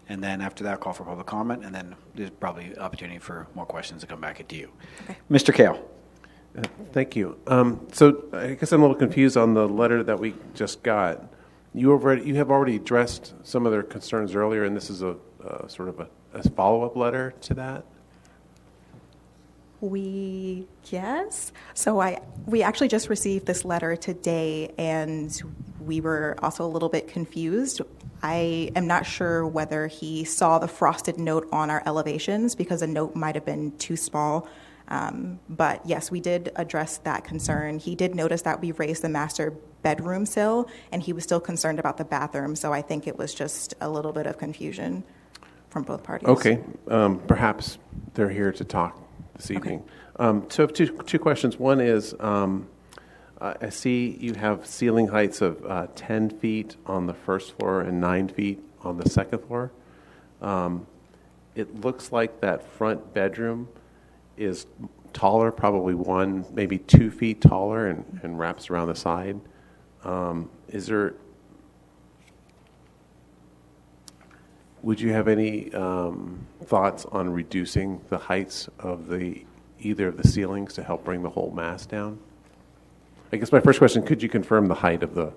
and then after that, call for public comment, and then there's probably opportunity for more questions to come back at you. Okay. Mr. Kale. Thank you. So I guess I'm a little confused on the letter that we just got. You have already addressed some of their concerns earlier, and this is a sort of a follow-up letter to that? Yes. So we actually just received this letter today, and we were also a little bit confused. I am not sure whether he saw the frosted note on our elevations because the note might have been too small. But yes, we did address that concern. He did notice that we raised the master bedroom sill, and he was still concerned about the bathroom. So I think it was just a little bit of confusion from both parties. Okay. Perhaps they're here to talk this evening. So I have two questions. One is, I see you have ceiling heights of 10 feet on the first floor and 9 feet on the second floor. It looks like that front bedroom is taller, probably 1, maybe 2 feet taller, and wraps around the side. Would you have any thoughts on reducing the heights of either of the ceilings to help bring the whole mass down? I guess my first question: could you confirm the height of the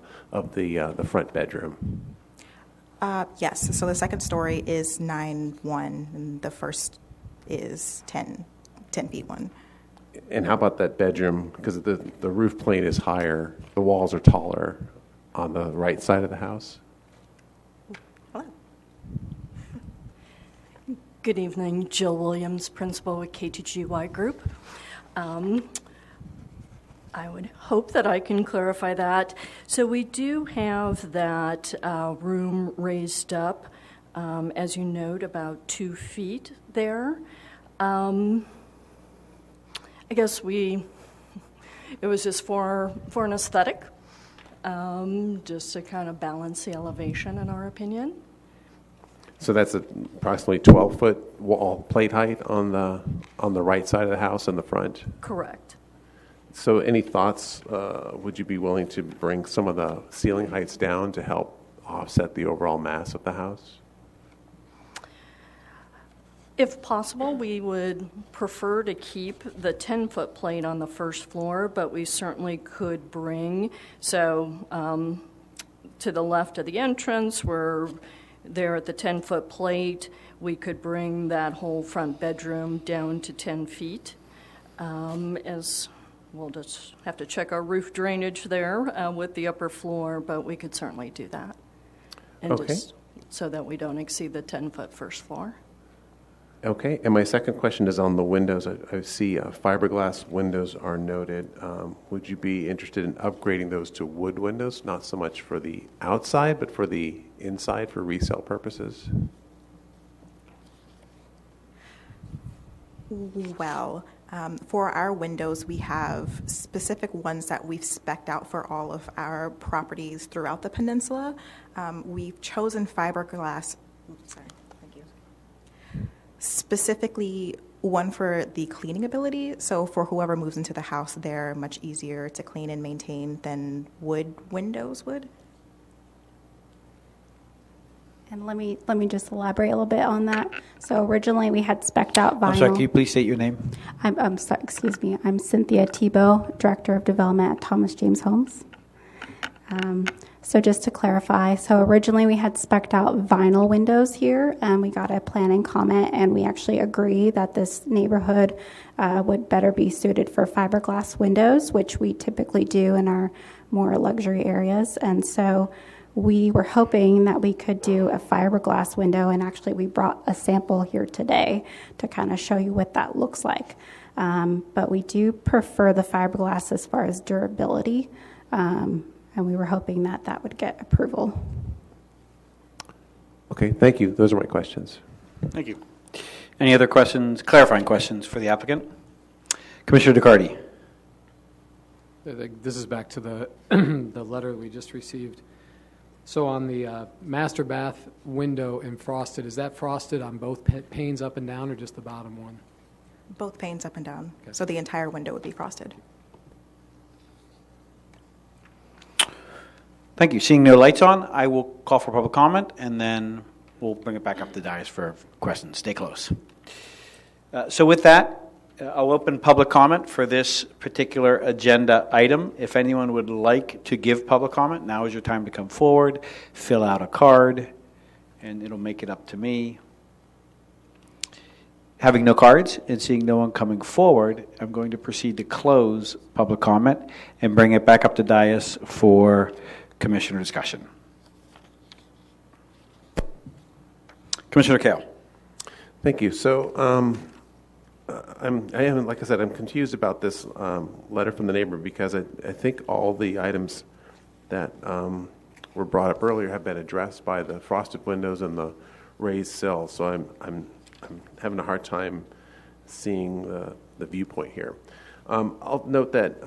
front bedroom? Yes. So the second story is 9'1", and the first is 10 feet 1. And how about that bedroom? Because the roof plane is higher, the walls are taller on the right side of the house. Hello. Good evening, Jill Williams, principal with KTGY Group. I would hope that I can clarify that. So we do have that room raised up, as you note, about 2 feet there. I guess it was just for an aesthetic, just to kind of balance the elevation, in our opinion. So that's approximately 12-foot wall plate height on the right side of the house in the front? Correct. So any thoughts, would you be willing to bring some of the ceiling heights down to help offset the overall mass of the house? If possible, we would prefer to keep the 10-foot plate on the first floor, but we certainly could bring, to the left of the entrance, we're there at the 10-foot plate, we could bring that whole front bedroom down to 10 feet. As we'll just have to check our roof drainage there with the upper floor, but we could certainly do that. And okay. Just so that we don't exceed the 10-foot first floor. Okay, and my second question is on the windows. I see fiberglass windows are noted. Would you be interested in upgrading those to wood windows, not so much for the outside, but for the inside for resale purposes? Well, for our windows, we have specific ones that we've spec'd out for all of our properties throughout the peninsula. We've chosen fiberglass. Sorry. Specifically one for the cleaning ability. So for whoever moves into the house, they're much easier to clean and maintain than wood windows would. And let me just elaborate a little bit on that. So originally we had spec'd out vinyl. I'm sorry, can you please state your name? I'm sorry, excuse me. I'm Cynthia Tebow, Director of Development at Thomas James Homes. So just to clarify, so originally we had spec'd out vinyl windows here, and we got a planning comment, and we actually agree that this neighborhood would better be suited for fiberglass windows, which we typically do in our more luxury areas. And so we were hoping that we could do a fiberglass window, and actually we brought a sample here today to kind of show you what that looks like. But we do prefer the fiberglass as far as durability. And we were hoping that that would get approval. Okay, thank you. Those are my questions. Thank you. Any other questions, clarifying questions for the applicant? Commissioner DeCardi. This is back to the the letter we just received. So on the master bath window in frosted, is that frosted on both panes up and down, or just the bottom one? Both panes up and down. Okay. So the entire window would be frosted. Thank you. Seeing no lights on, I will call for public comment, and then we'll bring it back up to the dais for questions. Stay close. So with that, I'll open public comment for this particular agenda item. If anyone would like to give public comment, now is your time to come forward, fill out a card, and it'll make it up to me. Having no cards and seeing no one coming forward, I'm going to proceed to close public comment and bring it back up to dais for commissioner discussion. Commissioner Kale. Thank you. So like I said, I'm confused about this letter from the neighbor because I think all the items that were brought up earlier have been addressed by the frosted windows and the raised sill. So I'm having a hard time seeing the viewpoint here. I'll note that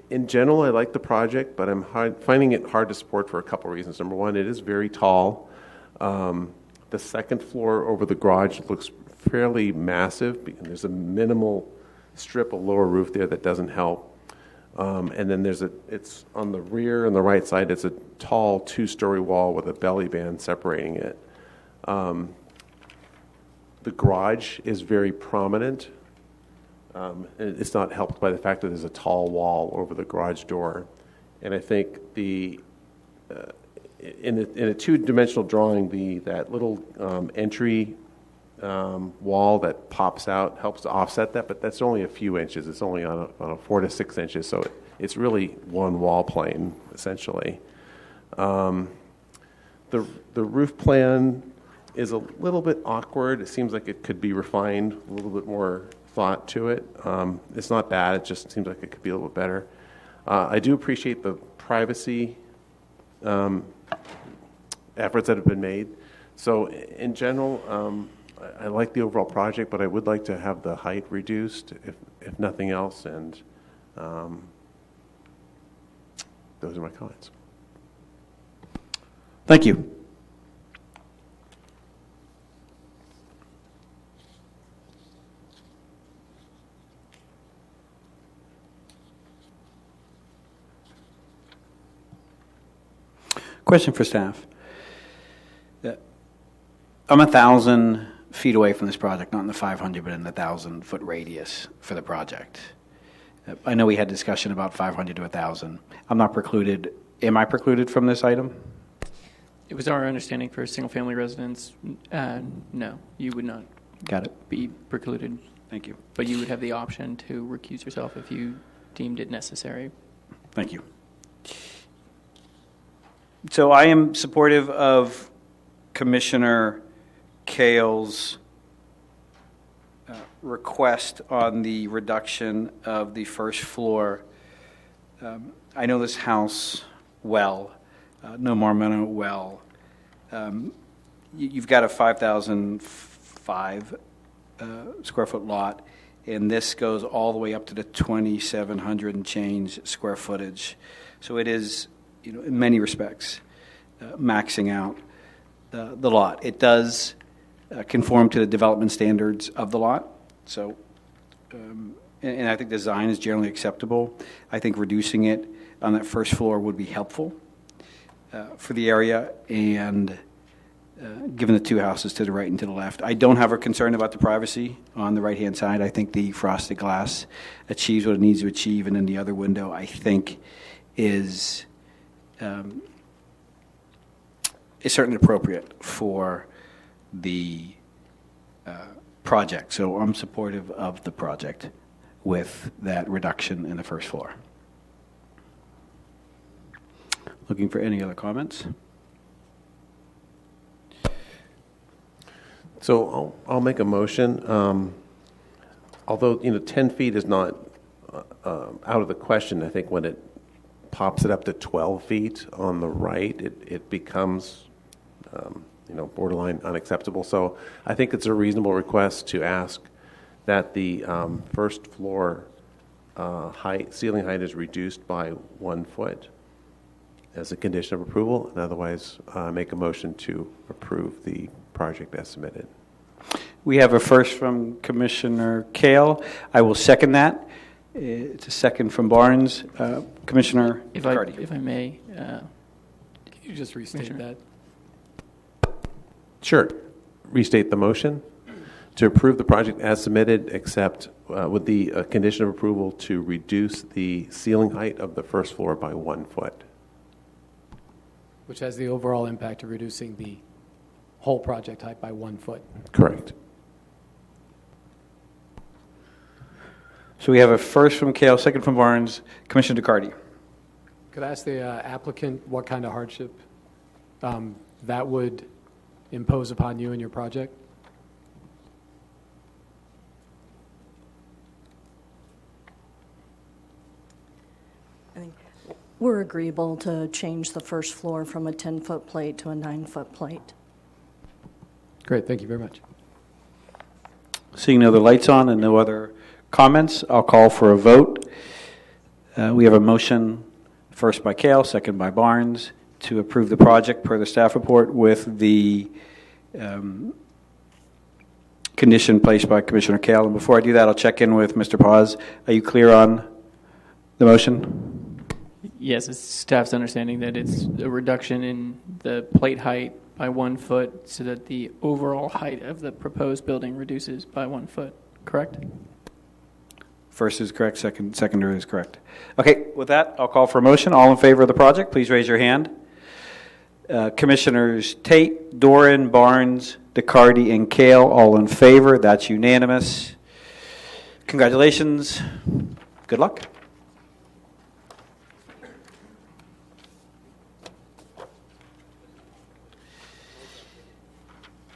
in general, I like the project, but I'm finding it hard to support for a couple reasons. Number one, it is very tall. The second floor over the garage looks fairly massive, and there's a minimal strip of lower roof there that doesn't help. And then it's on the rear and the right side, it's a tall two-story wall with a belly band separating it. The garage is very prominent. It's not helped by the fact that there's a tall wall over the garage door. And I think in a two-dimensional drawing, that little entry wall that pops out helps to offset that, but that's only a few inches. It's only on a 4 to 6 inches, so it's really one wall plane, essentially. The roof plan is a little bit awkward. It seems like it could be refined, a little bit more thought to it. It's not bad. It just seems like it could be a little bit better. I do appreciate the privacy efforts that have been made. So in general, I like the overall project, but I would like to have the height reduced, if nothing else, and those are my comments. Thank you. Question for staff. I'm 1,000 feet away from this project, not in the 500, but in the 1,000-foot radius for the project. I know we had discussion about 500 to 1,000. I'm not precluded. Am I precluded from this item? It was our understanding for single-family residents, no, you would not Got it. be precluded, Thank you. but you would have the option to recuse yourself if you deemed it necessary. Thank you. So I am supportive of Commissioner Kale's request on the reduction of the first floor. I know this house well, know Marmeno well. You've got a 5,005 square foot lot, and this goes all the way up to the 2,700 and change square footage. So it is, in many respects, maxing out the lot. It does conform to the development standards of the lot. So, and I think design is generally acceptable. I think reducing it on that first floor would be helpful for the area, and given the two houses to the right and to the left. I don't have a concern about the privacy on the right-hand side. I think the frosted glass achieves what it needs to achieve, and then the other window, I think, is certainly appropriate for the project. So I'm supportive of the project with that reduction in the first floor. Looking for any other comments? So I'll make a motion. Although 10 feet is not out of the question, I think when it pops it up to 12 feet on the right, it becomes borderline unacceptable. So I think it's a reasonable request to ask that the first floor ceiling height is reduced by 1 foot as a condition of approval, and otherwise make a motion to approve the project as submitted. We have a first from Commissioner Kale. I will second that. It's a second from Barnes. Commissioner If Cardy. I may, Can you just restate that? Sure. Restate the motion to approve the project as submitted, except with the condition of approval to reduce the ceiling height of the first floor by 1 foot. Which has the overall impact of reducing the whole project height by 1 foot. Correct. So we have a first from Kale, second from Barnes. Commissioner DeCardi. Could I ask the applicant what kind of hardship that would impose upon you and your project? We're agreeable to change the first floor from a 10-foot plate to a 9-foot plate. Great, thank you very much. Seeing no other lights on and no other comments, I'll call for a vote. We have a motion, first by Kale, second by Barnes, to approve the project per the staff report with the condition placed by Commissioner Kale. And before I do that, I'll check in with Mr. Paz. Are you clear on the motion? Yes, it's staff's understanding that it's a reduction in the plate height by 1 foot so that the overall height of the proposed building reduces by 1 foot, correct? First is correct, secondary is correct. Okay, with that, I'll call for a motion. All in favor of the project, please raise your hand. Commissioners Tate, Doran, Barnes, DeCardi, and Kale, all in favor. That's unanimous. Congratulations. Good luck.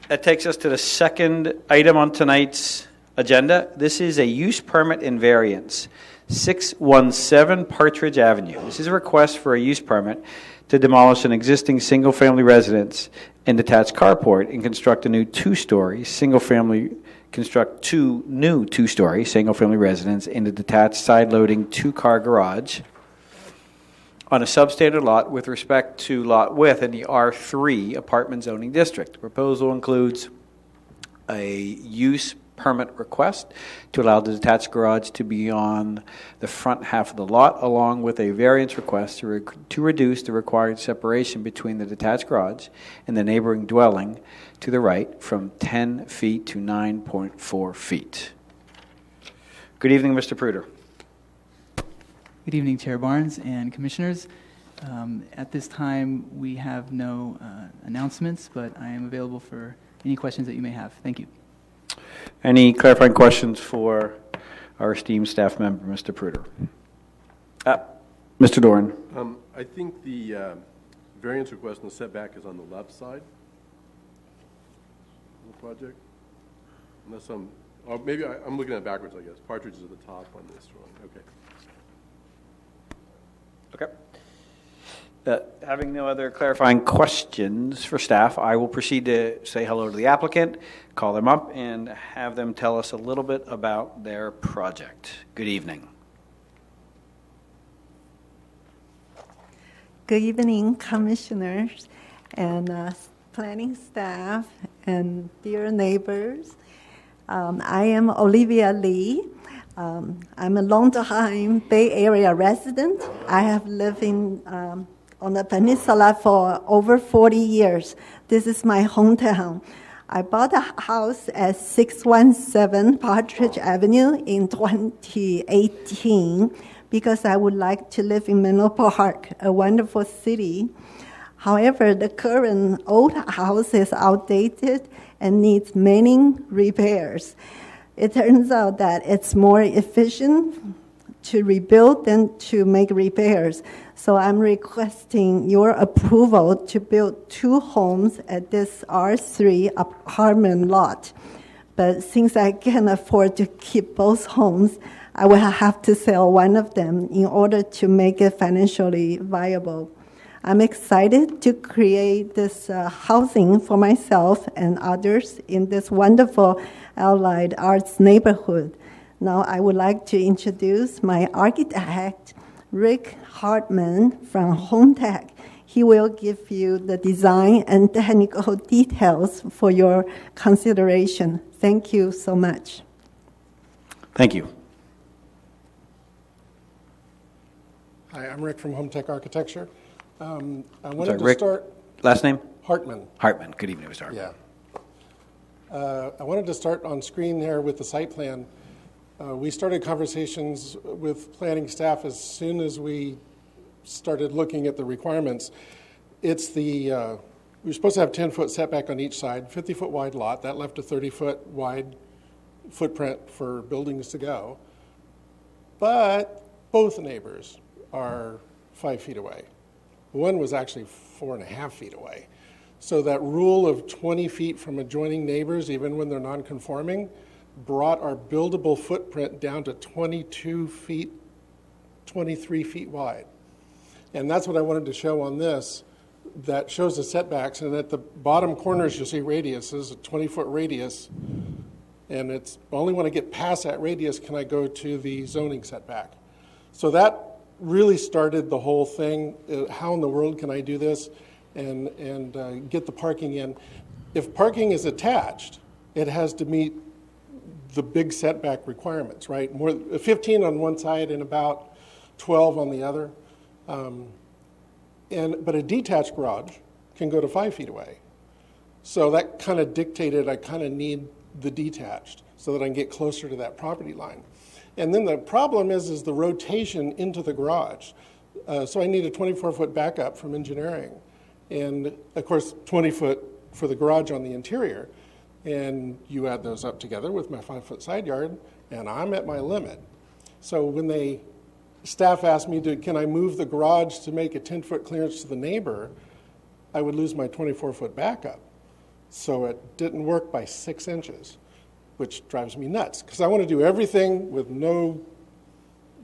That takes us to the second item on tonight's agenda. This is a use permit and variance, 617 Partridge Avenue. This is a request for a use permit to demolish an existing single-family residence and detached carport and construct a new two-story single-family residence and a detached side-loading two-car garage on a substandard lot with respect to lot width in the R3 apartment zoning district. The proposal includes a use permit request to allow the detached garage to be on the front half of the lot, along with a variance request to reduce the required separation between the detached garage and the neighboring dwelling to the right from 10 feet to 9.4 feet. Good evening, Mr. Pruder. Good evening, Chair Barnes and Commissioners. At this time, we have no announcements, but I am available for any questions that you may have. Thank you. Any clarifying questions for our esteemed staff member, Mr. Pruder? Mr. Doran. I think the variance request and the setback is on the left side of the project. Unless or maybe I'm looking at it backwards, I guess. Partridge is at the top on this one. Okay. Okay. Having no other clarifying questions for staff, I will proceed to say hello to the applicant, call them up, and have them tell us a little bit about their project. Good evening. Good evening, Commissioners and planning staff and dear neighbors. I am Olivia Lee. I'm a long-time Bay Area resident. I have lived on the peninsula for over 40 years. This is my hometown. I bought a house at 617 Partridge Avenue in 2018 because I would like to live in Menlo Park, a wonderful city. However, the current old house is outdated and needs many repairs. It turns out that it's more efficient to rebuild than to make repairs. So I'm requesting your approval to build 2 homes at this R3 apartment lot. But since I can't afford to keep both homes, I will have to sell one of them in order to make it financially viable. I'm excited to create this housing for myself and others in this wonderful Allied Arts neighborhood. Now I would like to introduce my architect, Rick Hartman from HomeTech. He will give you the design and technical details for your consideration. Thank you so much. Thank you. Hi, I'm Rick from HomeTech Architecture. I wanted to Rick, start. last name? Hartman. Hartman. Good evening, Mr. Hartman. Yeah. I wanted to start on screen there with the site plan. We started conversations with planning staff as soon as we started looking at the requirements. It's the, we're supposed to have 10-foot setback on each side, 50-foot wide lot. That left a 30-foot wide footprint for buildings to go. But both neighbors are 5 feet away. One was actually 4.5 feet away. So that rule of 20 feet from adjoining neighbors, even when they're non-conforming, brought our buildable footprint down to 22 feet, 23 feet wide. And that's what I wanted to show on this. That shows the setbacks, and at the bottom corners you'll see radiuses, a 20-foot radius, and it's only when I get past that radius can I go to the zoning setback. So that really started the whole thing. How in the world can I do this and get the parking in? If parking is attached, it has to meet the big setback requirements, right? More 15 on one side and about 12 on the other. But a detached garage can go to 5 feet away. So that kind of dictated I kind of need the detached so that I can get closer to that property line. And then the problem is the rotation into the garage. So I need a 24-foot backup from engineering. And of course, 20 foot for the garage on the interior. And you add those up together with my 5-foot side yard, and I'm at my limit. So when staff asked me can I move the garage to make a 10-foot clearance to the neighbor, I would lose my 24-foot backup. So it didn't work by 6 inches, which drives me nuts because I want to do everything with no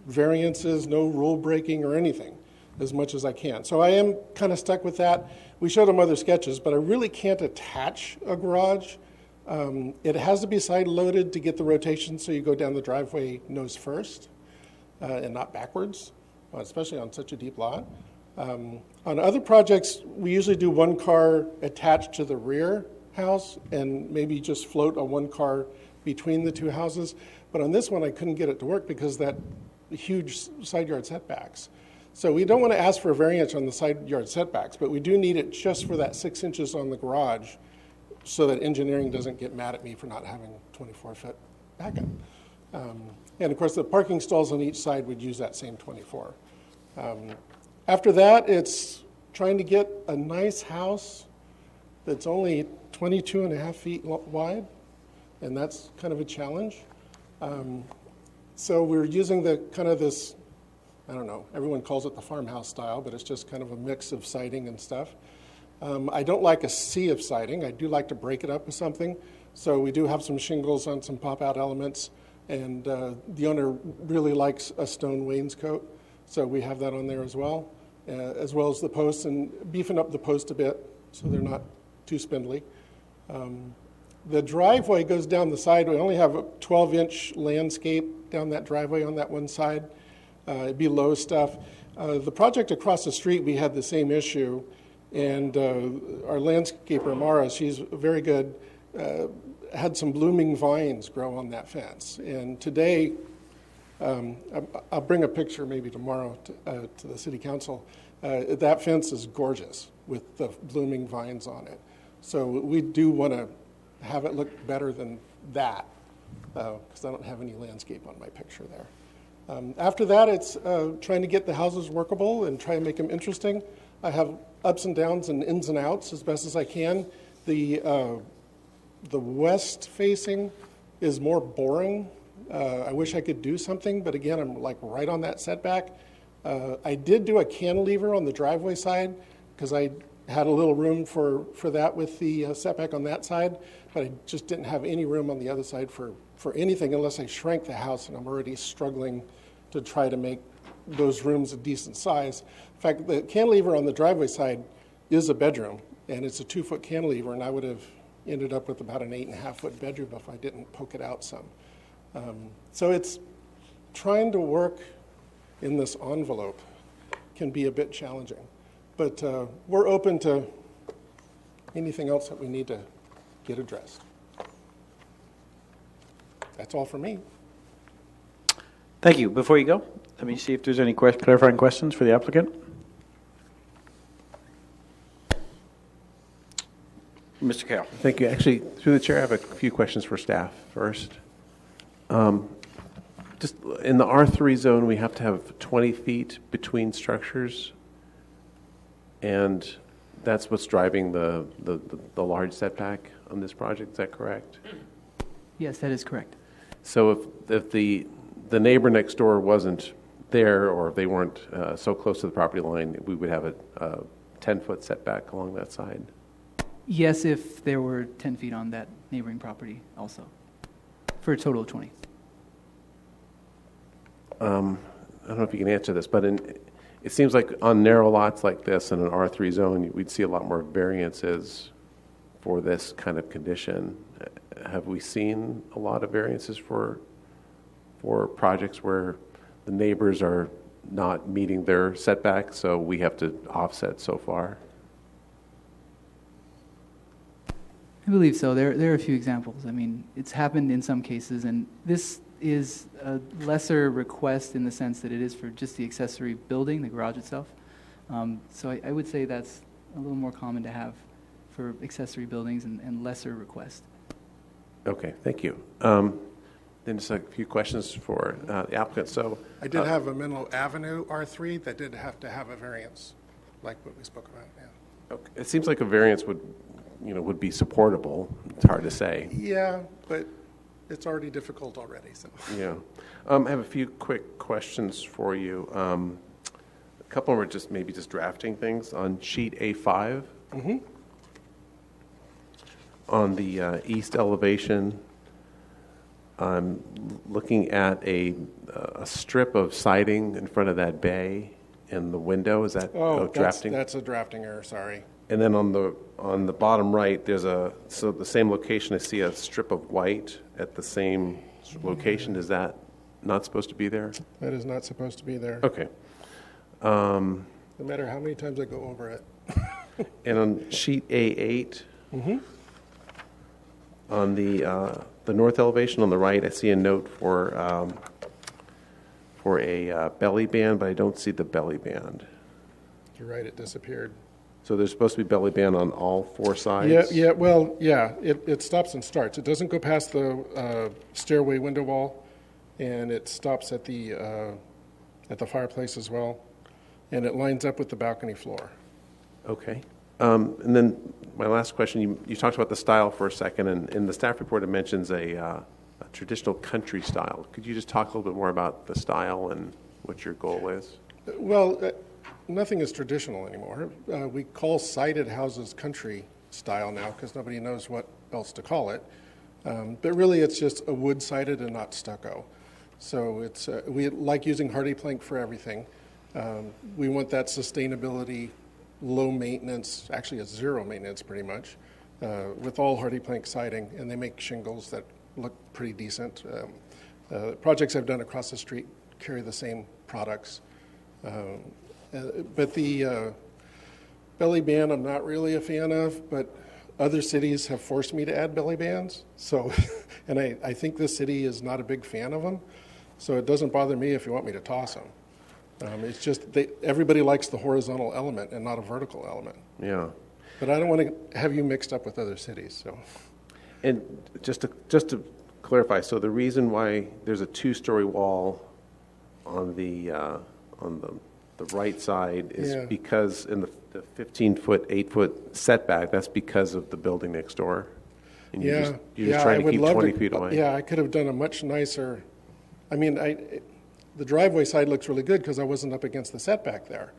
variances, no rule breaking or anything as much as I can. So I am kind of stuck with that. We showed them other sketches, but I really can't attach a garage. It has to be side loaded to get the rotation, so you go down the driveway nose first and not backwards, especially on such a deep lot. On other projects, we usually do one car attached to the rear house and maybe just float a one car between the two houses. But on this one, I couldn't get it to work because that huge side yard setbacks. So we don't want to ask for a variance on the side yard setbacks, but we do need it just for that 6 inches on the garage so that engineering doesn't get mad at me for not having 24-foot backup. And of course, the parking stalls on each side would use that same 24. After that, it's trying to get a nice house that's only 22.5 feet wide, and that's kind of a challenge. So we're using this, I don't know, everyone calls it the farmhouse style, but it's just kind of a mix of siding and stuff. I don't like a sea of siding. I do like to break it up with something. So we do have some shingles on some pop-out elements, and the owner really likes a stone wainscot, so we have that on there as well as the posts, and beefing up the post a bit so they're not too spindly. The driveway goes down the side. We only have a 12-inch landscape down that driveway on that one side. It'd be low stuff. The project across the street, we had the same issue, and our landscaper, Mara, she's very good, had some blooming vines grow on that fence. And today, I'll bring a picture maybe tomorrow to the city council. That fence is gorgeous with the blooming vines on it. So we do want to have it look better than that because I don't have any landscape on my picture there. After that, it's trying to get the houses workable and try and make them interesting. I have ups and downs and ins and outs as best as I can. The west facing is more boring. I wish I could do something, but again, I'm like right on that setback. I did do a cantilever on the driveway side because I had a little room for that with the setback on that side, but I just didn't have any room on the other side for anything unless I shrank the house, and I'm already struggling to try to make those rooms a decent size. In fact, the cantilever on the driveway side is a bedroom, and it's a 2-foot cantilever, and I would have ended up with about an 8.5-foot bedroom if I didn't poke it out some. So it's trying to work in this envelope can be a bit challenging. But we're open to anything else that we need to get addressed. That's all for me. Thank you. Before you go, let me see if there's any clarifying questions for the applicant. Mr. Kale. Thank you. Actually, through the chair, I have a few questions for staff first. Just in the R3 zone, we have to have 20 feet between structures, and that's what's driving the large setback on this project. Is that correct? Yes, that is correct. So if the neighbor next door wasn't there, or if they weren't so close to the property line, we would have a 10-foot setback along that side. Yes, if there were 10 feet on that neighboring property also, for a total of 20. I don't know if you can answer this, but it seems like on narrow lots like this in an R3 zone, we'd see a lot more variances for this kind of condition. Have we seen a lot of variances for projects where the neighbors are not meeting their setbacks, so we have to offset so far? I believe so. There are a few examples. I mean, it's happened in some cases, and this is a lesser request in the sense that it is for just the accessory building, the garage itself. So I would say that's a little more common to have for accessory buildings and lesser request. Okay, thank you. Then just a few questions for the applicant. So I did have a Menlo Avenue R3 that did have to have a variance, like what we spoke about. Yeah. okay. It seems like a variance would be supportable. It's hard to say. Yeah, but it's already difficult already. So. Yeah. I have a few quick questions for you. A couple of them are maybe just drafting things. On sheet A5, on the east elevation, I'm looking at a strip of siding in front of that bay and the window. Is that drafting? That's a drafting error, sorry. And then on the bottom right, there's the same location. I see a strip of white at the same location. Is that not supposed to be there? That is not supposed to be there. Okay. No matter how many times I go over it. And on sheet A8, on the north elevation on the right, I see a note for a belly band, but I don't see the belly band. You're right, it disappeared. So there's supposed to be belly band on all four sides? Yeah. It stops and starts. It doesn't go past the stairway window wall, and it stops at the fireplace as well, and it lines up with the balcony floor. Okay. And then my last question, you talked about the style for a second, and in the staff report it mentions a traditional country style. Could you just talk a little bit more about the style and what your goal is? Well, nothing is traditional anymore. We call sided houses country style now because nobody knows what else to call it. But really it's just a wood sided and not stucco. So it's we like using hardy plank for everything. We want that sustainability, low maintenance, actually it's zero maintenance pretty much, with all hardy plank siding, and they make shingles that look pretty decent. Projects I've done across the street carry the same products. But the belly band I'm not really a fan of, but other cities have forced me to add belly bands. So, and I think this city is not a big fan of them. So it doesn't bother me if you want me to toss them. It's just everybody likes the horizontal element and not a vertical element. Yeah. But I don't want to have you mixed up with other cities. So. And just to clarify, so the reason why there's a two-story wall on the right side is because in the 15-foot, 8-foot setback, that's because of the building next door. And you're just trying to keep 20 feet away. Yeah, I could have done a much nicer. I mean, the driveway side looks really good because I wasn't up against the setback there.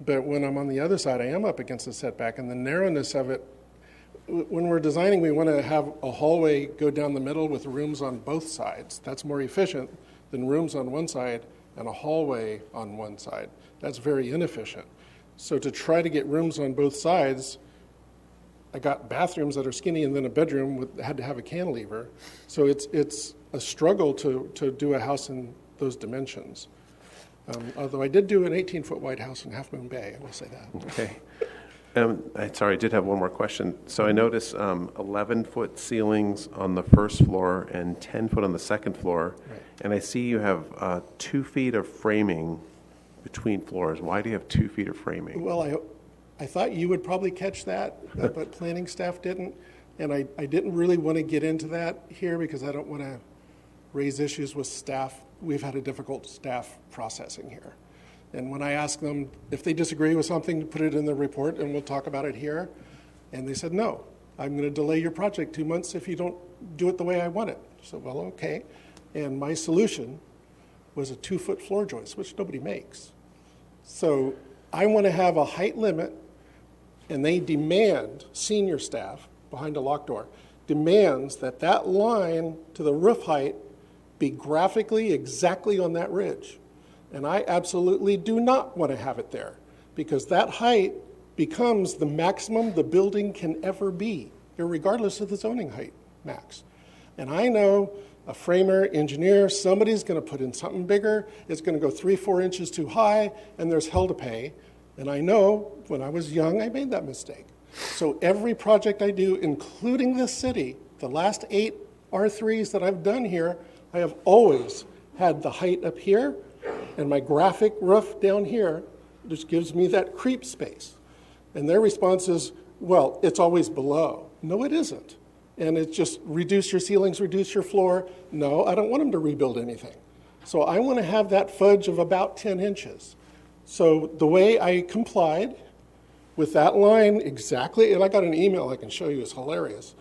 But when I'm on the other side, I am up against the setback, and the narrowness of it. When we're designing, we want to have a hallway go down the middle with rooms on both sides. That's more efficient than rooms on one side and a hallway on one side. That's very inefficient. So to try to get rooms on both sides, I got bathrooms that are skinny and then a bedroom had to have a cantilever. So it's a struggle to do a house in those dimensions. Although I did do an 18-foot wide house in Half Moon Bay, I will say that. Okay. Sorry, I did have one more question. So I noticed 11-foot ceilings on the first floor and 10 foot on the second floor. Right. And I see you have 2 feet of framing between floors. Why do you have 2 feet of framing? Well, I thought you would probably catch that, but planning staff didn't. And I didn't really want to get into that here because I don't want to raise issues with staff. We've had a difficult staff processing here. And when I asked them if they disagree with something, to put it in the report and we'll talk about it here. And they said, no, I'm going to delay your project 2 months if you don't do it the way I want it. So, well, okay. And my solution was a 2-foot floor joist, which nobody makes. So I want to have a height limit, and they demand, senior staff behind a locked door, demands that that line to the roof height be graphically exactly on that ridge. And I absolutely do not want to have it there because that height becomes the maximum the building can ever be, irregardless of the zoning height max. And I know a framer, engineer, somebody's going to put in something bigger, it's going to go 3-4 inches too high, and there's hell to pay. And I know when I was young, I made that mistake. So every project I do, including this city, the last 8 R3s that I've done here, I have always had the height up here and my graphic roof down here, which gives me that creep space. And their response is, well, it's always below. No, it isn't. And it's just reduce your ceilings, reduce your floor. No, I don't want them to rebuild anything. So I want to have that fudge of about 10 inches. So the way I complied with that line exactly, and I got an email I can show you, it's hilarious.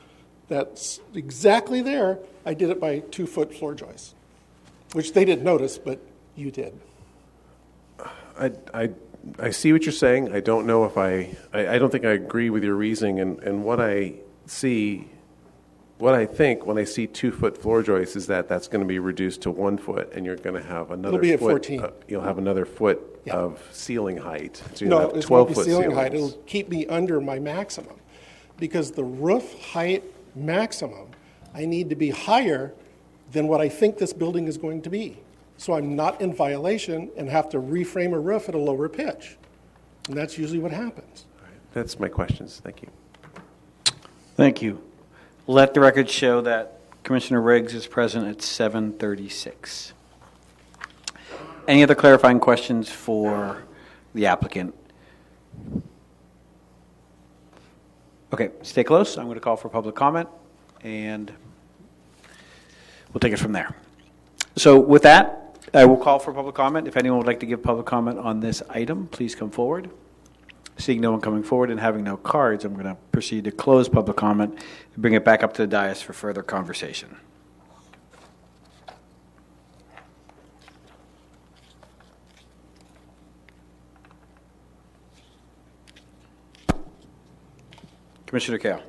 That's exactly there. I did it by 2-foot floor joists, which they didn't notice, but you did. I see what you're saying. I don't know if I don't think I agree with your reasoning. And what I see, what I think when I see 2-foot floor joists is that that's going to be reduced to 1 foot, and you're going to have another It'll be foot. at 14. You'll have another foot Yeah. of ceiling height. So you'll No, have it won't be 12-foot ceiling ceilings. height. It'll keep me under my maximum. Because the roof height maximum, I need to be higher than what I think this building is going to be. So I'm not in violation and have to reframe a roof at a lower pitch. And that's usually what happens. That's my questions. Thank you. Thank you. Let the record show that Commissioner Riggs is present at 7:36. Any other clarifying questions for the applicant? Okay, stay close. I'm going to call for public comment, and we'll take it from there. So with that, I will call for public comment. If anyone would like to give public comment on this item, please come forward. Seeing no one coming forward and having no cards, I'm going to proceed to close public comment and bring it back up to the dais for further conversation. Commissioner Kale.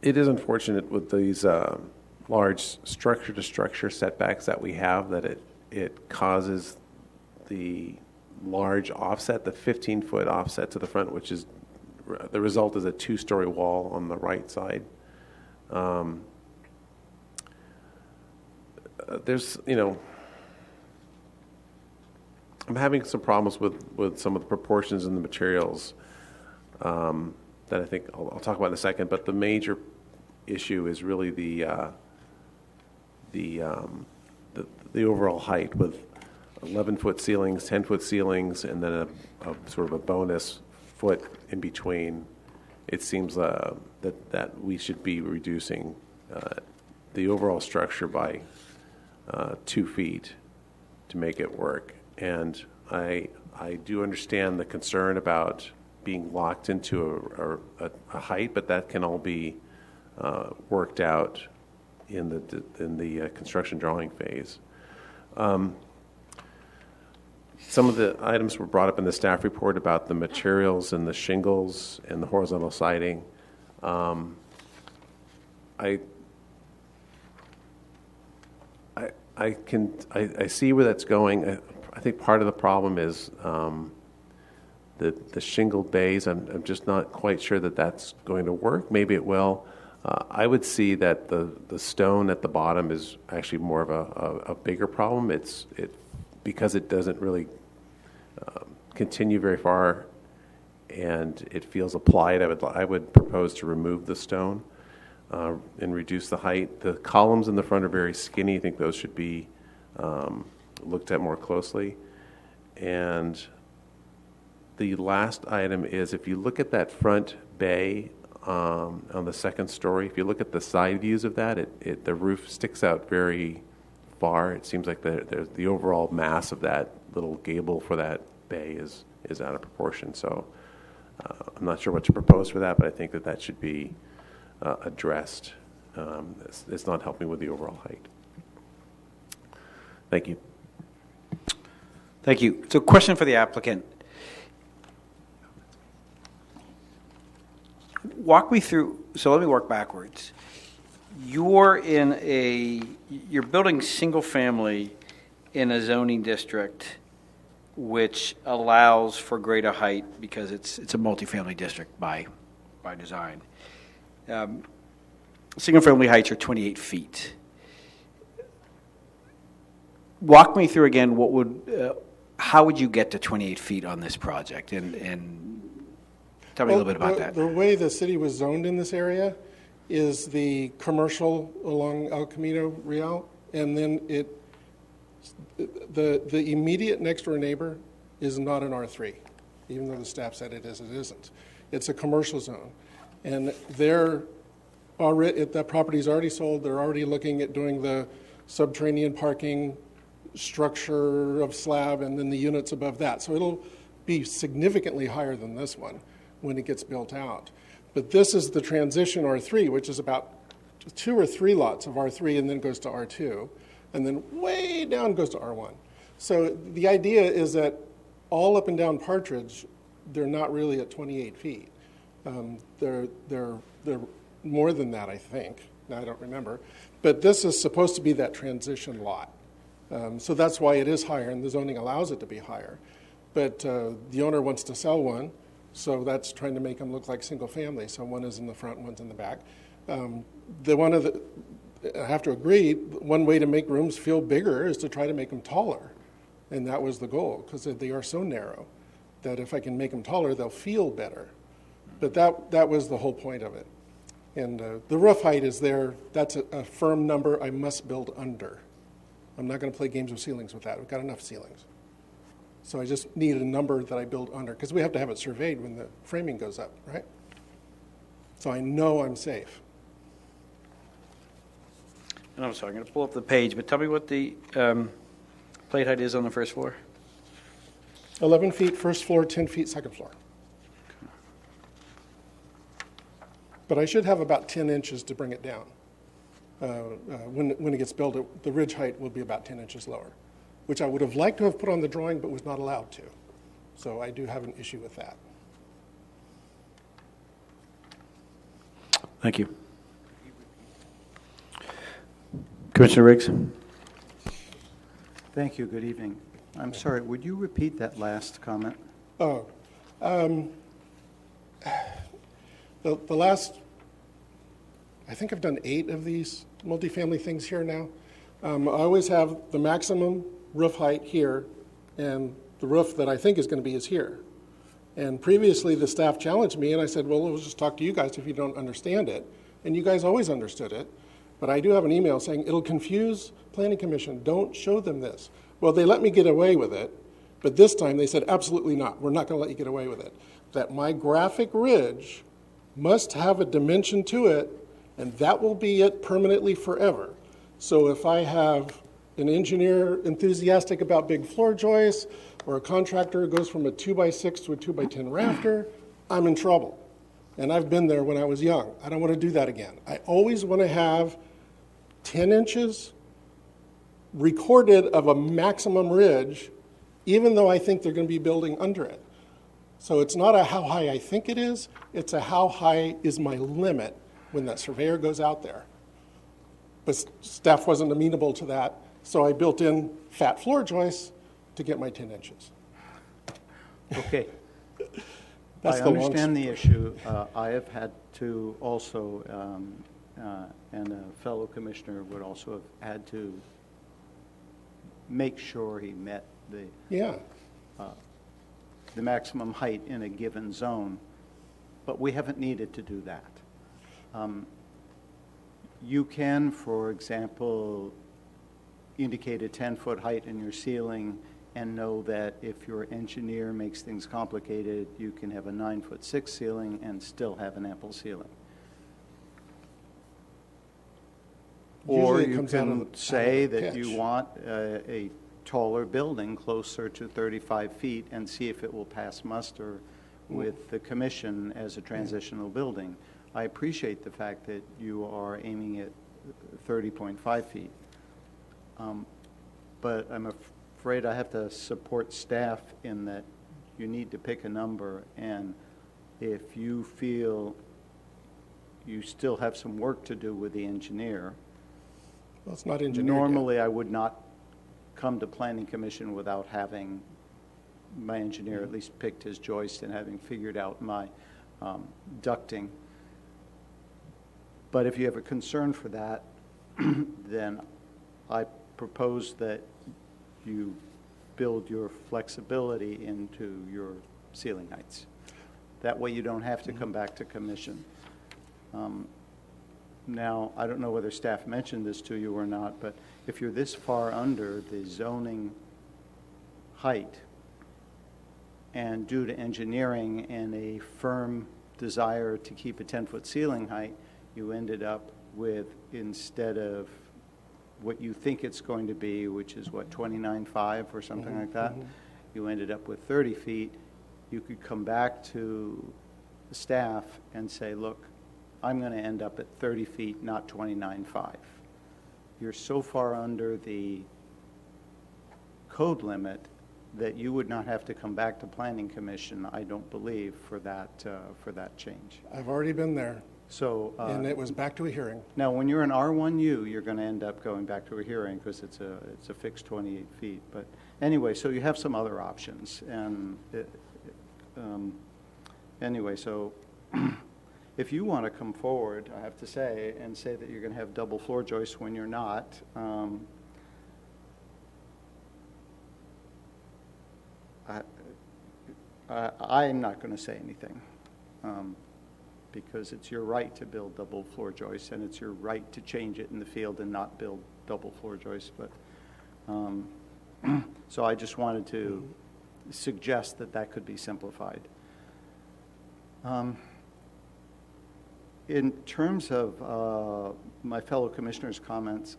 It is unfortunate with these large structure-to-structure setbacks that we have that it causes the large offset, the 15-foot offset to the front, which is the result is a 2-story wall on the right side. There's, I'm having some problems with some of the proportions in the materials that I think I'll talk about in a second. But the major issue is really the overall height with 11-foot ceilings, 10-foot ceilings, and then a sort of a bonus foot in between. It seems that we should be reducing the overall structure by 2 feet to make it work. And I do understand the concern about being locked into a height, but that can all be worked out in the construction drawing phase. Some of the items were brought up in the staff report about the materials and the shingles and the horizontal siding. I see where that's going. I think part of the problem is the shingled bays. I'm just not quite sure that that's going to work. Maybe it will. I would see that the stone at the bottom is actually more of a bigger problem. Because it doesn't really continue very far, and it feels applied. I would propose to remove the stone and reduce the height. The columns in the front are very skinny. I think those should be looked at more closely. And the last item is, if you look at that front bay on the second story, if you look at the side views of that, the roof sticks out very far. It seems like the overall mass of that little gable for that bay is out of proportion. So I'm not sure what to propose for that, but I think that should be addressed. It's not helping with the overall height. Thank you. Thank you. So question for the applicant. Walk me through, so let me work backwards. You're building single family in a zoning district which allows for greater height because it's a multifamily district by design. Single family heights are 28 feet. Walk me through again how would you get to 28 feet on this project, and tell me a little bit about that. The way the city was zoned in this area is the commercial along El Camino Real, and then the immediate next door neighbor is not an R3, even though the staff said it is, it isn't. It's a commercial zone, and that property is already sold. They're already looking at doing the subterranean parking structure of slab and then the units above that. So it'll be significantly higher than this one when it gets built out. But this is the transition R3, which is about 2 or 3 lots of R3 and then goes to R2, and then way down goes to R1. So the idea is that all up and down Partridge, they're not really at 28 feet. They're more than that, I think. Now I don't remember. But this is supposed to be that transition lot. So that's why it is higher, and the zoning allows it to be higher. But the owner wants to sell one, so that's trying to make them look like single family. So one is in the front, one's in the back. I have to agree, one way to make rooms feel bigger is to try to make them taller. And that was the goal, because they are so narrow that if I can make them taller, they'll feel better. But that was the whole point of it. And the roof height is there. That's a firm number I must build under. I'm not going to play games with ceilings with that. We've got enough ceilings. So I just need a number that I build under, because we have to have it surveyed when the framing goes up, right? So I know I'm safe. And I'm sorry, I'm going to pull up the page, but tell me what the plate height is on the first floor. 11 feet first floor, 10 feet second floor. But I should have about 10 inches to bring it down. When it gets built, the ridge height will be about 10 inches lower, which I would have liked to have put on the drawing but was not allowed to. So I do have an issue with that. Thank you. Commissioner Riggs. Thank you. Good evening. I'm sorry, would you repeat that last comment? Oh, the last, I think I've done 8 of these multifamily things here now. I always have the maximum roof height here, and the roof that I think is going to be is here. And previously the staff challenged me, and I said, well, we'll just talk to you guys if you don't understand it. And you guys always understood it. But I do have an email saying it'll confuse Planning Commission. Don't show them this. Well, they let me get away with it, but this time they said, absolutely not. We're not going to let you get away with it. That my graphic ridge must have a dimension to it, and that will be it permanently forever. So if I have an engineer enthusiastic about big floor joists, or a contractor who goes from a 2x6 to a 2x10 rafter, I'm in trouble. And I've been there when I was young. I don't want to do that again. I always want to have 10 inches recorded of a maximum ridge, even though I think they're going to be building under it. So it's not a how high I think it is, it's a how high is my limit when that surveyor goes out there. But staff wasn't amenable to that, so I built in fat floor joists to get my 10 inches. Okay. That's I the long understand the story. issue. I have had to also, and a fellow commissioner would also have had to make sure he met the maximum height in a given zone, but we haven't needed to do that. You can, for example, indicate a 10-foot height in your ceiling and know that if your engineer makes things complicated, you can have a 9'6" ceiling and still have an ample ceiling. Or Usually it you comes out of can the- say out of the that you pitch. want a taller building closer to 35 feet and see if it will pass muster with the commission as a transitional building. I appreciate the fact that you are aiming at 30.5 feet. But I'm afraid I have to support staff in that you need to pick a number, and if you feel you still have some work to do with the engineer, Well, it's not engineered yet. normally I would not come to planning commission without having my engineer at least picked his joist and having figured out my ducting. But if you have a concern for that, then I propose that you build your flexibility into your ceiling heights. That way you don't have to come back to commission. Now, I don't know whether staff mentioned this to you or not, but if you're this far under the zoning height, and due to engineering and a firm desire to keep a 10-foot ceiling height, you ended up with, instead of what you think it's going to be, which is what, 29.5 or something like that, you ended up with 30 feet, you could come back to the staff and say, look, I'm going to end up at 30 feet, not 29.5. You're so far under the code limit that you would not have to come back to planning commission, I don't believe, for that change. I've already been there, So, and it was back to a hearing. now, when you're an R1U, you're going to end up going back to a hearing because it's a fixed 28 feet. But anyway, so you have some other options. And anyway, so if you want to come forward, I have to say, and say that you're going to have double floor joists when you're not, I'm not going to say anything. Because it's your right to build double floor joists, and it's your right to change it in the field and not build double floor joists. But so I just wanted to suggest that that could be simplified. In terms of my fellow commissioners' comments,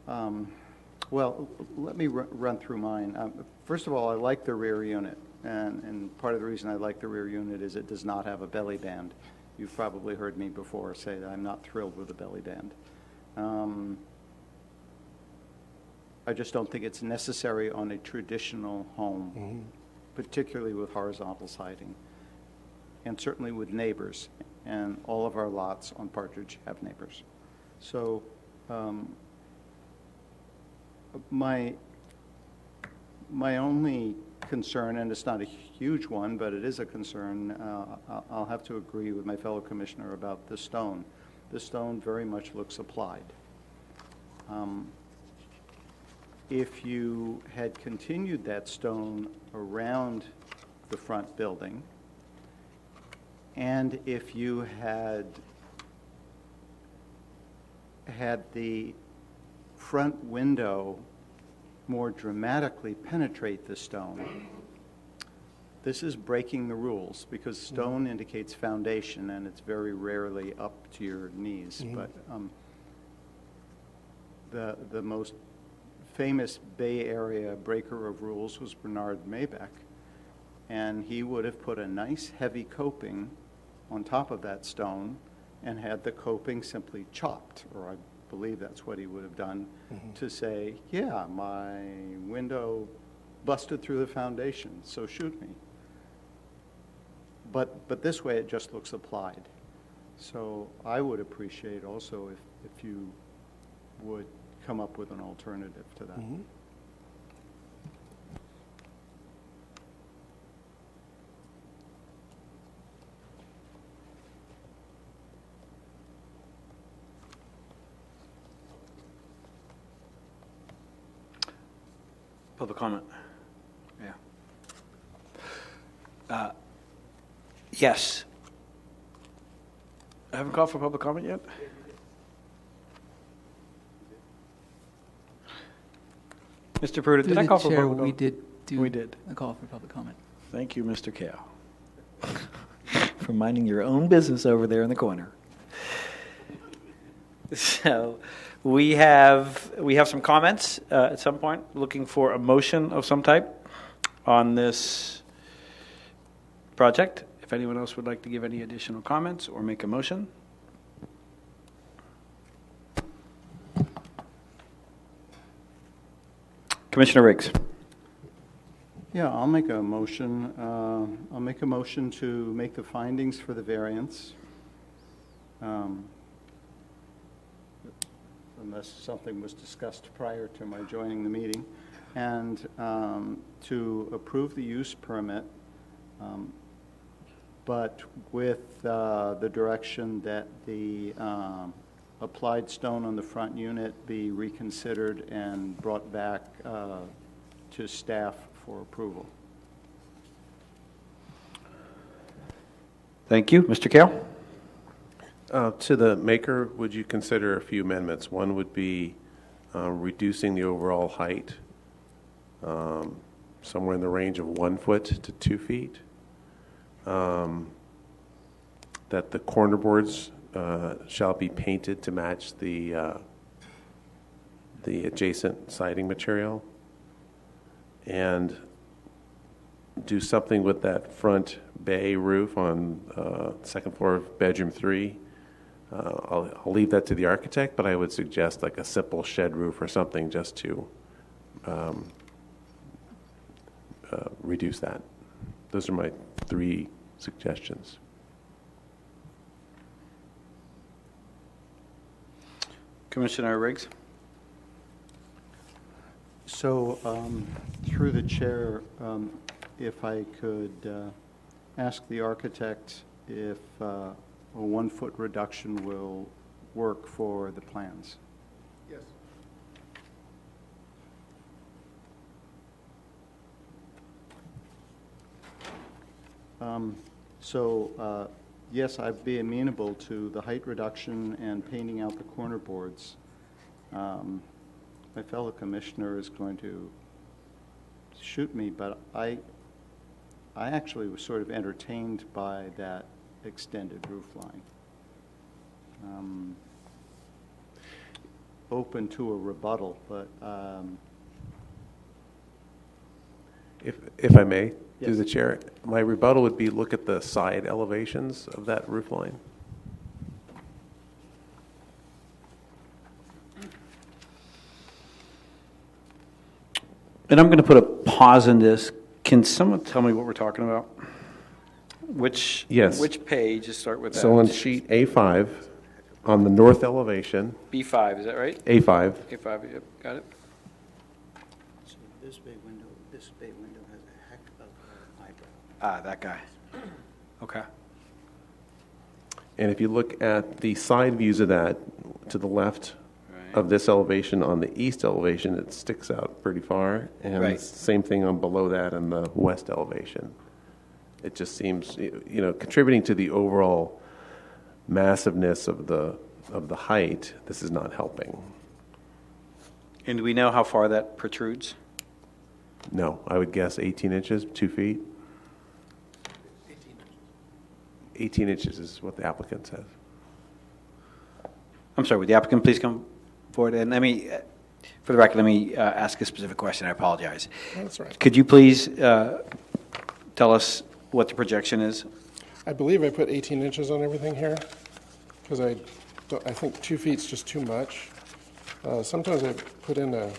well, let me run through mine. First of all, I like the rear unit. And part of the reason I like the rear unit is it does not have a belly band. You've probably heard me before say that I'm not thrilled with the belly band. I just don't think it's necessary on a traditional home, particularly with horizontal siding, and certainly with neighbors. And all of our lots on Partridge have neighbors. So my only concern, and it's not a huge one, but it is a concern, I'll have to agree with my fellow commissioner about the stone. The stone very much looks applied. If you had continued that stone around the front building, and if you had the front window more dramatically penetrate the stone, this is breaking the rules because stone indicates foundation and it's very rarely up to your knees. But the most famous Bay Area breaker of rules was Bernard Maybeck, and he would have put a nice heavy coping on top of that stone and had the coping simply chopped, or I believe that's what he would have done, to say, yeah, my window busted through the foundation, so shoot me. But this way it just looks applied. So I would appreciate also if you would come up with an alternative to that. Public comment? Yeah. Yes. I haven't called for public comment yet? Mr. Pruitt, Through did I the call for chair, public we comment? did do We did. a call for public comment. Thank you, Mr. Kao. For minding your own business over there in the corner. So we have some comments at some point, looking for a motion of some type on this project. If anyone else would like to give any additional comments or make a motion. Commissioner Riggs. Yeah, I'll make a motion. I'll make a motion to make the findings for the variance, unless something was discussed prior to my joining the meeting, and to approve the use permit, but with the direction that the applied stone on the front unit be reconsidered and brought back to staff for approval. Thank you. Mr. Kao? To the maker, would you consider a few amendments? One would be reducing the overall height somewhere in the range of 1 foot to 2 feet. That the corner boards shall be painted to match the adjacent siding material, and do something with that front bay roof on second floor of bedroom 3. I'll leave that to the architect, but I would suggest like a simple shed roof or something just to reduce that. Those are my 3 suggestions. Commissioner Riggs? So, through the chair, if I could ask the architect if a 1 foot reduction will work for the plans. Yes. Yes, I'd be amenable to the height reduction and painting out the corner boards. My fellow commissioner is going to shoot me, but I actually was sort of entertained by that extended roof line. Open to a rebuttal, but If I may, through Yes. the chair, my rebuttal would be look at the side elevations of that roof line. And I'm going to put a pause in this. Can someone tell me what we're talking about? Which Yes. Which page? Just start with that. So on sheet A5, on the north elevation, B5, is that right? A5, A5, yep, got it. so this bay window has a heck of an eyebrow. Ah, that guy. Okay. and if you look at the side views of that to the left of this elevation, on the east elevation, it sticks out pretty far. And Right. same thing on below that in the west elevation. It just seems, contributing to the overall massiveness of the height, this is not helping. And do we know how far that protrudes? No, I would guess 18 inches, 2 feet. 18 inches is what the applicant says. I'm sorry, would the applicant please come forward? And let me, for the record, let me ask a specific question. I apologize. That's right. Could you please tell us what the projection is? I believe I put 18 inches on everything here, because I think 2 feet's just too much. Sometimes I put in a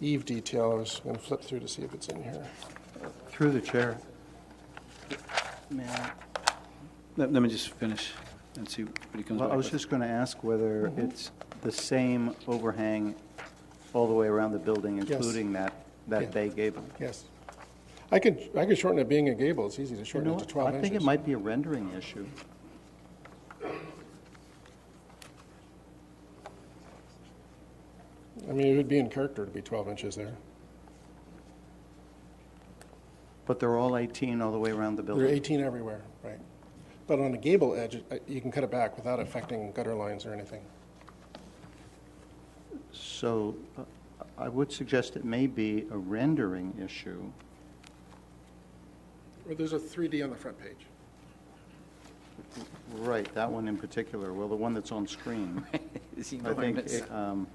eave detail. I was going to flip through to see if it's in here. Through the chair. May I? Let me just finish and see what he comes Well, back I was with. just going to ask whether it's the same overhang all the way around the building, Yes. including that Yeah. bay gable. Yes. I could shorten it being a gable. It's easy to You shorten know it to what? 12 I inches. think it might be a rendering issue. I mean, it would be in character to be 12 inches there. But they're all 18 all the way around the They're building. 18 everywhere, right. But on a gable edge, you can cut it back without affecting gutter lines or anything. So I would suggest it may be a rendering issue. Well, there's a 3D on the front page. Right, that one in particular. Well, the one that's on screen. I think the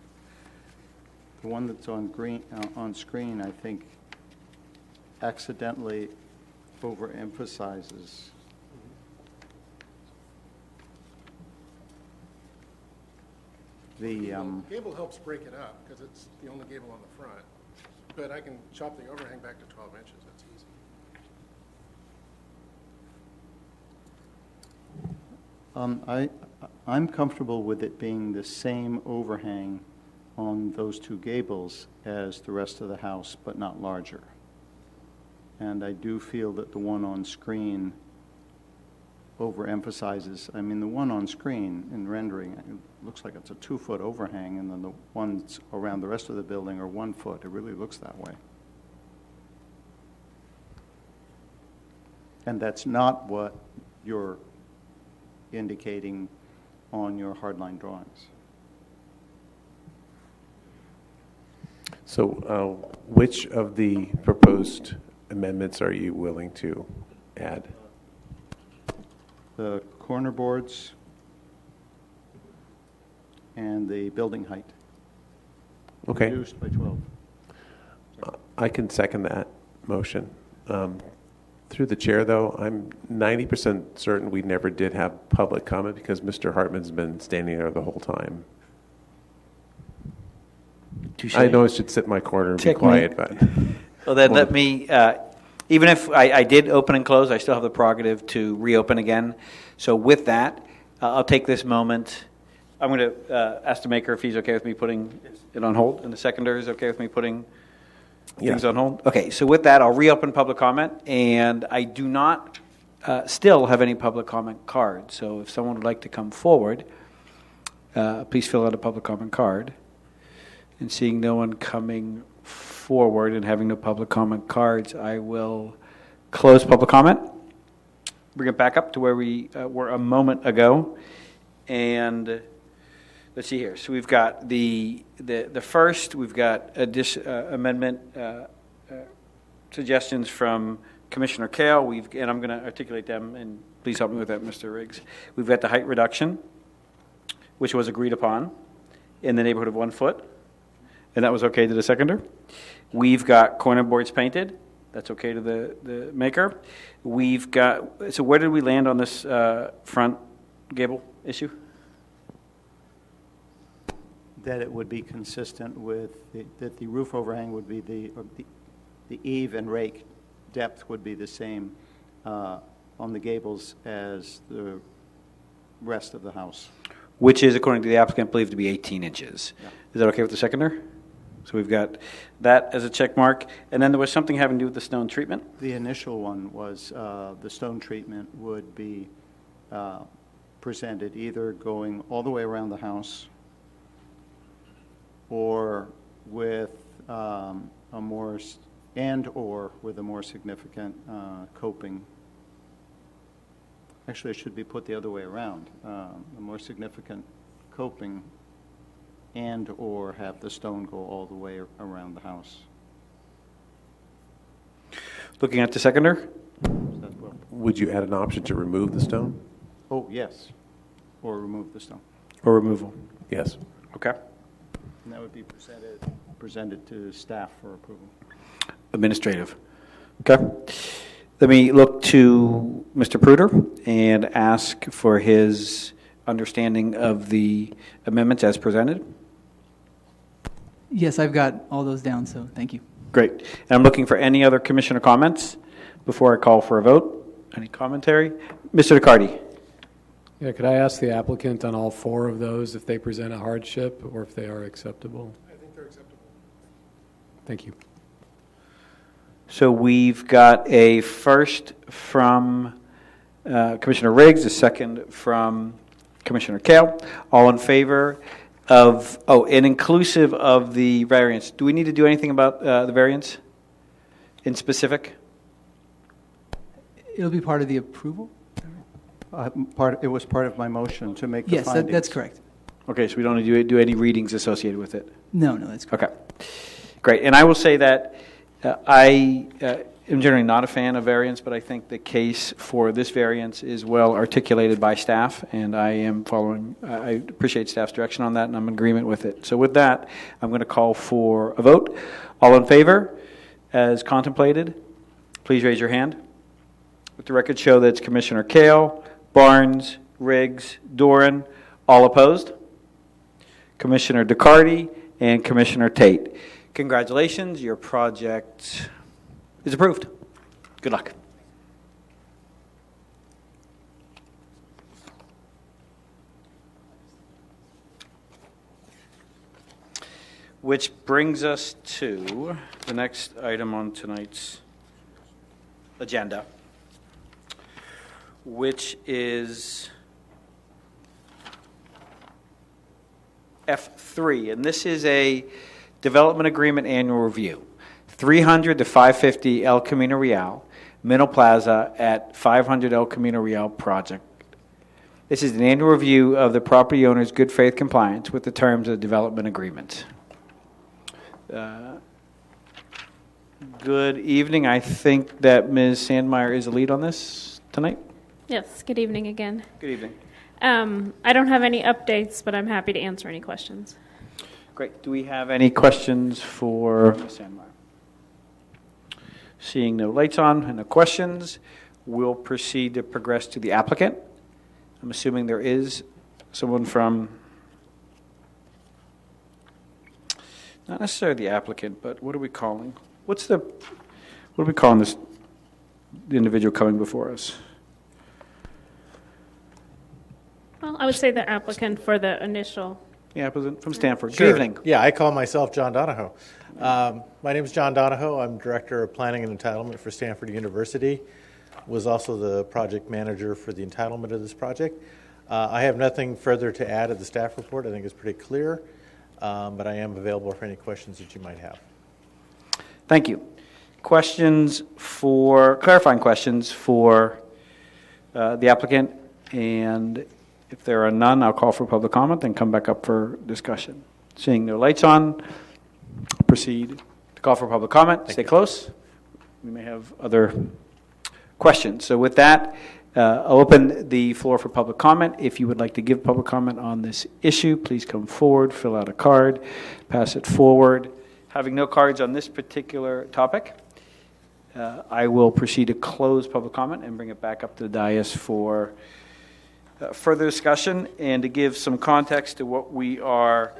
one that's on screen, I think, accidentally overemphasizes. The Gable helps break it up because it's the only gable on the front. But I can chop the overhang back to 12 inches. That's easy. I'm comfortable with it being the same overhang on those two gables as the rest of the house, but not larger. And I do feel that the one on screen overemphasizes. I mean, the one on screen in rendering, it looks like it's a 2-foot overhang, and then the ones around the rest of the building are 1 foot. It really looks that way. And that's not what you're indicating on your hardline drawings. So which of the proposed amendments are you willing to add? The corner boards and the building height. Okay. Reduced by 12. I can second that motion. Through the chair, though, I'm 90% certain we never did have public comment because Mr. Hartman's been standing there the whole time. Touché. I know I should sit in my corner and be quiet, but... Well, then let me, even if I did open and close, I still have the prerogative to reopen again. So with that, I'll take this moment. I'm going to ask the maker if he's okay with me putting it on hold, and the seconder is okay with me putting things on hold. Okay, so with that, I'll reopen public comment, and I do not still have any public comment card. So if someone would like to come forward, please fill out a public comment card. And seeing no one coming forward and having no public comment cards, I will close public comment. Bring it back up to where we were a moment ago. And let's see here. So we've got the first, we've got amendment suggestions from Commissioner Kale. And I'm going to articulate them, and please help me with that, Mr. Riggs. We've got the height reduction, which was agreed upon in the neighborhood of 1 foot. And that was okay to the seconder. We've got corner boards painted. That's okay to the maker. We've got, so where did we land on this front gable issue? That it would be consistent with, that the roof overhang would be the eave and rake depth would be the same on the gables as the rest of the house. Which is, according to the applicant, believed to be 18 inches. Yeah. Is that okay with the seconder? So we've got that as a check mark. And then there was something having to do with the stone treatment? The initial one was the stone treatment would be presented either going all the way around the house or with a more, or with a more significant coping. Actually, it should be put the other way around. A more significant coping and or have the stone go all the way around the house. Looking at the seconder? Would you add an option to remove the stone? Oh, yes. Or remove the stone. Or removal? Yes. Okay. And that would be presented to staff for approval. Administrative. Okay. Let me look to Mr. Pruder and ask for his understanding of the amendments as presented. Yes, I've got all those down, so thank you. Great. And I'm looking for any other commissioner comments before I call for a vote. Any commentary? Mr. DeCardi. Yeah, could I ask the applicant on all 4 of those if they present a hardship or if they are acceptable? I think they're acceptable. Thank you. So we've got a first from Commissioner Riggs, a second from Commissioner Kale. All in favor of, and inclusive of the variance. Do we need to do anything about the variance in specific? It'll be part of the approval? It was part of my motion to make the Yes, findings. that's correct. Okay, so we don't need to do any readings associated with it? No, that's correct. Okay. Great, and I will say that I am generally not a fan of variance, but I think the case for this variance is well articulated by staff, and I appreciate staff's direction on that, and I'm in agreement with it. So with that, I'm going to call for a vote. All in favor, as contemplated, please raise your hand. Let the record show that it's Commissioner Kale, Barnes, Riggs, Doran, all opposed. Commissioner DeCarty and Commissioner Tate. Congratulations, your project is approved. Good luck. Which brings us to the next item on tonight's agenda, which is F3, and this is a development agreement annual review. 300 to 550 El Camino Real, Middle Plaza at 500 El Camino Real project. This is an annual review of the property owner's good faith compliance with the terms of the development agreement. Good evening. I think that Ms. Sandmeyer is the lead on this tonight. Yes, good evening again. Good evening. I don't have any updates, but I'm happy to answer any questions. Great. Do we have any questions for Ms. Sandmeyer? Seeing no lights on and no questions, we'll proceed to progress to the applicant. I'm assuming there is someone from, not necessarily the applicant, but what are we calling? What are we calling this, the individual coming before us? Well, I would say the applicant for the initial. The applicant from Stanford. Sure. Good evening. Yeah, I call myself John Donahoe. My name is John Donahoe. I'm Director of Planning and Entitlement for Stanford University. Was also the project manager for the entitlement of this project. I have nothing further to add to the staff report. I think it's pretty clear, but I am available for any questions that you might have. Thank you. Clarifying questions for the applicant, and if there are none, I'll call for public comment, then come back up for discussion. Seeing no lights on, proceed to call for public comment. Stay close. We may have other questions. So with that, I'll open the floor for public comment. If you would like to give public comment on this issue, please come forward, fill out a card, pass it forward. Having no cards on this particular topic, I will proceed to close public comment and bring it back up to the dais for further discussion and to give some context to what we are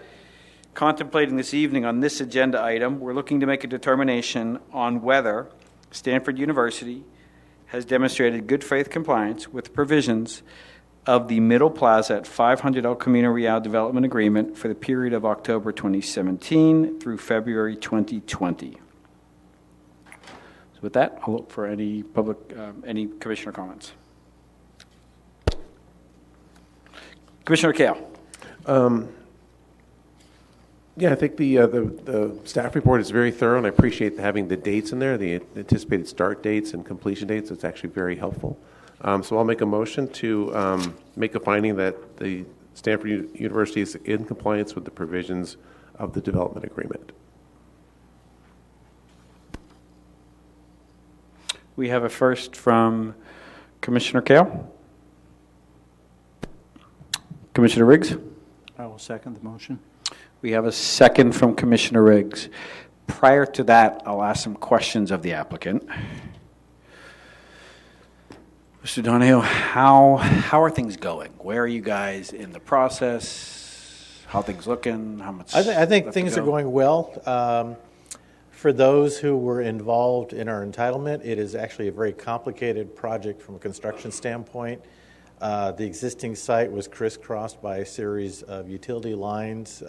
contemplating this evening on this agenda item. We're looking to make a determination on whether Stanford University has demonstrated good faith compliance with the provisions of the Middle Plaza at 500 El Camino Real Development Agreement for the period of October 2017 through February 2020. So with that, I'll look for any any commissioner comments. Commissioner Kale. Yeah, I think the staff report is very thorough, and I appreciate having the dates in there, the anticipated start dates and completion dates. It's actually very helpful. So I'll make a motion to make a finding that the Stanford University is in compliance with the provisions of the development agreement. We have a first from Commissioner Kale. Commissioner Riggs? I will second the motion. We have a second from Commissioner Riggs. Prior to that, I'll ask some questions of the applicant. Mr. Donahoe, how are things going? Where are you guys in the process? How are things looking? How much? I think things are going well. For those who were involved in our entitlement, it is actually a very complicated project from a construction standpoint. The existing site was crisscrossed by a series of utility lines,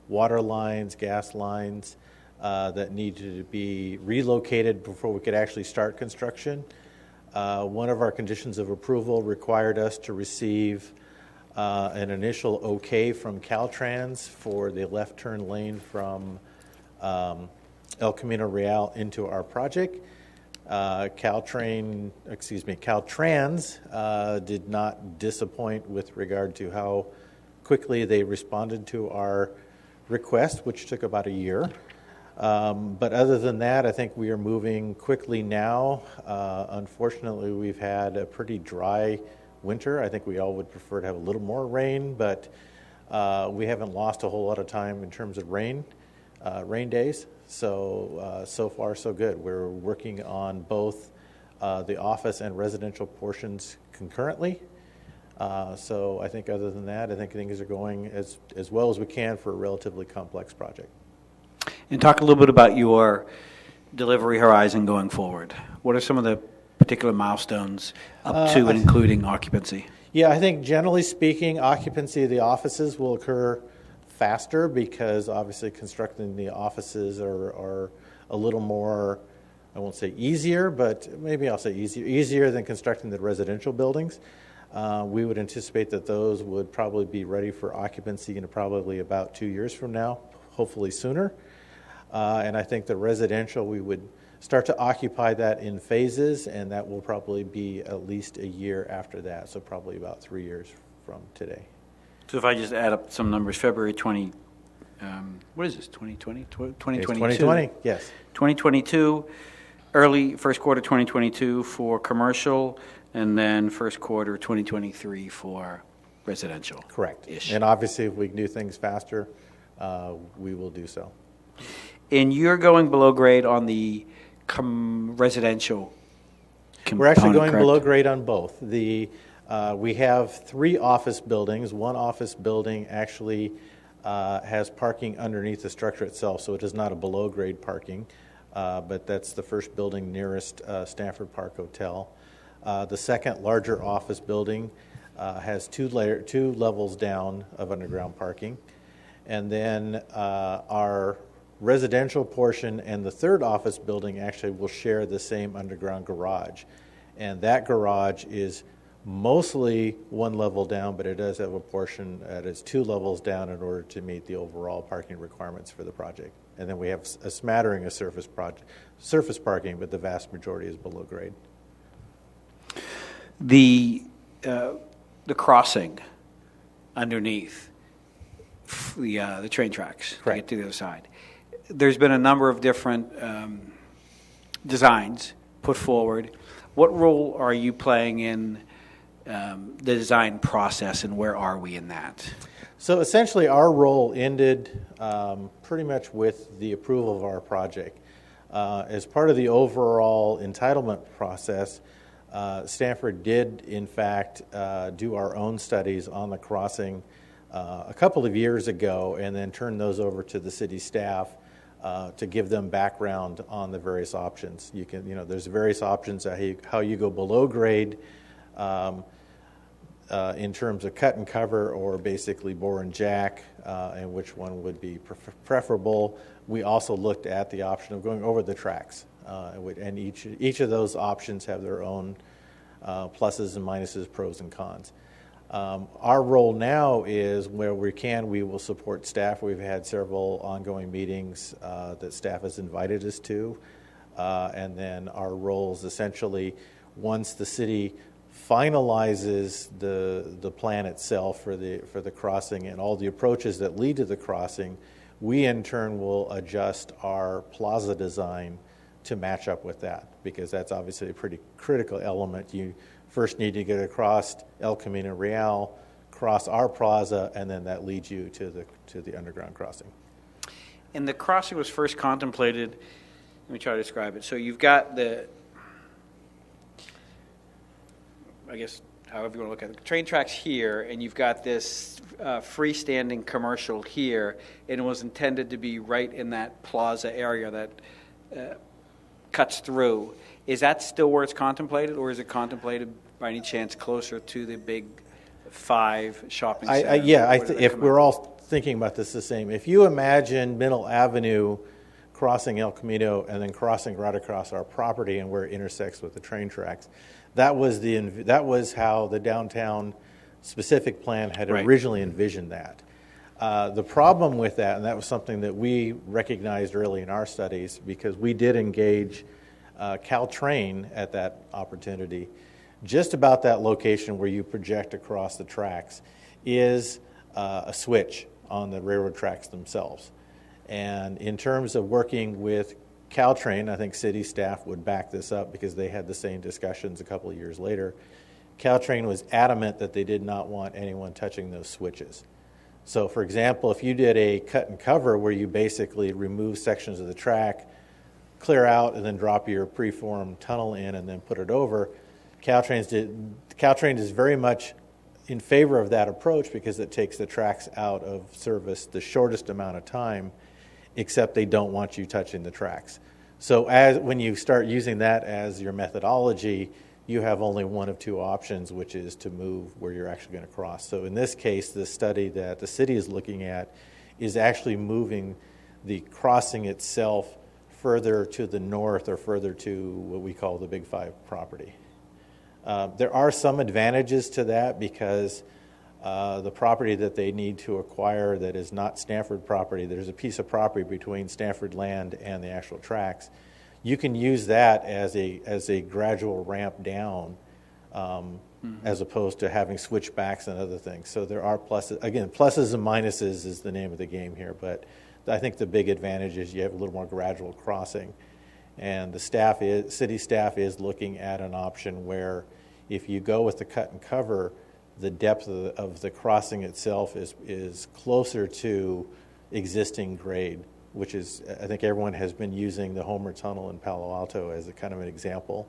water lines, gas lines that needed to be relocated before we could actually start construction. One of our conditions of approval required us to receive an initial okay from Caltrans for the left turn lane from El Camino Real into our project. Caltrans did not disappoint with regard to how quickly they responded to our request, which took about a year. But other than that, I think we are moving quickly now. Unfortunately, we've had a pretty dry winter. I think we all would prefer to have a little more rain, but we haven't lost a whole lot of time in terms of rain days. So far, so good. We're working on both the office and residential portions concurrently. So I think other than that, I think things are going as well as we can for a relatively complex project. And talk a little bit about your delivery horizon going forward. What are some of the particular milestones up to and including occupancy? Yeah, I think generally speaking, occupancy of the offices will occur faster because obviously constructing the offices are a little more, I won't say easier, but maybe I'll say easier than constructing the residential buildings. We would anticipate that those would probably be ready for occupancy in probably about 2 years from now, hopefully sooner. And I think the residential, we would start to occupy that in phases, and that will probably be at least a year after that, so probably about 3 years from today. So if I just add up some numbers, February 20, what is this, 2020? 2022? It's 2020, yes. 2022, early first quarter 2022 for commercial, and then first quarter 2023 for residential. Correct. Ish. And obviously, if we can do things faster, we will do so. And you're going below grade on the residential component, We're actually going correct? below grade on both. We have 3 office buildings. One office building actually has parking underneath the structure itself, so it is not a below grade parking, but that's the first building nearest Stanford Park Hotel. The second larger office building has 2 levels down of underground parking. And then our residential portion and the third office building actually will share the same underground garage. And that garage is mostly 1 level down, but it does have a portion that is 2 levels down in order to meet the overall parking requirements for the project. And then we have a smattering of surface parking, but the vast majority is below grade. The crossing underneath the train tracks to get to the other side. There's been a number of different designs put forward. What role are you playing in the design process, and where are we in that? So essentially, our role ended pretty much with the approval of our project. As part of the overall entitlement process, Stanford did, in fact, do our own studies on the crossing a couple of years ago, and then turn those over to the city staff to give them background on the various options. There's various options how you go below grade in terms of cut and cover, or basically bore and jack, and which one would be preferable. We also looked at the option of going over the tracks, and each of those options have their own pluses and minuses, pros and cons. Our role now is where we can, we will support staff. We've had several ongoing meetings that staff has invited us to. And then our roles essentially, once the city finalizes the plan itself for the crossing and all the approaches that lead to the crossing, we in turn will adjust our plaza design to match up with that, because that's obviously a pretty critical element. You first need to get across El Camino Real, cross our plaza, and then that leads you to the underground crossing. And the crossing was first contemplated, let me try to describe it. So you've got I guess, however you want to look at it, the train tracks here, and you've got this freestanding commercial here, and it was intended to be right in that plaza area that cuts through. Is that still where it's contemplated, or is it contemplated by any chance closer to the big 5 shopping centers? If we're all thinking about this the same, if you imagine Middle Avenue crossing El Camino and then crossing right across our property and where it intersects with the train tracks, that was how the downtown specific plan had originally envisioned that. The problem with that, and that was something that we recognized early in our studies, because we did engage Caltrain at that opportunity, just about that location where you project across the tracks is a switch on the railroad tracks themselves. And in terms of working with Caltrain, I think city staff would back this up because they had the same discussions a couple of years later. Caltrain was adamant that they did not want anyone touching those switches. So, for example, if you did a cut and cover where you basically remove sections of the track, clear out, and then drop your preformed tunnel in and then put it over, Caltrain is very much in favor of that approach because it takes the tracks out of service the shortest amount of time, except they don't want you touching the tracks. So when you start using that as your methodology, you have only one of two options, which is to move where you're actually going to cross. So in this case, the study that the city is looking at is actually moving the crossing itself further to the north or further to what we call the Big Five property. There are some advantages to that because the property that they need to acquire that is not Stanford property, there's a piece of property between Stanford land and the actual tracks. You can use that as a gradual ramp down as opposed to having switchbacks and other things. So there are pluses. Again, pluses and minuses is the name of the game here, but I think the big advantage is you have a little more gradual crossing. And the city staff is looking at an option where if you go with the cut and cover, the depth of the crossing itself is closer to existing grade, which is, I think everyone has been using the Homer Tunnel in Palo Alto as a kind of an example.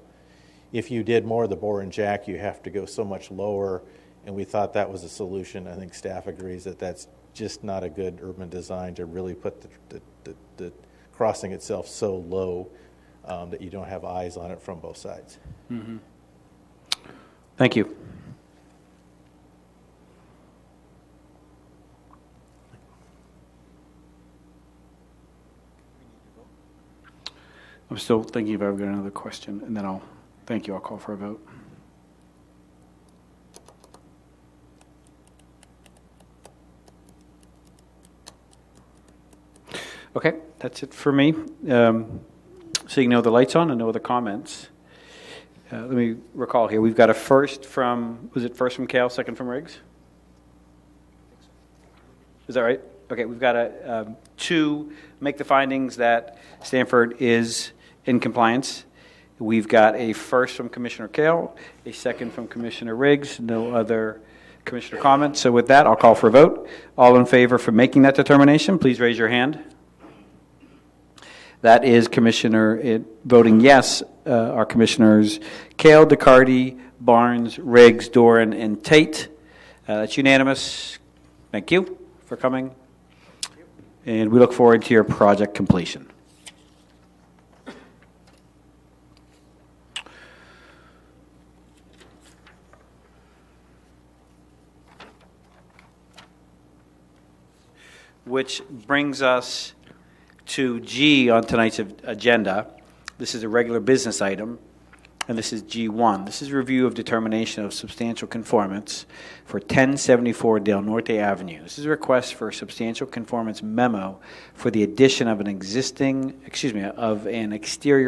If you did more of the bore and jack, you have to go so much lower, and we thought that was a solution. I think staff agrees that that's just not a good urban design to really put the crossing itself so low that you don't have eyes on it from both sides. Mm-hmm. Thank you. I'm still thinking if I've got another question, and then I'll call for a vote. Okay, that's it for me. Seeing no other lights on and no other comments, let me recall here. We've got a first from, was it first from Kale, second from Riggs? Is that right? Okay, we've got to make the findings that Stanford is in compliance. We've got a first from Commissioner Kale, a second from Commissioner Riggs, no other commissioner comments. So with that, I'll call for a vote. All in favor for making that determination, please raise your hand. That is Commissioner voting yes. Our commissioners Kale, DeCardi, Barnes, Riggs, Doran, and Tate. That's unanimous. Thank you for coming. And we look forward to your project completion. Which brings us to G on tonight's agenda. This is a regular business item, and this is G1. This is a review of determination of substantial conformance for 1074 Del Norte Avenue. This is a request for a substantial conformance memo for the addition of an exterior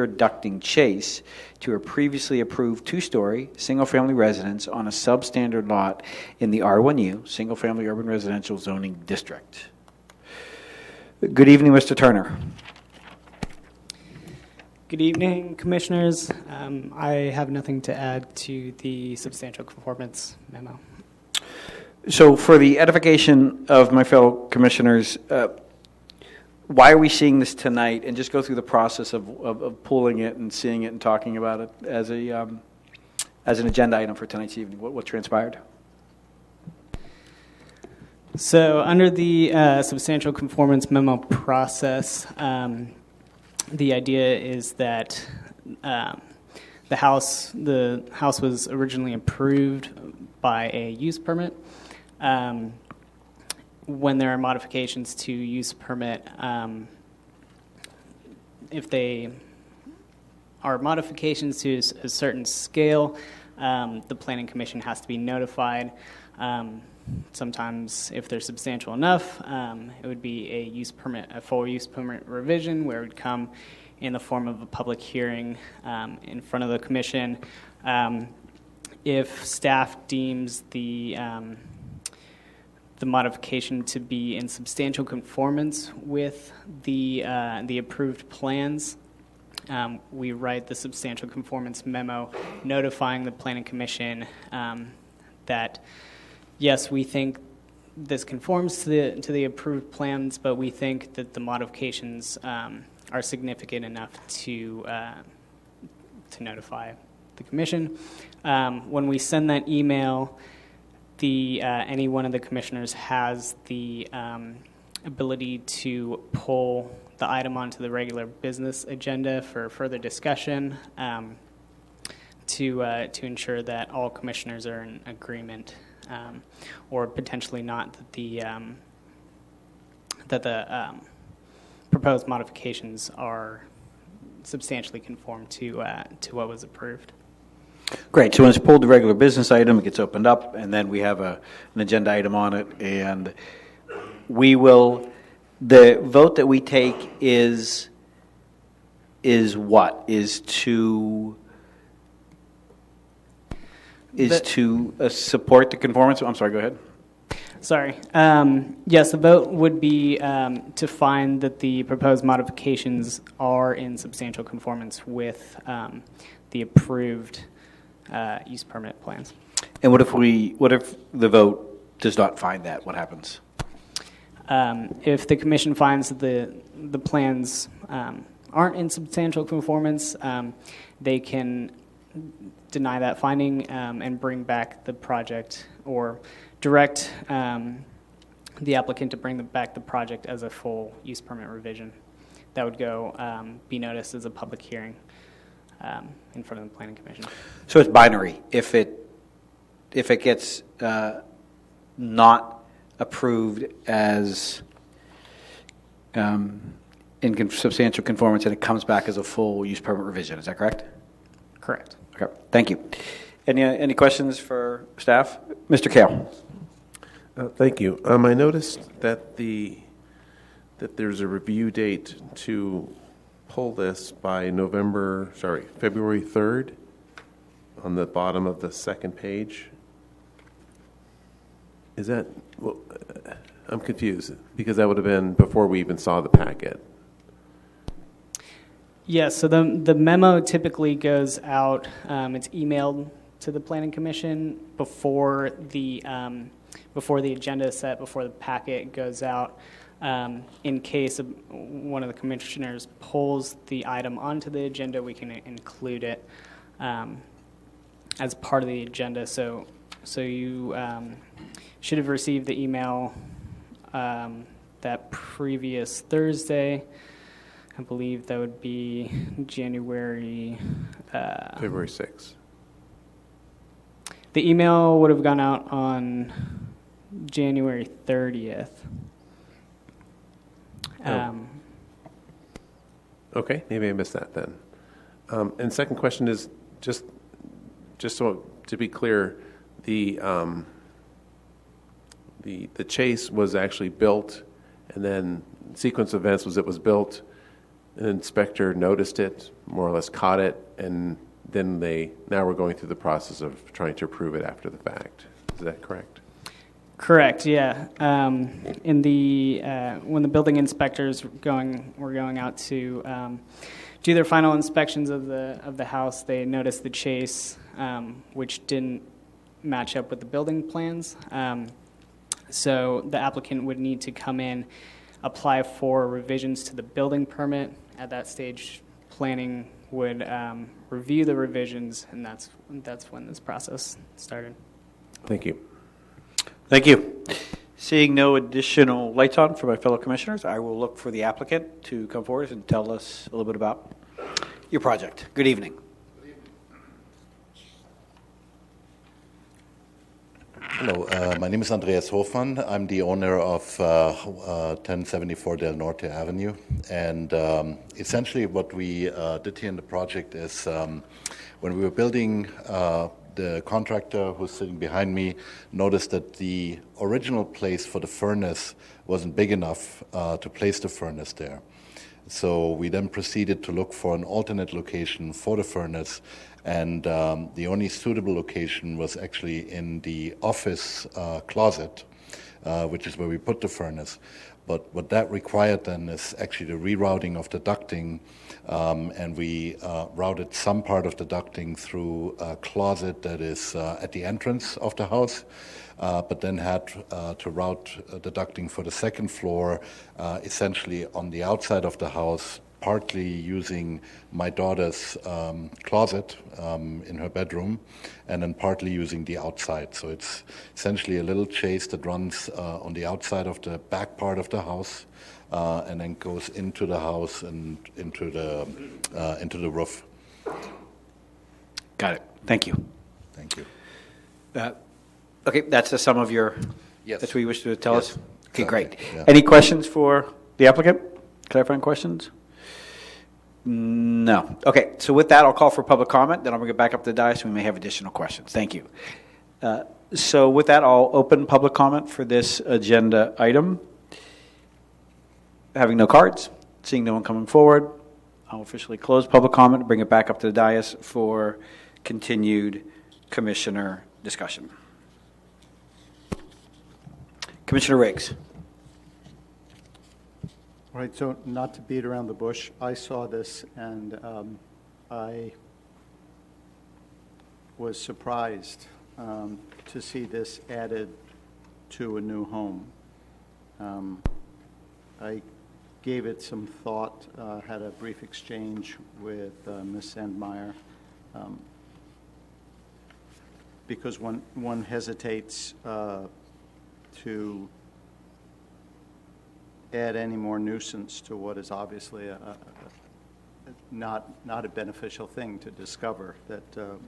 ducting chase to a previously approved two-story single-family residence on a substandard lot in the R1U, single-family urban residential zoning district. Good evening, Mr. Turner. Good evening, Commissioners. I have nothing to add to the substantial conformance memo. So for the edification of my fellow commissioners, why are we seeing this tonight? And just go through the process of pulling it and seeing it and talking about it as an agenda item for tonight's evening. What transpired? So under the substantial conformance memo process, the idea is that the house was originally approved by a use permit. When there are modifications to use permit, if they are modifications to a certain scale, the Planning Commission has to be notified. Sometimes, if they're substantial enough, it would be a full use permit revision, where it would come in the form of a public hearing in front of the commission. If staff deems the the modification to be in substantial conformance with the approved plans. We write the substantial conformance memo notifying the Planning Commission that, yes, we think this conforms to the approved plans, but we think that the modifications are significant enough to notify the Commission. When we send that email, any one of the commissioners has the ability to pull the item onto the regular business agenda for further discussion to ensure that all commissioners are in agreement, or potentially not, that the proposed modifications are substantially conform to what was approved. Great. So when it's pulled, the regular business item, it gets opened up, and then we have an agenda item on it, and we will. The vote that we take is what? Is to support the conformance? I'm sorry, go ahead. Sorry. Yes, the vote would be to find that the proposed modifications are in substantial conformance with the approved use permit plans. And what if the vote does not find that? What happens? If the commission finds that the plans aren't in substantial conformance, they can deny that finding and bring back the project, or direct the applicant to bring back the project as a full use permit revision. That would be noticed as a public hearing in front of the Planning Commission. So it's binary. If it gets not approved as in substantial conformance, and it comes back as a full use permit revision. Is that correct? Correct. Okay. Thank you. Any questions for staff? Mr. Kale. Thank you. I noticed that there's a review date to pull this by February 3rd on the bottom of the second page. Is that, I'm confused, because that would have been before we even saw the packet. Yes, so the memo typically goes out, it's emailed to the Planning Commission before the agenda is set, before the packet goes out. In case one of the commissioners pulls the item onto the agenda, we can include it as part of the agenda. So you should have received the email that previous Thursday. I believe that would be February 6th. The email would have gone out on January 30th. Okay, maybe I missed that then. And second question is just so to be clear, the chase was actually built, and then sequence of events was it was built, an inspector noticed it, more or less caught it, and then now we're going through the process of trying to approve it after the fact. Is that correct? Correct. Yeah. When the building inspectors were going out to do their final inspections of the house, they noticed the chase, which didn't match up with the building plans. So the applicant would need to come in, apply for revisions to the building permit. At that stage, planning would review the revisions, and that's when this process started. Thank you. Thank you. Seeing no additional lights on for my fellow commissioners, I will look for the applicant to come forward and tell us a little bit about your project. Good evening. Hello, my name is Andreas Hofmann. I'm the owner of 1074 Del Norte Avenue. And essentially what we did here in the project is when we were building, the contractor who's sitting behind me noticed that the original place for the furnace wasn't big enough to place the furnace there. So we then proceeded to look for an alternate location for the furnace, and the only suitable location was actually in the office closet, which is where we put the furnace. But what that required then is actually the rerouting of the ducting, and we routed some part of the ducting through a closet that is at the entrance of the house, but then had to route the ducting for the second floor essentially on the outside of the house, partly using my daughter's closet in her bedroom, and then partly using the outside. So it's essentially a little chase that runs on the outside of the back part of the house, and then goes into the house and into the roof. Got it. Thank you. Thank you. Okay, that's the sum of your. Yes. That's what you wish to tell us. Okay, exactly. great. Yeah. Any questions for the applicant? Clarifying questions? No. Okay, so with that, I'll call for public comment, then I'll bring it back up to the dais, and we may have additional questions. Thank you. So with that, I'll open public comment for this agenda item. Having no cards, seeing no one coming forward, I'll officially close public comment and bring it back up to the dais for continued commissioner discussion. Commissioner Riggs. All right, so not to beat around the bush, I saw this and I was surprised to see this added to a new home. I gave it some thought, had a brief exchange with Ms. Sandmeyer, because one hesitates to add any more nuisance to what is obviously not a beneficial thing to discover, that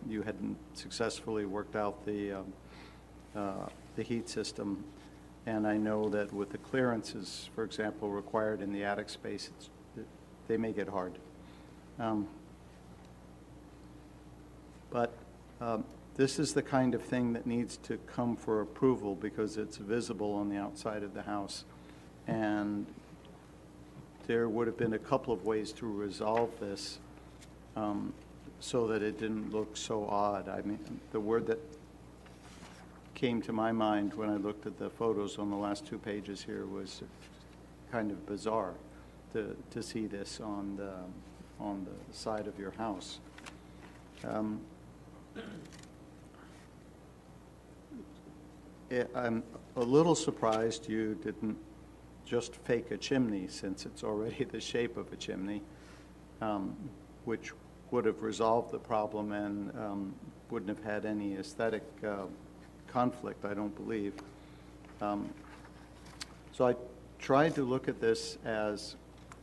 you hadn't successfully worked out the heat system. And I know that with the clearances, for example, required in the attic space, they may get hard. But this is the kind of thing that needs to come for approval because it's visible on the outside of the house. And there would have been a couple of ways to resolve this so that it didn't look so odd. I mean, the word that came to my mind when I looked at the photos on the last 2 pages here was kind of bizarre to see this on the side of your house. I'm a little surprised you didn't just fake a chimney, since it's already the shape of a chimney, which would have resolved the problem and wouldn't have had any aesthetic conflict, I don't believe. So I tried to look at this as,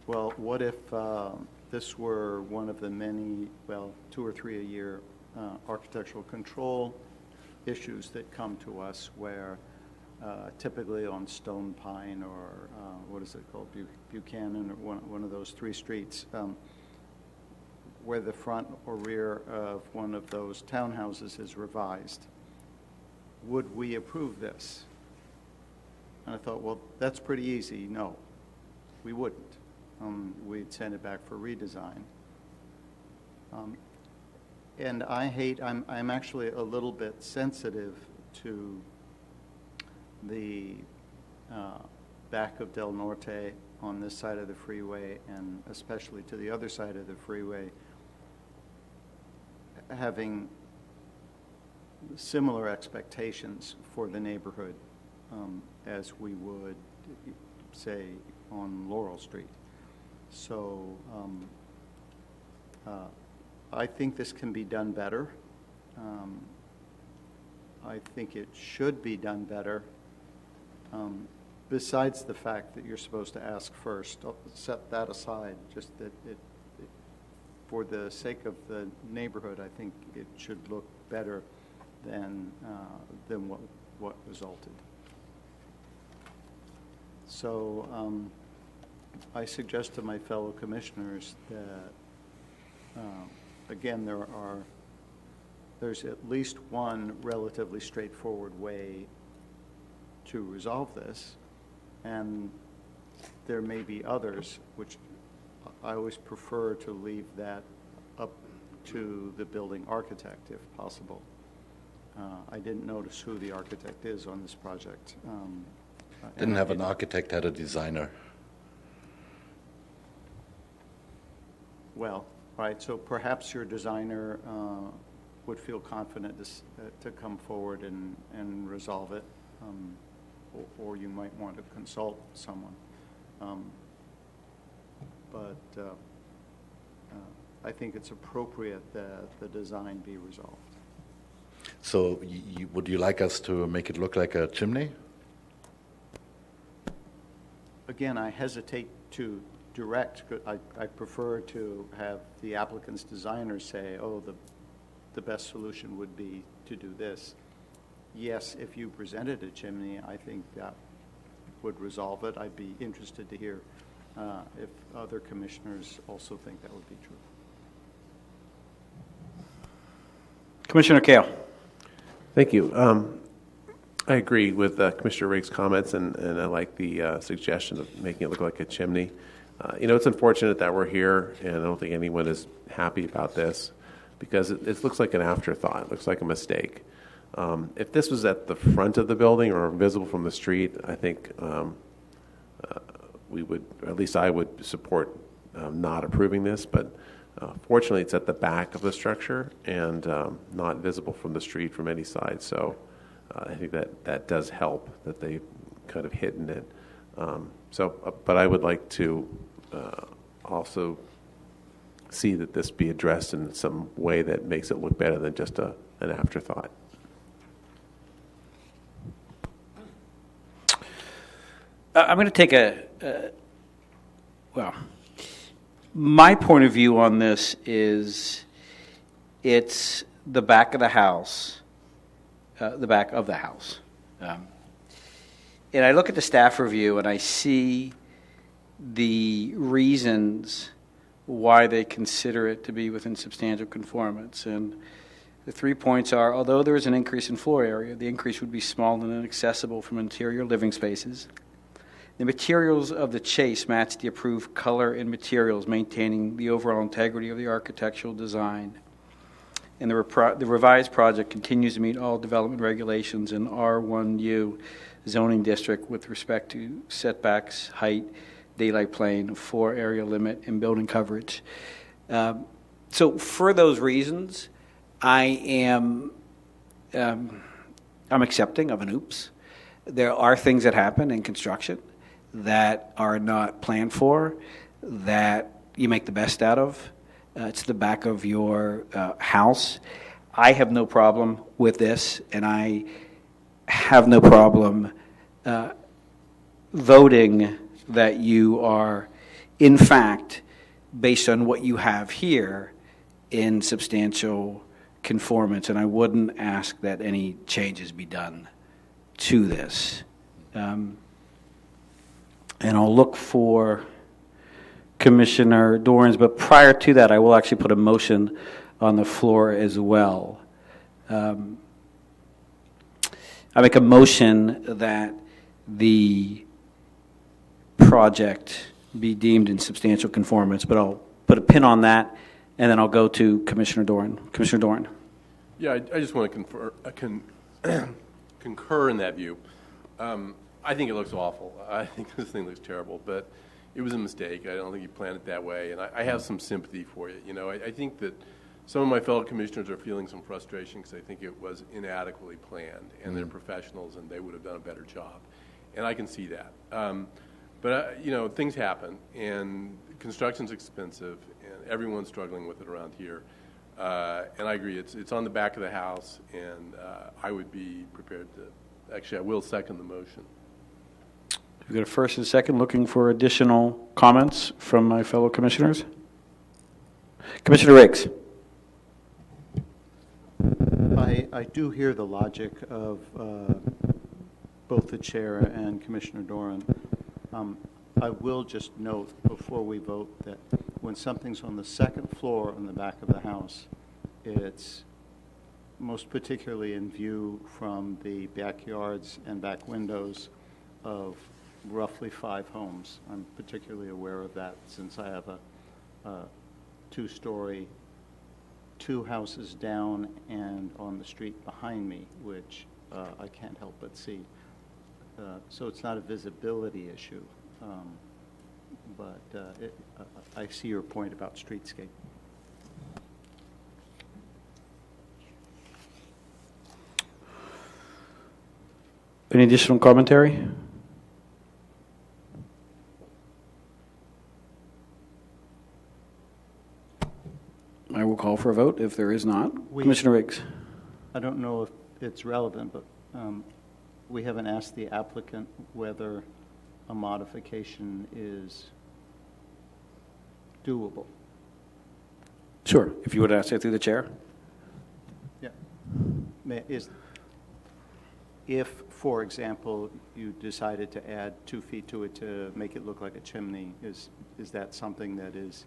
well, what if this were one of the many, 2 or 3 a year architectural control issues that come to us where typically on Stone Pine or what is it called, Buchanan, or one of those 3 streets, where the front or rear of one of those townhouses is revised. Would we approve this? And I thought, well, that's pretty easy. No, we wouldn't. We'd send it back for redesign. And I'm actually a little bit sensitive to the back of Del Norte on this side of the freeway, and especially to the other side of the freeway, having similar expectations for the neighborhood as we would, say, on Laurel Street. So I think this can be done better. I think it should be done better. Besides the fact that you're supposed to ask first, I'll set that aside, just that for the sake of the neighborhood, I think it should look better than what resulted. So I suggest to my fellow commissioners that, again, there's at least one relatively straightforward way to resolve this, and there may be others, which I always prefer to leave that up to the building architect if possible. I didn't notice who the architect is on this project, Didn't have an architect, had a designer. Well, right, so perhaps your designer would feel confident to come forward and resolve it, or you might want to consult someone. But I think it's appropriate that the design be resolved. So would you like us to make it look like a chimney? Again, I hesitate to direct. I prefer to have the applicant's designer say, oh, the best solution would be to do this. Yes, if you presented a chimney, I think that would resolve it. I'd be interested to hear if other commissioners also think that would be true. Commissioner Kale. Thank you. I agree with Commissioner Riggs' comments, and I like the suggestion of making it look like a chimney. It's unfortunate that we're here, and I don't think anyone is happy about this because it looks like an afterthought. It looks like a mistake. If this was at the front of the building or visible from the street, I think we would, or at least I would support not approving this, but fortunately it's at the back of the structure and not visible from the street from any side. So I think that does help that they've kind of hidden it. But I would like to also see that this be addressed in some way that makes it look better than just an afterthought. I'm going to take my point of view on this is it's the back of the house, and I look at the staff review and I see the reasons why they consider it to be within substantial conformance. And the 3 points are, although there is an increase in floor area, the increase would be small and inaccessible from interior living spaces. The materials of the chase match the approved color and materials, maintaining the overall integrity of the architectural design. And the revised project continues to meet all development regulations in R1U zoning district with respect to setbacks, height, daylight plane, floor area limit, and building coverage. So for those reasons, I'm accepting of an oops. There are things that happen in construction that are not planned for, that you make the best out of. It's the back of your house. I have no problem with this, and I have no problem voting that you are, in fact, based on what you have here, in substantial conformance, and I wouldn't ask that any changes be done to this. And I'll look for Commissioner Doran's, but prior to that, I will actually put a motion on the floor as well. I make a motion that the project be deemed in substantial conformance, but I'll put a pin on that, and then I'll go to Commissioner Doran. Commissioner Doran. Yeah, I just want to concur in that view. I think it looks awful. I think this thing looks terrible, but it was a mistake. I don't think you planned it that way, and I have some sympathy for you. I think that some of my fellow commissioners are feeling some frustration because I think it was inadequately planned, and they're professionals, and they would have done a better job, and I can see that. But things happen, and construction's expensive, and everyone's struggling with it around here. And I agree, it's on the back of the house, and I would be prepared to. Actually, I will second the motion. We've got a first and a second. Looking for additional comments from my fellow commissioners. Commissioner Riggs. I do hear the logic of both the chair and Commissioner Doran. I will just note before we vote that when something's on the second floor on the back of the house, it's most particularly in view from the backyards and back windows of roughly 5 homes. I'm particularly aware of that since I have a 2-story, 2 houses down and on the street behind me, which I can't help but see. so it's not a visibility issue. But I see your point about streetscape. Any additional commentary? I will call for a vote if there is not. Commissioner Riggs. I don't know if it's relevant, but we haven't asked the applicant whether a modification is doable. Sure. If you would ask it through the chair. Yeah. If, for example, you decided to add 2 feet to it to make it look like a chimney, is that something that is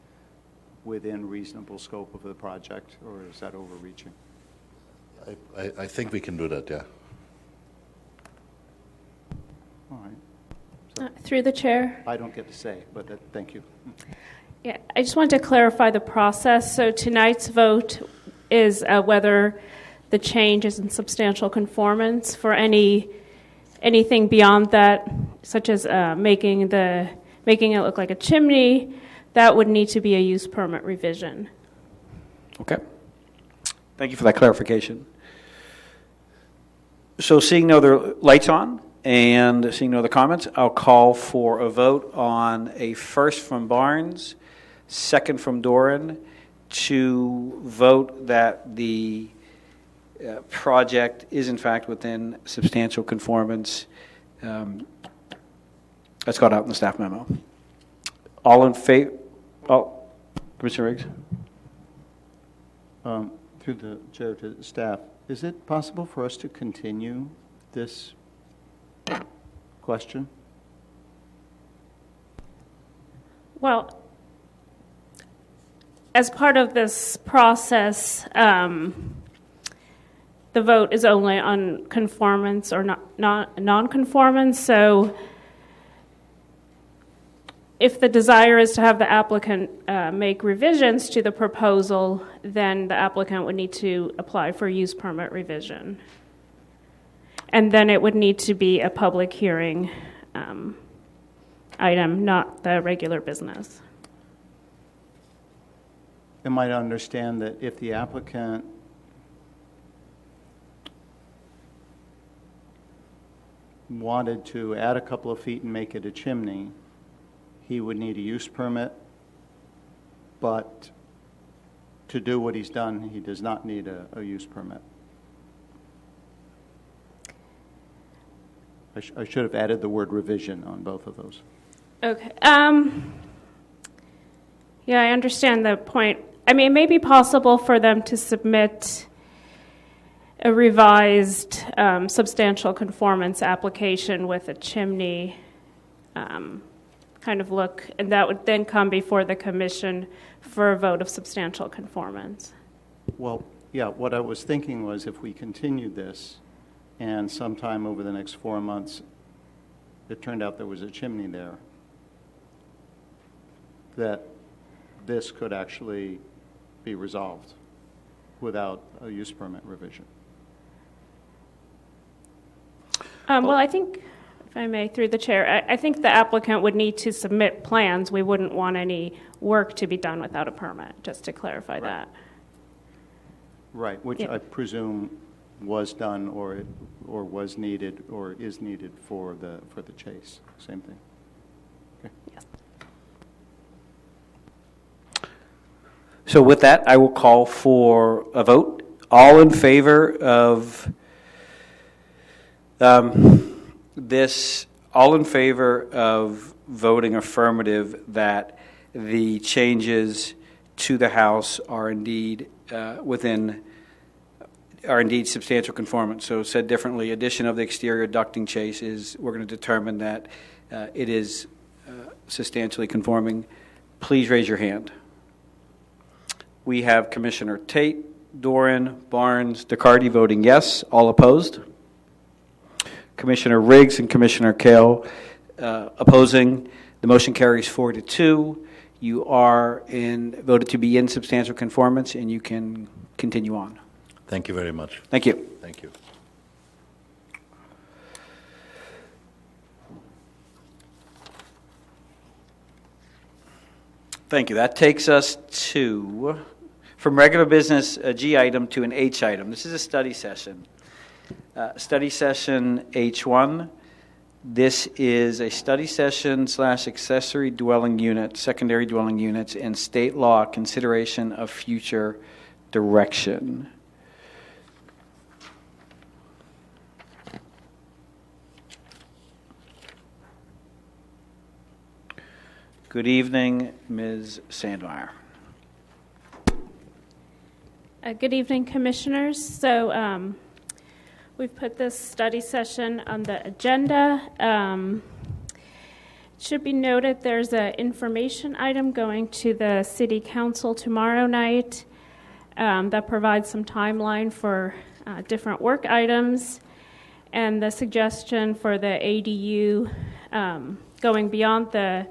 within reasonable scope of the project, or is that overreaching? I think we can do that, yeah. All right. Through the chair. I don't get to say, but thank you. Yeah, I just wanted to clarify the process. So tonight's vote is whether the change is in substantial conformance. For anything beyond that, such as making it look like a chimney, that would need to be a use permit revision. Okay. Thank you for that clarification. So seeing no other lights on and seeing no other comments, I'll call for a vote on a first from Barnes, second from Doran, to vote that the project is in fact within substantial conformance. That's got out in the staff memo. All in favor? Oh, Commissioner Riggs. Through the chair to the staff, is it possible for us to continue this question? Well, as part of this process, the vote is only on conformance or non-conformance. So if the desire is to have the applicant make revisions to the proposal, then the applicant would need to apply for use permit revision. And then it would need to be a public hearing item, not the regular business. Am I to understand that if the applicant wanted to add a couple of feet and make it a chimney, he would need a use permit, but to do what he's done, he does not need a use permit? I should have added the word revision on both of those. Okay. Yeah, I understand the point. I mean, it may be possible for them to submit a revised substantial conformance application with a chimney kind of look, and that would then come before the commission for a vote of substantial conformance. Well, yeah, what I was thinking was if we continued this and sometime over the next 4 months it turned out there was a chimney there, that this could actually be resolved without a use permit revision. Well, I think, if I may, through the chair, I think the applicant would need to submit plans. We wouldn't want any work to be done without a permit, just to clarify that. Right, which I presume was done or was needed or is needed for the chase. Same thing. Okay. Yes. So with that, I will call for a vote. All in favor of all in favor of voting affirmative that the changes to the house are indeed substantial conformance. So said differently, addition of the exterior ducting chase is, we're going to determine that it is substantially conforming. Please raise your hand. We have Commissioner Tate, Doran, Barnes, DeCarty voting yes. All opposed? Commissioner Riggs and Commissioner Kale opposing. The motion carries 4-2. You are voted to be in substantial conformance, and you can continue on. Thank you very much. Thank you. Thank you. Thank you. That takes us to, from regular business, a G item to an H item. This is a study session. Study session H1. This is a study session / accessory dwelling unit, secondary dwelling units, and state law consideration of future direction. Good evening, Ms. Sandmeyer. Good evening, Commissioners. So we've put this study session on the agenda. It should be noted there's an information item going to the City Council tomorrow night that provides some timeline for different work items. And the suggestion for the ADU going beyond the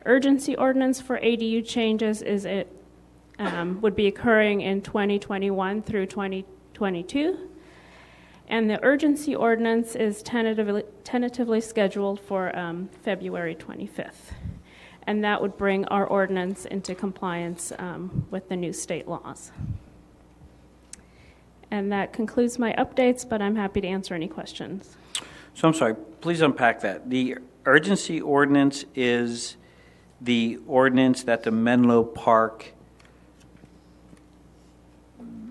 urgency ordinance for ADU changes is it would be occurring in 2021 through 2022. And the urgency ordinance is tentatively scheduled for February 25th. And that would bring our ordinance into compliance with the new state laws. And that concludes my updates, but I'm happy to answer any questions. So I'm sorry, please unpack that. The urgency ordinance is the ordinance that the Menlo Park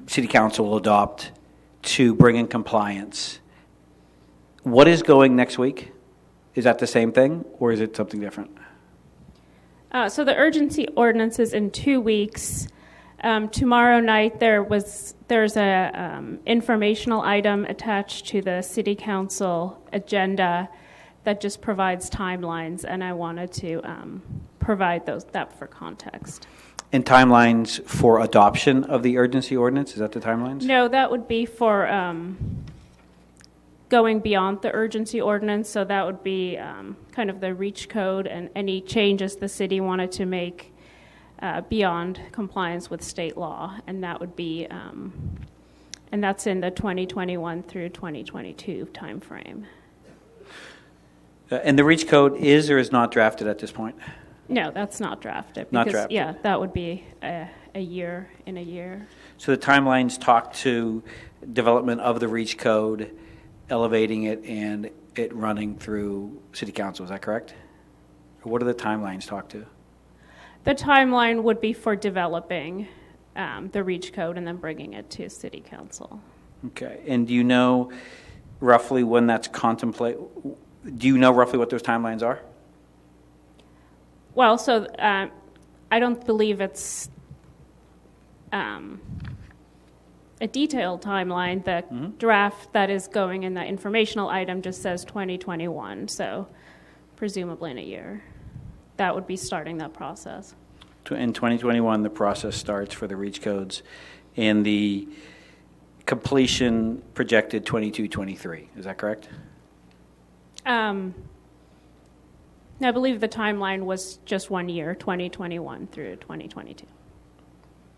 City Council will adopt to bring in compliance. What is going next week? Is that the same thing, or is it something different? So the urgency ordinance is in 2 weeks. Tomorrow night there's a informational item attached to the City Council agenda that just provides timelines, and I wanted to provide that for context. And timelines for adoption of the urgency ordinance? Is that the timelines? No, that would be for going beyond the urgency ordinance. So that would be kind of the REACH code and any changes the city wanted to make beyond compliance with state law. And that would be, and that's in the 2021 through 2022 timeframe. And the REACH code is or is not drafted at this point? No, that's not drafted. Not drafted. Yeah, that would be a year in a year. So the timelines talk to development of the REACH code, elevating it, and it running through City Council. Is that correct? Or what do the timelines talk to? The timeline would be for developing the REACH code and then bringing it to City Council. Okay. And do you know roughly when that's contemplated? Do you know roughly what those timelines are? Well, so I don't believe it's a detailed timeline. The draft that is going in the informational item just says 2021, so presumably in a year. That would be starting that process. In 2021, the process starts for the REACH codes, and the completion projected 22-23. Is that correct? I believe the timeline was just 1 year, 2021 through 2022.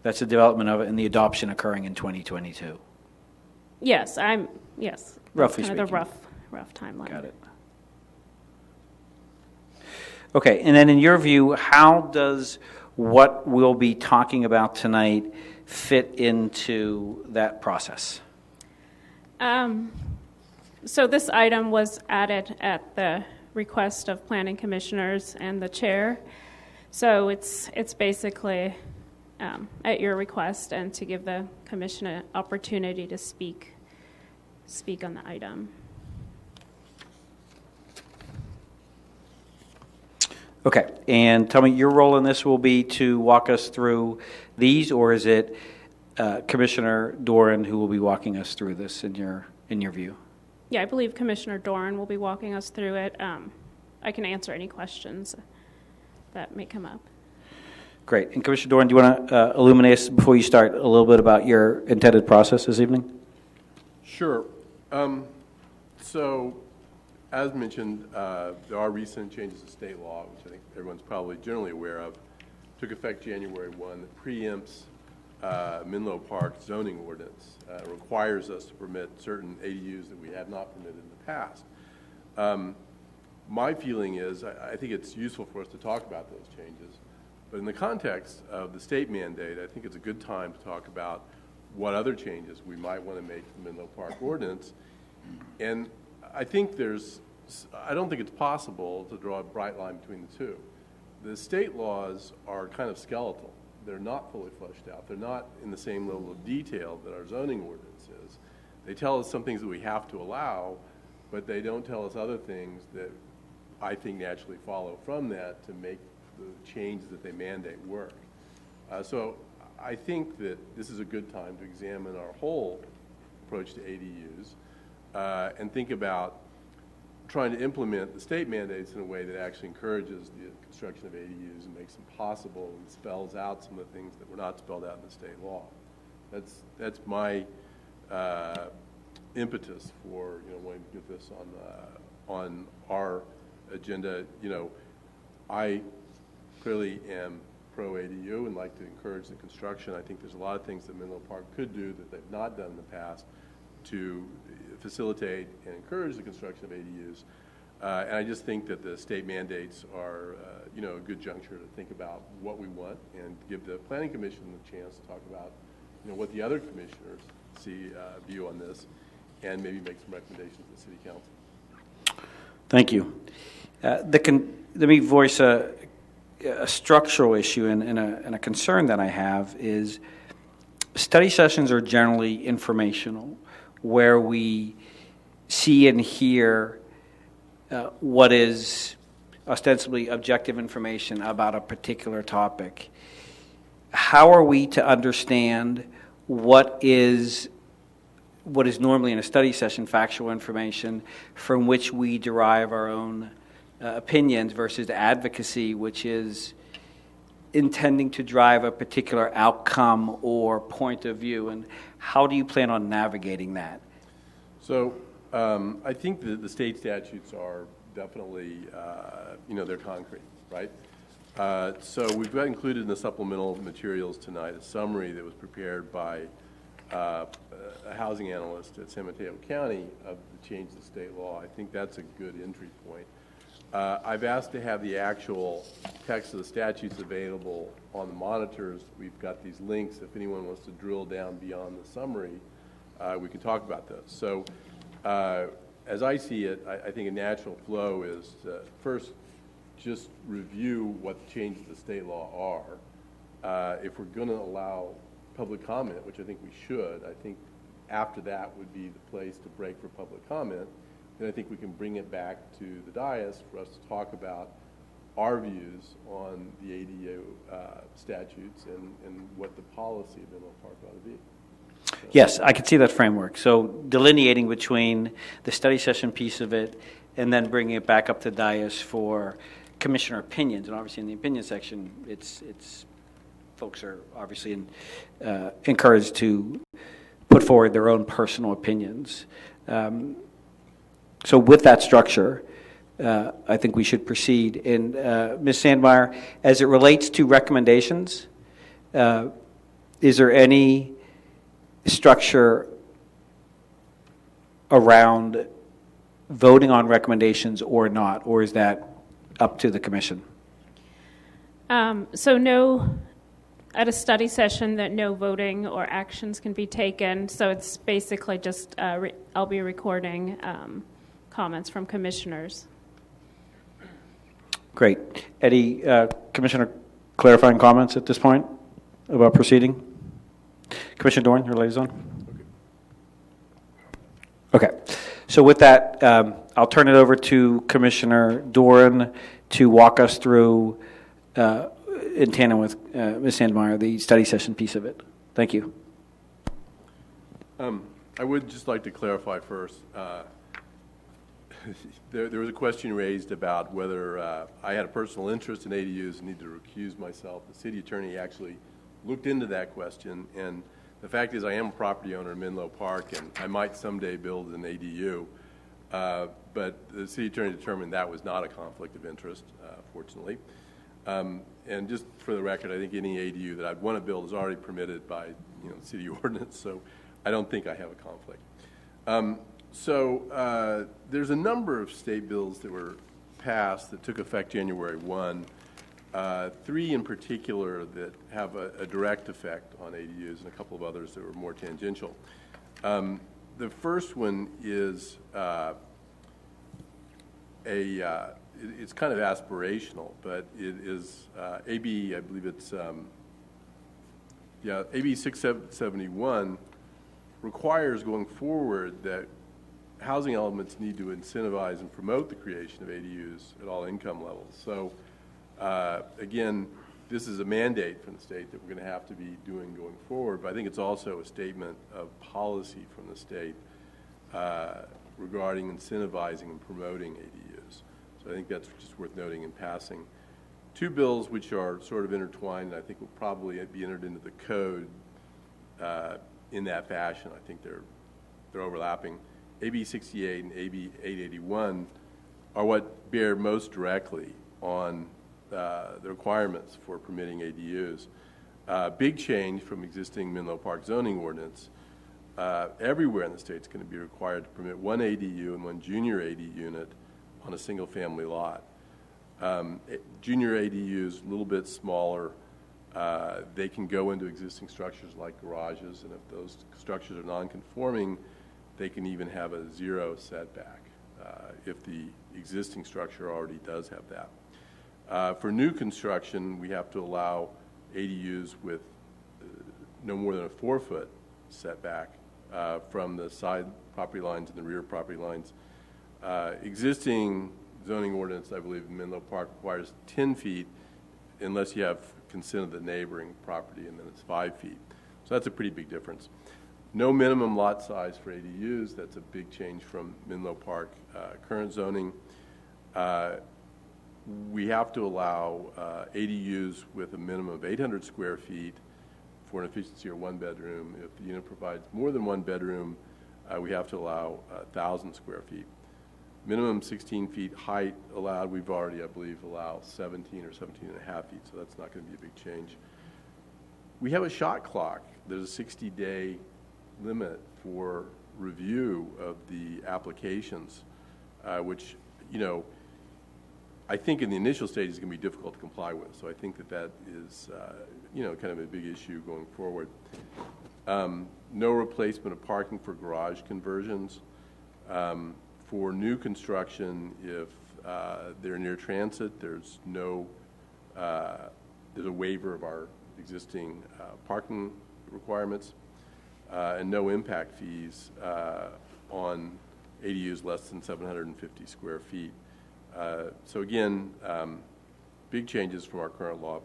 That's the development of it and the adoption occurring in 2022. Yes, Roughly kind of the speaking. rough timeline. Got it. Okay, and then in your view, how does what we'll be talking about tonight fit into that process? So this item was added at the request of planning commissioners and the chair. So it's basically at your request and to give the commission an opportunity to speak on the item. Okay, and tell me, your role in this will be to walk us through these, or is it Commissioner Doran who will be walking us through this in your view? Yeah, I believe Commissioner Doran will be walking us through it. I can answer any questions that may come up. Great. And Commissioner Doran, do you want to illuminate us before you start a little bit about your intended process this evening? Sure. So, as mentioned, there are recent changes to state law, which I think everyone's probably generally aware of. Took effect January 1 that preempts Menlo Park zoning ordinance. Requires us to permit certain ADUs that we have not permitted in the past. My feeling is I think it's useful for us to talk about those changes. But in the context of the state mandate, I think it's a good time to talk about what other changes we might want to make to the Menlo Park ordinance. And I don't think it's possible to draw a bright line between the two. The state laws are kind of skeletal. They're not fully fleshed out. They're not in the same level of detail that our zoning ordinance is. They tell us some things that we have to allow, but they don't tell us other things that I think naturally follow from that to make the changes that they mandate work. So I think that this is a good time to examine our whole approach to ADUs and think about trying to implement the state mandates in a way that actually encourages the construction of ADUs and makes them possible and spells out some of the things that were not spelled out in the state law. That's my impetus for wanting to get this on our agenda. I clearly am pro-ADU and like to encourage the construction. I think there's a lot of things that Menlo Park could do that they've not done in the past to facilitate and encourage the construction of ADUs. And I just think that the state mandates are, a good juncture to think about what we want and give the Planning Commission the chance to talk about, what the other commissioners view on this, and maybe make some recommendations to the City Council. Thank you. Let me voice a structural issue and a concern that I have is study sessions are generally informational, where we see and hear what is ostensibly objective information about a particular topic. How are we to understand what is normally in a study session factual information from which we derive our own opinions versus advocacy, which is intending to drive a particular outcome or point of view? And how do you plan on navigating that? So I think that the state statutes are definitely, they're concrete, right? So we've got included in the supplemental materials tonight a summary that was prepared by a housing analyst at San Mateo County of the change to state law. I think that's a good entry point. I've asked to have the actual text of the statutes available on the monitors. We've got these links. If anyone wants to drill down beyond the summary, we can talk about those. So as I see it, I think a natural flow is to first just review what the changes to state law are. If we're going to allow public comment, which I think we should, I think after that would be the place to break for public comment. And I think we can bring it back to the dais for us to talk about our views on the ADU statutes and what the policy of Menlo Park ought to be. So. Yes, I can see that framework. So delineating between the study session piece of it and then bringing it back up to dais for commissioner opinions. And obviously in the opinion section, it's folks are obviously encouraged to put forward their own personal opinions. So with that structure, I think we should proceed. And Ms. Sandmeyer, as it relates to recommendations, is there any structure around voting on recommendations or not, or is that up to the commission? So no, at a study session, that no voting or actions can be taken. So it's basically just I'll be recording comments from commissioners. Great. Any commissioner clarifying comments at this point about proceeding? Commissioner Doran, your liaison? Okay. So with that, I'll turn it over to Commissioner Doran to walk us through, in tandem with Ms. Sandmeyer, the study session piece of it. Thank you. I would just like to clarify first. There was a question raised about whether I had a personal interest in ADUs and need to recuse myself. The city attorney actually looked into that question, and the fact is I am a property owner in Menlo Park, and I might someday build an ADU, but the city attorney determined that was not a conflict of interest, fortunately. And just for the record, I think any ADU that I'd want to build is already permitted by the city ordinance, so I don't think I have a conflict. So there's a number of state bills that were passed that took effect January 1 three in particular that have a direct effect on ADUs and a couple of others that were more tangential. The first one is it's kind of aspirational, but it is AB, I believe it's, AB 671 requires going forward that housing elements need to incentivize and promote the creation of ADUs at all income levels. So again, this is a mandate from the state that we're going to have to be doing going forward, but I think it's also a statement of policy from the state regarding incentivizing and promoting ADUs. So I think that's just worth noting in passing. Two bills which are sort of intertwined, and I think will probably be entered into the code in that fashion. I think they're overlapping. AB 68 and AB 881 are what bear most directly on the requirements for permitting ADUs. Big change from existing Menlo Park zoning ordinance. Everywhere in the state is going to be required to permit one ADU and one junior AD unit on a single family lot. Junior ADUs, a little bit smaller, they can go into existing structures like garages, and if those structures are non-conforming, they can even have a zero setback if the existing structure already does have that. For new construction, we have to allow ADUs with no more than a 4-foot setback from the side property lines and the rear property lines. Existing zoning ordinance, I believe, in Menlo Park requires 10 feet unless you have consent of the neighboring property, and then it's 5 feet. So that's a pretty big difference. No minimum lot size for ADUs. That's a big change from Menlo Park current zoning. We have to allow ADUs with a minimum of 800 square feet for an efficiency or one bedroom. If the unit provides more than one bedroom, we have to allow 1,000 square feet. Minimum 16 feet height allowed. We've already, I believe, allowed 17 or 17 and a half feet, so that's not going to be a big change. We have a shot clock. There's a 60-day limit for review of the applications, which, you know, I think in the initial stage is going to be difficult to comply with. So I think that is, you know, kind of a big issue going forward. No replacement of parking for garage conversions. For new construction, if they're near transit, there's no, there's a waiver of our existing parking requirements, and no impact fees on ADUs less than 750 square feet. So again, big changes from our current law.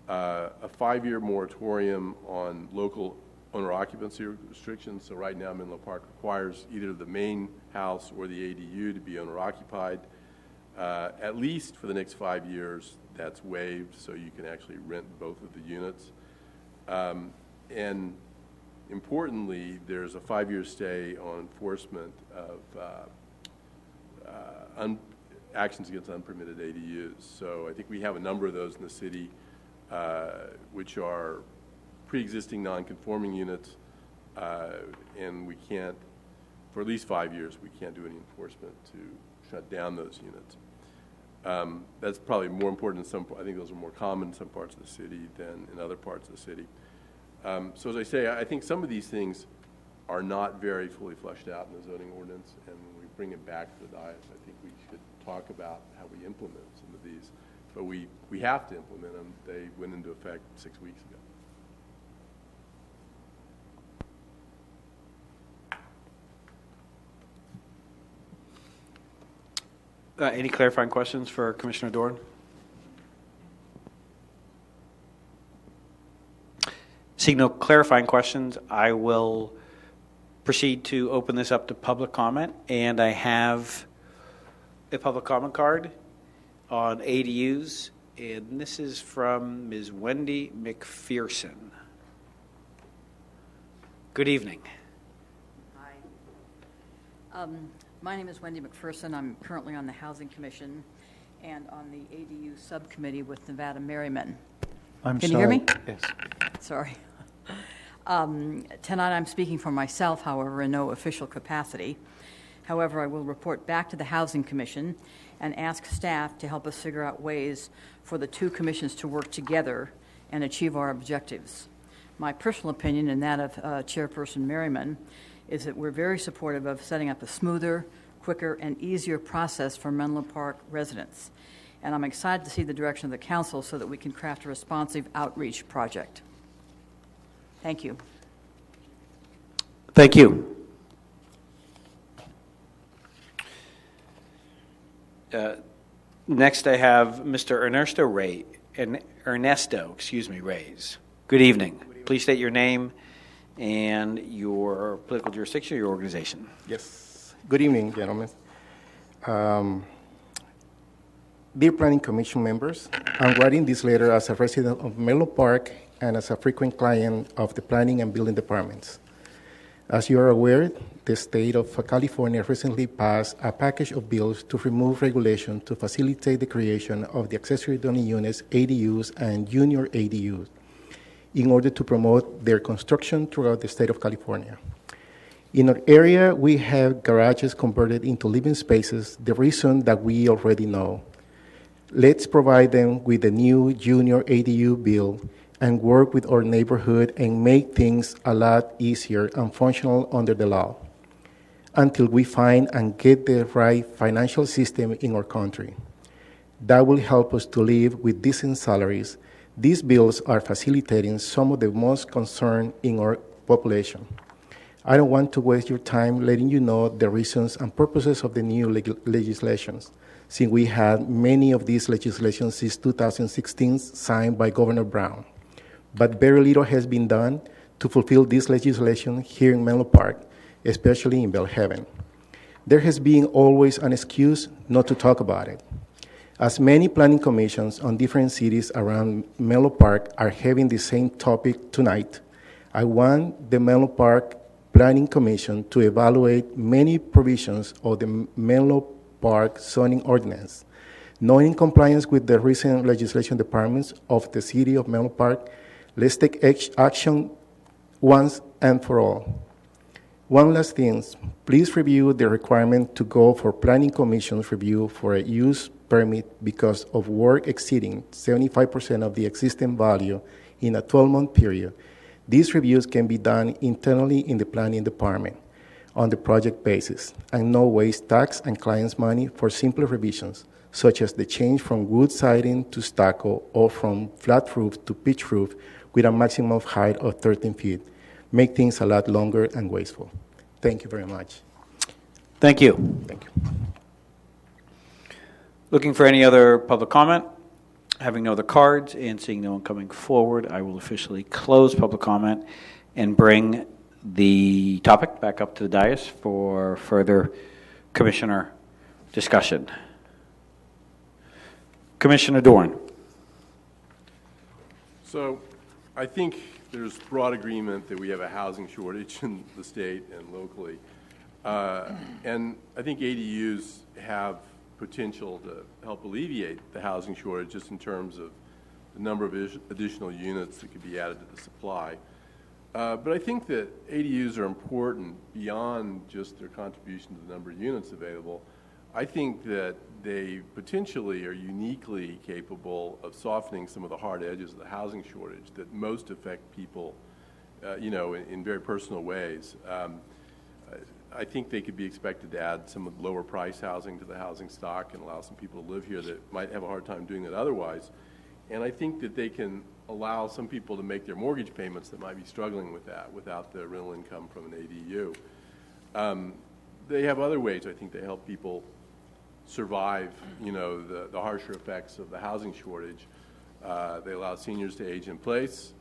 A 5-year moratorium on local owner occupancy restrictions. So right now, Menlo Park requires either the main house or the ADU to be owner occupied. At least for the next 5 years, that's waived, so you can actually rent both of the units. And importantly, there's a 5-year stay on enforcement of actions against unpermitted ADUs. So I think we have a number of those in the city, which are pre-existing non-conforming units, and we can't, for at least 5 years, we can't do any enforcement to shut down those units. That's probably more important in some, I think those are more common in some parts of the city than in other parts of the city. So as I say, I think some of these things are not very fully fleshed out in the zoning ordinance, and when we bring it back to the dais, I think we should talk about how we implement some of these. But we have to implement them. They went into effect 6 weeks ago. Any clarifying questions for Commissioner Doran? Seeing no clarifying questions, I will proceed to open this up to public comment. And I have a public comment card on ADUs, and this is from Ms. Wendy McPherson. Good evening. Hi. My name is Wendy McPherson. I'm currently on the Housing Commission and on the ADU subcommittee with Nevada Merriman. Can you hear me? Yes. Sorry. Tonight I'm speaking for myself, however, in no official capacity. However, I will report back to the Housing Commission and ask staff to help us figure out ways for the two commissions to work together and achieve our objectives. My personal opinion, and that of Chairperson Merriman, is that we're very supportive of setting up a smoother, quicker, and easier process for Menlo Park residents. And I'm excited to see the direction of the council so that we can craft a responsive outreach project. Thank you. Thank you. Next, I have Mr. Ernesto Reyes. Good evening. Please state your name and your political jurisdiction, your organization. Yes. Good evening, gentlemen. Dear Planning Commission members, I'm writing this letter as a resident of Menlo Park and as a frequent client of the Planning and Building Departments. As you are aware, the state of California recently passed a package of bills to remove regulation to facilitate the creation of the accessory dwelling units, ADUs, and junior ADUs in order to promote their construction throughout the state of California. In our area, we have garages converted into living spaces, the reason that we already know. Let's provide them with a new junior ADU bill and work with our neighborhood and make things a lot easier and functional under the law until we find and get the right financial system in our country. That will help us to live with decent salaries. These bills are facilitating some of the most concern in our population. I don't want to waste your time letting you know the reasons and purposes of the new legislations, since we had many of these legislations since 2016 signed by Governor Brown. But very little has been done to fulfill this legislation here in Menlo Park, especially in Bellhaven. There has been always an excuse not to talk about it. As many planning commissions on different cities around Menlo Park are having the same topic tonight, I want the Menlo Park Planning Commission to evaluate many provisions of the Menlo Park zoning ordinance. Not in compliance with the recent legislation departments of the city of Menlo Park, let's take action once and for all. One last thing, please review the requirement to go for Planning Commission's review for a use permit because of work exceeding 75% of the existing value in a 12-month period. These reviews can be done internally in the planning department on the project basis and no waste tax and clients' money for simple revisions, such as the change from wood siding to stucco or from flat roof to pitch roof with a maximum height of 13 feet. Make things a lot longer and wasteful. Thank you very much. Thank you. Thank you. Looking for any other public comment? Having no other cards and seeing no one coming forward, I will officially close public comment and bring the topic back up to the dais for further commissioner discussion. Commissioner Doran. So I think there's broad agreement that we have a housing shortage in the state and locally. And I think ADUs have potential to help alleviate the housing shortage just in terms of the number of additional units that could be added to the supply. But I think that ADUs are important beyond just their contribution to the number of units available. I think that they potentially are uniquely capable of softening some of the hard edges of the housing shortage that most affect people, in very personal ways. I think they could be expected to add some of the lower price housing to the housing stock and allow some people to live here that might have a hard time doing that otherwise. And I think that they can allow some people to make their mortgage payments that might be struggling with that without the rental income from an ADU. They have other ways, I think, to help people survive, the harsher effects of the housing shortage. They allow seniors to age in place.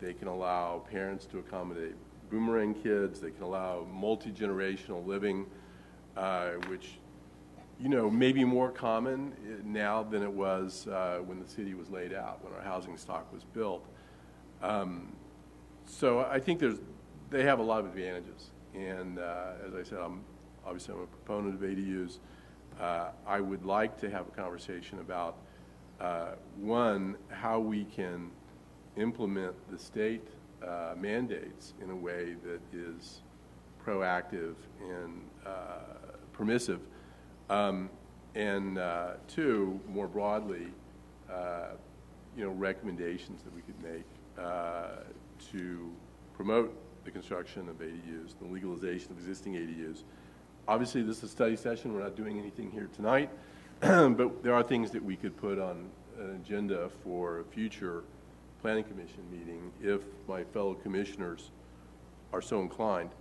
They can allow parents to accommodate boomerang kids. They can allow multi-generational living, which, may be more common now than it was when the city was laid out, when our housing stock was built. So I think they have a lot of advantages. And as I said, I'm a proponent of ADUs. I would like to have a conversation about, one, how we can implement the state mandates in a way that is proactive and permissive. And two, more broadly, recommendations that we could make to promote the construction of ADUs, the legalization of existing ADUs. Obviously, this is a study session. We're not doing anything here tonight, but there are things that we could put on an agenda for a future Planning Commission meeting if my fellow commissioners are so inclined.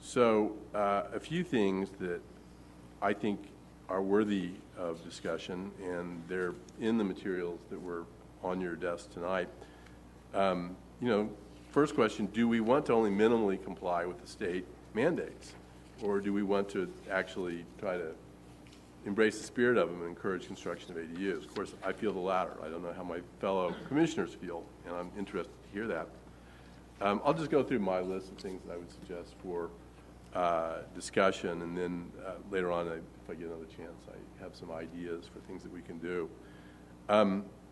So a few things that I think are worthy of discussion, and they're in the materials that were on your desk tonight. First question, do we want to only minimally comply with the state mandates? Or do we want to actually try to embrace the spirit of them and encourage construction of ADUs? Of course, I feel the latter. I don't know how my fellow commissioners feel, and I'm interested to hear that. I'll just go through my list of things that I would suggest for discussion, and then later on, if I get another chance, I have some ideas for things that we can do.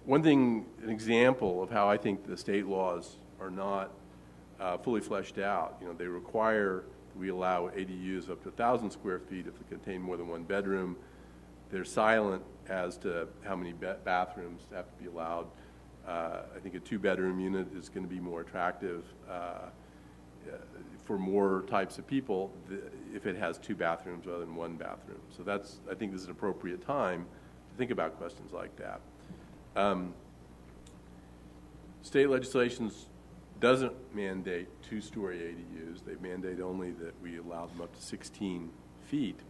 One thing, an example of how I think the state laws are not fully fleshed out. They require that we allow ADUs up to 1,000 square feet if they contain more than one bedroom. They're silent as to how many bathrooms have to be allowed. I think a 2-bedroom unit is going to be more attractive for more types of people if it has 2 bathrooms rather than 1 bathroom. So I think this is an appropriate time to think about questions like that. State legislation doesn't mandate 2-story ADUs. They mandate only that we allow them up to 16 feet.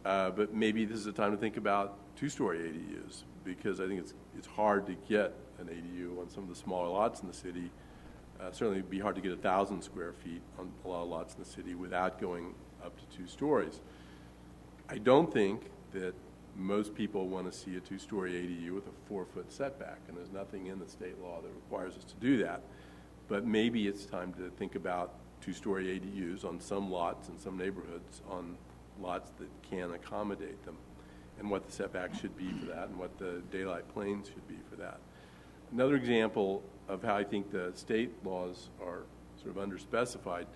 But maybe this is a time to think about 2-story ADUs, because I think it's hard to get an ADU on some of the smaller lots in the city. Certainly it would be hard to get 1,000 square feet on a lot of lots in the city without going up to 2 stories. I don't think that most people want to see a 2-story ADU with a 4-foot setback, and there's nothing in the state law that requires us to do that. But maybe it's time to think about 2-story ADUs on some lots in some neighborhoods, on lots that can accommodate them, and what the setback should be for that, and what the daylight planes should be for that. Another example of how I think the state laws are sort of underspecified,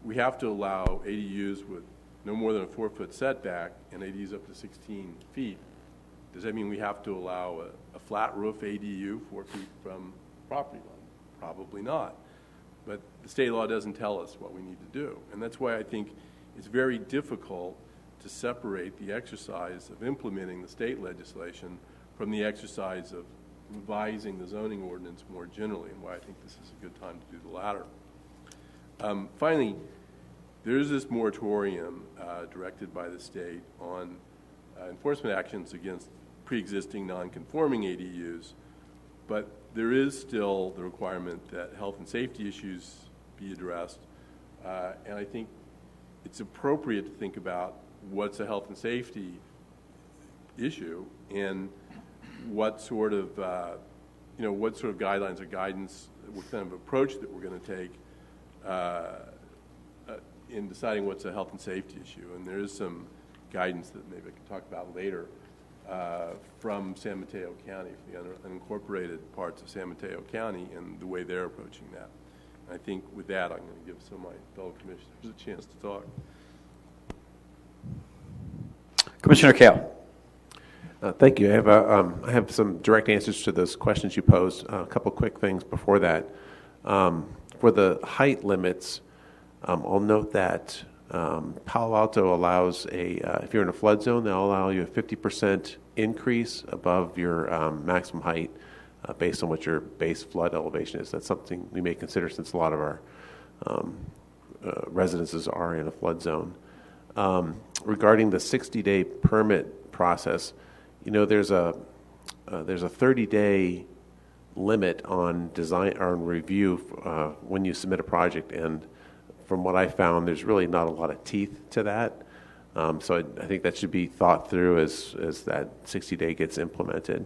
we have to allow ADUs with no more than a 4-foot setback and ADUs up to 16 feet. Does that mean we have to allow a flat roof ADU 4 feet from property line? Probably not. But the state law doesn't tell us what we need to do. And that's why I think it's very difficult to separate the exercise of implementing the state legislation from the exercise of revising the zoning ordinance more generally, and why I think this is a good time to do the latter. Finally, there's this moratorium directed by the state on enforcement actions against pre-existing non-conforming ADUs, but there is still the requirement that health and safety issues be addressed, and I think it's appropriate to think about what's a health and safety issue and what sort of guidelines or guidance, what kind of approach that we're going to take in deciding what's a health and safety issue. And there is some guidance that maybe I can talk about later from San Mateo County, the unincorporated parts of San Mateo County, and the way they're approaching that. And I think with that, I'm going to give some of my fellow commissioners a chance to talk. Commissioner Kale. Thank you. I have some direct answers to those questions you posed. A couple quick things before that. For the height limits, I'll note that Palo Alto allows if you're in a flood zone, they'll allow you a 50% increase above your maximum height based on what your base flood elevation is. That's something we may consider since a lot of our residences are in a flood zone. Regarding the 60-day permit process, there's a 30-day limit on design or on review when you submit a project, and from what I found, there's really not a lot of teeth to that. So I think that should be thought through as that 60-day gets implemented.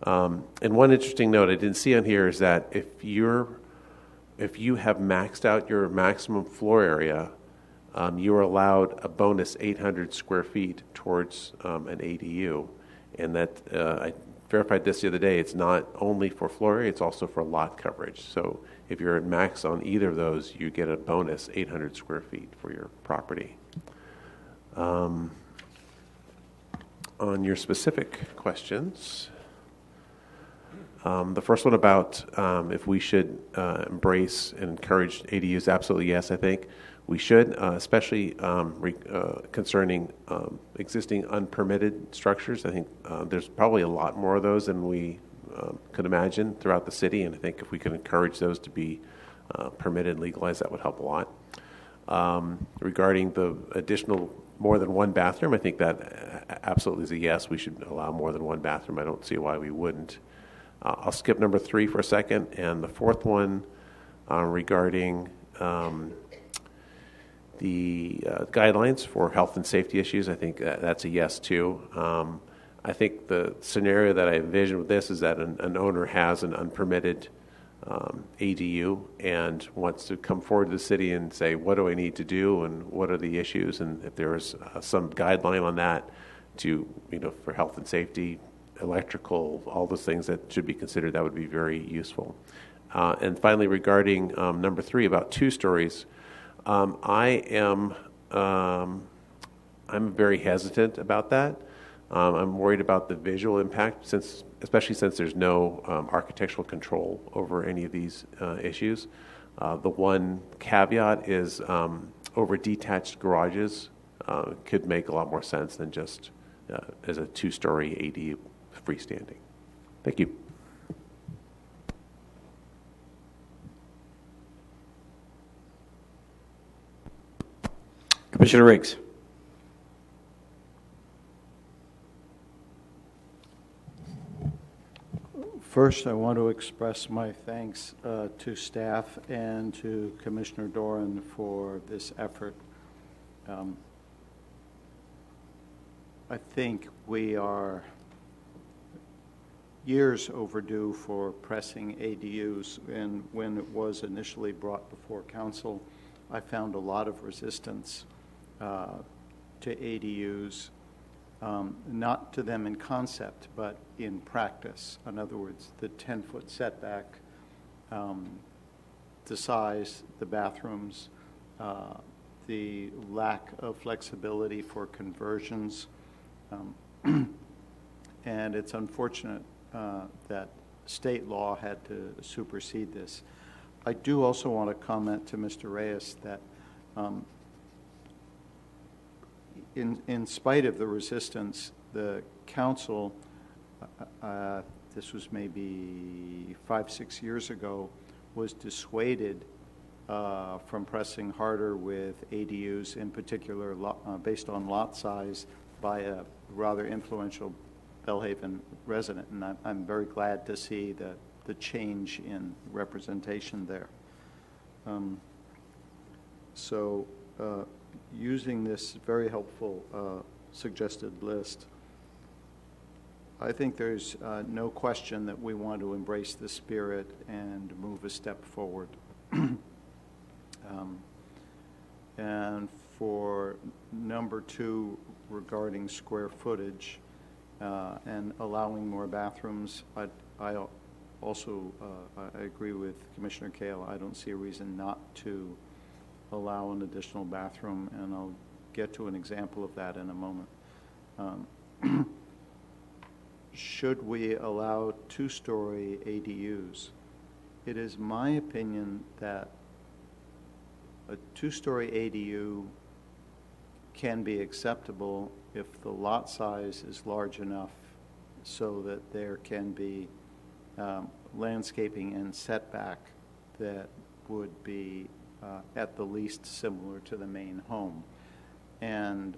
And one interesting note I didn't see on here is that if you have maxed out your maximum floor area, you are allowed a bonus 800 square feet towards an ADU. And that I verified this the other day. It's not only for floor area; it's also for lot coverage. So if you're at max on either of those, you get a bonus 800 square feet for your property. On your specific questions, the first one about if we should embrace and encourage ADUs, absolutely yes, I think we should, especially concerning existing unpermitted structures. I think there's probably a lot more of those than we could imagine throughout the city, and I think if we could encourage those to be permitted and legalized, that would help a lot. Regarding the additional more than one bathroom, I think that absolutely is a yes. We should allow more than one bathroom. I don't see why we wouldn't. I'll skip number 3 for a second, and the fourth one regarding the guidelines for health and safety issues, I think that's a yes too. I think the scenario that I envision with this is that an owner has an unpermitted ADU and wants to come forward to the city and say, what do I need to do and what are the issues? And if there's some guideline on that to, for health and safety, electrical, all those things that should be considered, that would be very useful. And finally, regarding number 3 about 2 stories, I'm very hesitant about that. I'm worried about the visual impact, especially since there's no architectural control over any of these issues. The one caveat is over detached garages could make a lot more sense than just as a 2-story ADU freestanding. Thank you. Commissioner Riggs. First, I want to express my thanks to staff and to Commissioner Doran for this effort. I think we are years overdue for pressing ADUs, and when it was initially brought before council, I found a lot of resistance to ADUs, not to them in concept, but in practice. In other words, the 10-foot setback, the size, the bathrooms, the lack of flexibility for conversions, and it's unfortunate that state law had to supersede this. I do also want to comment to Mr. Reyes that in spite of the resistance, the council, this was maybe 5-6 years ago, was dissuaded from pressing harder with ADUs, in particular based on lot size, by a rather influential Bellhaven resident, and I'm very glad to see the change in representation there. Using this very helpful suggested list, I think there's no question that we want to embrace the spirit and move a step forward. And for number 2, regarding square footage and allowing more bathrooms, I also agree with Commissioner Kale. I don't see a reason not to allow an additional bathroom, and I'll get to an example of that in a moment. Should we allow 2-story ADUs? It is my opinion that a 2-story ADU can be acceptable if the lot size is large enough so that there can be landscaping and setback that would be at the least similar to the main home. And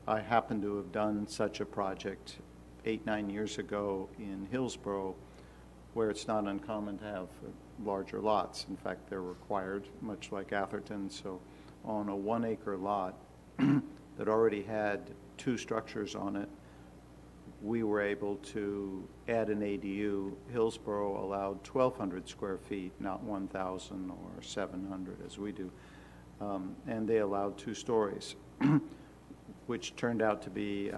I happen to have done such a project 8-9 years ago in Hillsborough, where it's not uncommon to have larger lots. In fact, they're required, much like Atherton. So on a 1-acre lot that already had 2 structures on it, we were able to add an ADU. Hillsborough allowed 1,200 square feet, not 1,000 or 700 as we do. And they allowed 2 stories, which turned out to be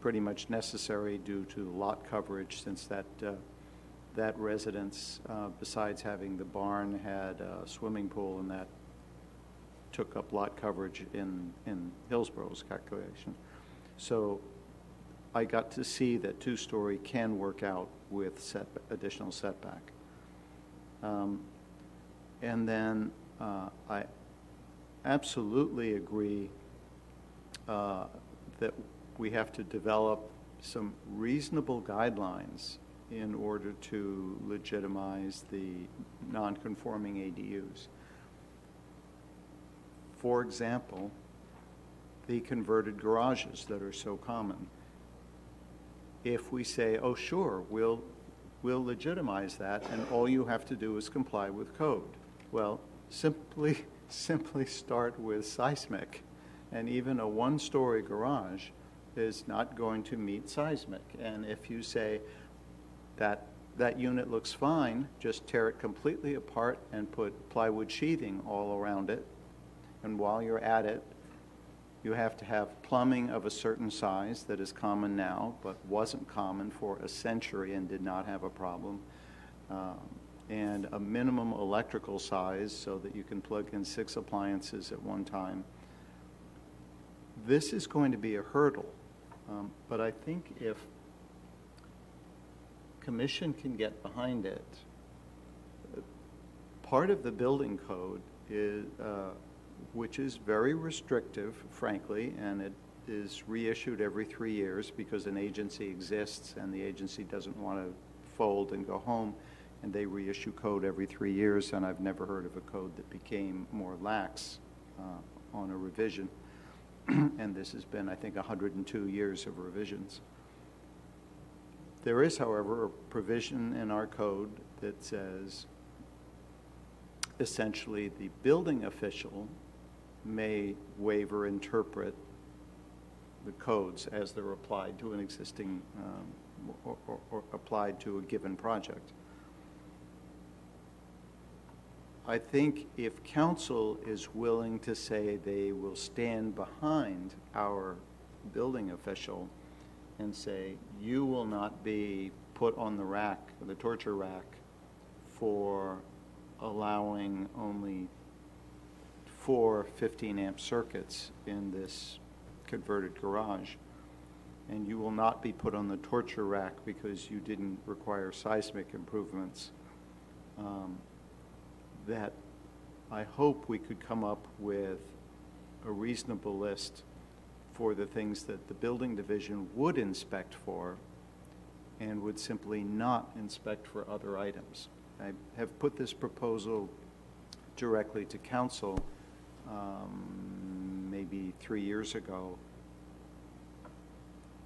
pretty much necessary due to lot coverage, since that residence, besides having the barn, had a swimming pool, and that took up lot coverage in Hillsborough's calculation. So I got to see that two-story can work out with additional setback. And then I absolutely agree that we have to develop some reasonable guidelines in order to legitimize the non-conforming ADUs. For example, the converted garages that are so common. If we say, oh sure, we'll legitimize that, and all you have to do is comply with code. Well, simply start with seismic, and even a one-story garage is not going to meet seismic. And if you say that unit looks fine, just tear it completely apart and put plywood sheathing all around it. And while you're at it, you have to have plumbing of a certain size that is common now, but wasn't common for a century and did not have a problem. And a minimum electrical size so that you can plug in 6 appliances at one time. This is going to be a hurdle, but I think if Commission can get behind it, part of the building code is, which is very restrictive, frankly, and it is reissued every 3 years because an agency exists and the agency doesn't want to fold and go home, and they reissue code every 3 years, and I've never heard of a code that became more lax on a revision. And this has been, I think, 102 years of revisions. There is, however, a provision in our code that says essentially the building official may waive or interpret the codes as they're applied to an existing or applied to a given project. I think if council is willing to say they will stand behind our building official and say, you will not be put on the rack, the torture rack, for allowing only 4 15-amp circuits in this converted garage, and you will not be put on the torture rack because you didn't require seismic improvements, that I hope we could come up with a reasonable list for the things that the building division would inspect for and would simply not inspect for other items. I have put this proposal directly to council maybe 3 years ago,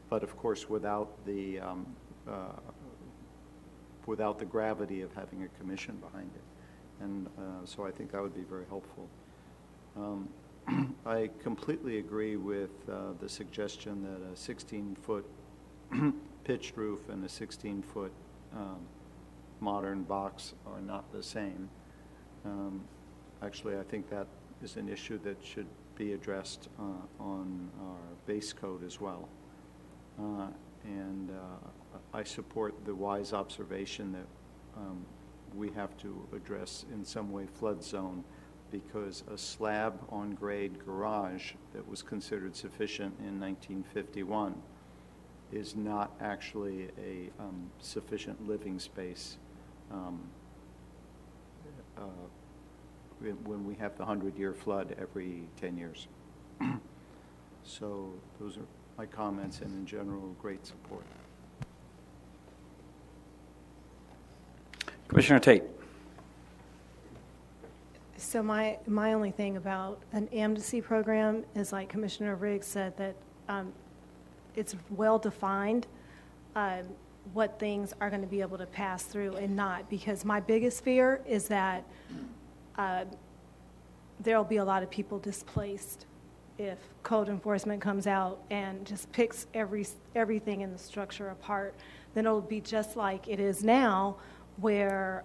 but of course without the gravity of having a commission behind it. And so I think that would be very helpful. I completely agree with the suggestion that a 16-foot pitched roof and a 16-foot modern box are not the same. Actually, I think that is an issue that should be addressed on our base code as well. And I support the wise observation that we have to address in some way flood zone, because a slab on grade garage that was considered sufficient in 1951 is not actually a sufficient living space when we have the 100-year flood every 10 years. So those are my comments, and in general, great support. Commissioner Tate. So my only thing about an amnesty program is, like Commissioner Riggs said, that it's well defined what things are going to be able to pass through and not, because my biggest fear is that there'll be a lot of people displaced if code enforcement comes out and just picks everything in the structure apart. Then it'll be just like it is now, where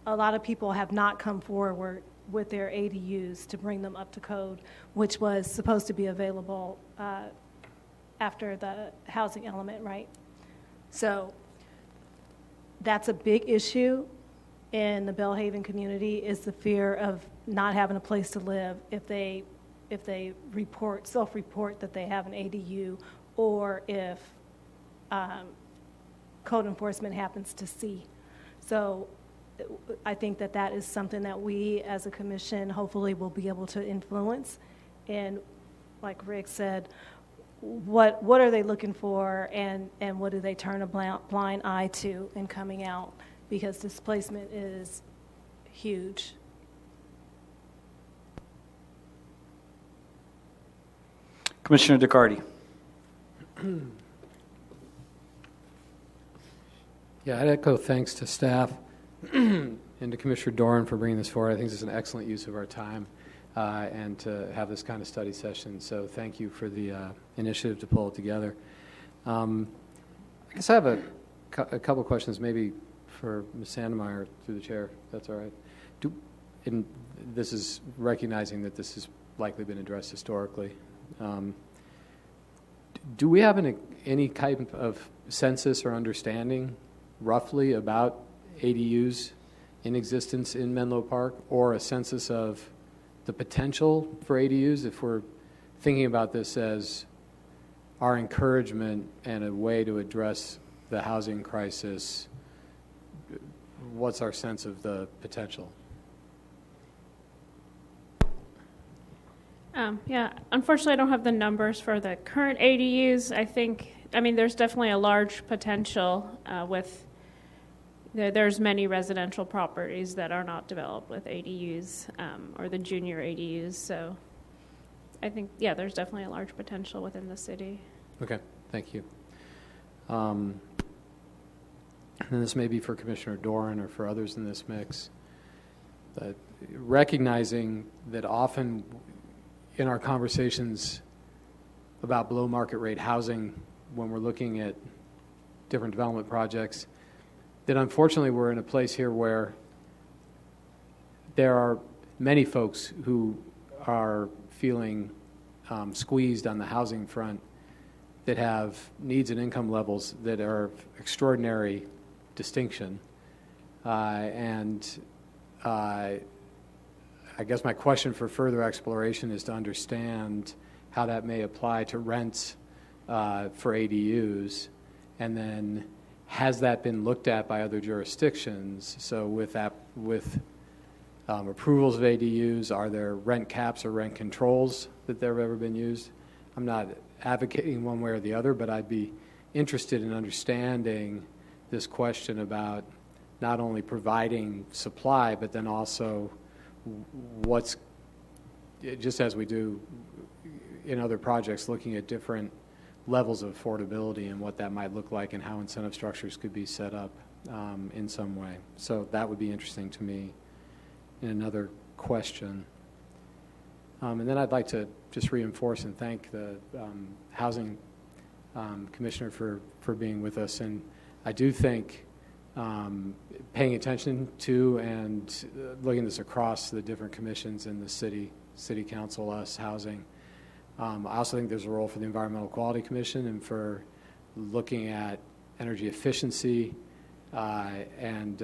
a lot of people have not come forward with their ADUs to bring them up to code, which was supposed to be available after the housing element, right? So that's a big issue in the Belhaven community, is the fear of not having a place to live if they self-report that they have an ADU, or if code enforcement happens to see. So I think that is something that we as a commission hopefully will be able to influence. And like Rick said, what are they looking for, and what do they turn a blind eye to in coming out, because displacement is huge. Commissioner DeCardi. Yeah, I'd echo thanks to staff and to Commissioner Doran for bringing this forward. I think this is an excellent use of our time and to have this kind of study session. So thank you for the initiative to pull it together. I guess I have a couple of questions maybe for Ms. Sandemeyer through the chair, if that's all right. And this is recognizing that this has likely been addressed historically. Do we have any type of census or understanding roughly about ADUs in existence in Menlo Park, or a census of the potential for ADUs, if we're thinking about this as our encouragement and a way to address the housing crisis? What's our sense of the potential? Yeah, unfortunately, I don't have the numbers for the current ADUs. I mean, there's definitely a large potential there's many residential properties that are not developed with ADUs or the junior ADUs. So I think, yeah, there's definitely a large potential within the city. Okay, thank you. And this may be for Commissioner Doran or for others in this mix. But recognizing that often in our conversations about below market rate housing, when we're looking at different development projects, that unfortunately we're in a place here where there are many folks who are feeling squeezed on the housing front that have needs and income levels that are of extraordinary distinction. I guess my question for further exploration is to understand how that may apply to rents for ADUs, and then has that been looked at by other jurisdictions? So with approvals of ADUs, are there rent caps or rent controls that have ever been used? I'm not advocating one way or the other, but I'd be interested in understanding this question about not only providing supply, but then also what's, just as we do in other projects, looking at different levels of affordability and what that might look like and how incentive structures could be set up in some way. So that would be interesting to me in another question. And then I'd like to just reinforce and thank the Housing Commissioner for being with us. And I do think paying attention to and looking at this across the different commissions in the city council, us, housing. I also think there's a role for the Environmental Quality Commission and for looking at energy efficiency and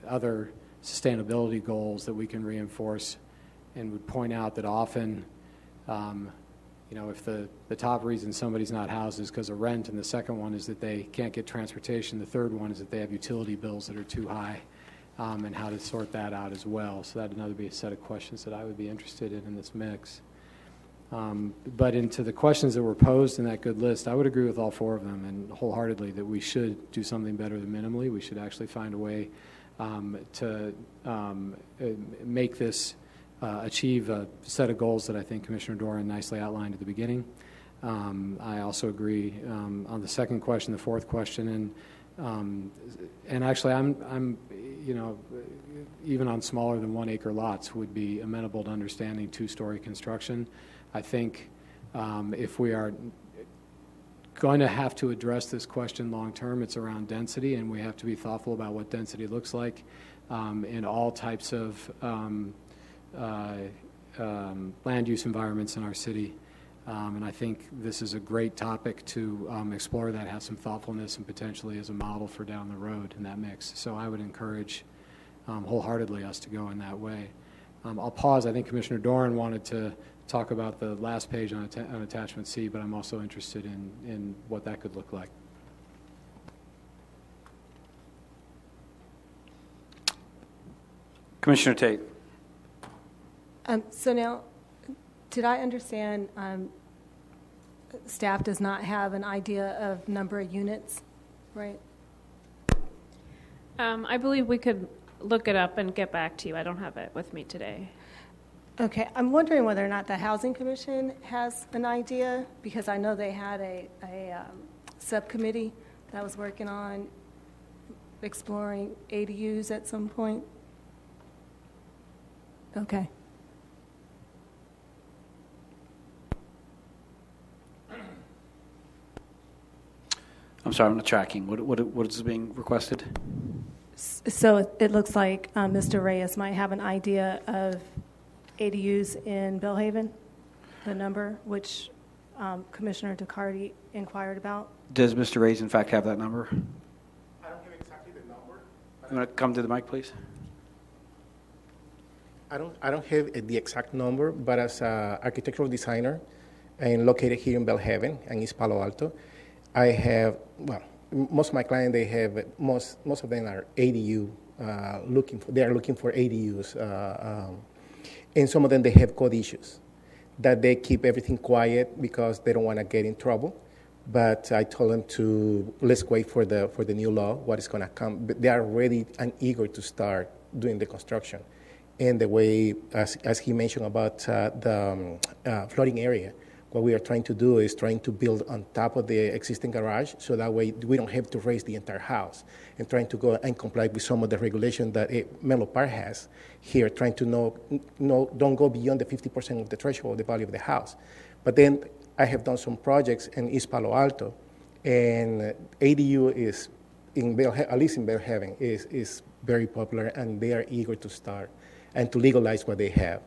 other sustainability goals that we can reinforce, and would point out that often, if the top reason somebody's not housed is because of rent, and the second one is that they can't get transportation, the third one is that they have utility bills that are too high, and how to sort that out as well. So that'd another be a set of questions that I would be interested in this mix. But into the questions that were posed in that good list, I would agree with all four of them, and wholeheartedly that we should do something better than minimally. We should actually find a way to make this achieve a set of goals that I think Commissioner Doran nicely outlined at the beginning. I also agree on the second question, the fourth question, and actually I'm even on smaller than 1 acre lots would be amenable to understanding 2-story construction. I think if we are going to have to address this question long term, it's around density, and we have to be thoughtful about what density looks like in all types of land use environments in our city. And I think this is a great topic to explore that, have some thoughtfulness, and potentially as a model for down the road in that mix. So I would encourage wholeheartedly us to go in that way. I'll pause. I think Commissioner Doran wanted to talk about the last page on attachment C, but I'm also interested in what that could look like. Commissioner Tate. So now, did I understand staff does not have an idea of number of units, right? I believe we could look it up and get back to you. I don't have it with me today. Okay, I'm wondering whether or not the Housing Commission has an idea, because I know they had a subcommittee that was working on exploring ADUs at some point. Okay. I'm sorry, I'm not tracking. What is being requested? So it looks like Mr. Reyes might have an idea of ADUs in Belhaven, the number, which Commissioner DeCarty inquired about. Does Mr. Reyes, in fact, have that number? I don't have exactly the number. You want to come to the mic, please? I don't have the exact number, but as an architectural designer and located here in Belhaven and East Palo Alto, I have, well, most of my clients, they have, most of them are ADU, they are looking for ADUs. And some of them, they have code issues that they keep everything quiet because they don't want to get in trouble. But I told them to, let's wait for the new law, what is going to come. But they are ready and eager to start doing the construction. And the way, as he mentioned about the flooding area, what we are trying to do is trying to build on top of the existing garage, so that way we don't have to raise the entire house, and trying to go and comply with some of the regulation that Menlo Park has here, trying to don't go beyond the 50% of the threshold of the value of the house. But then I have done some projects in East Palo Alto, and ADU is, at least in Belhaven, is very popular, and they are eager to start and to legalize what they have.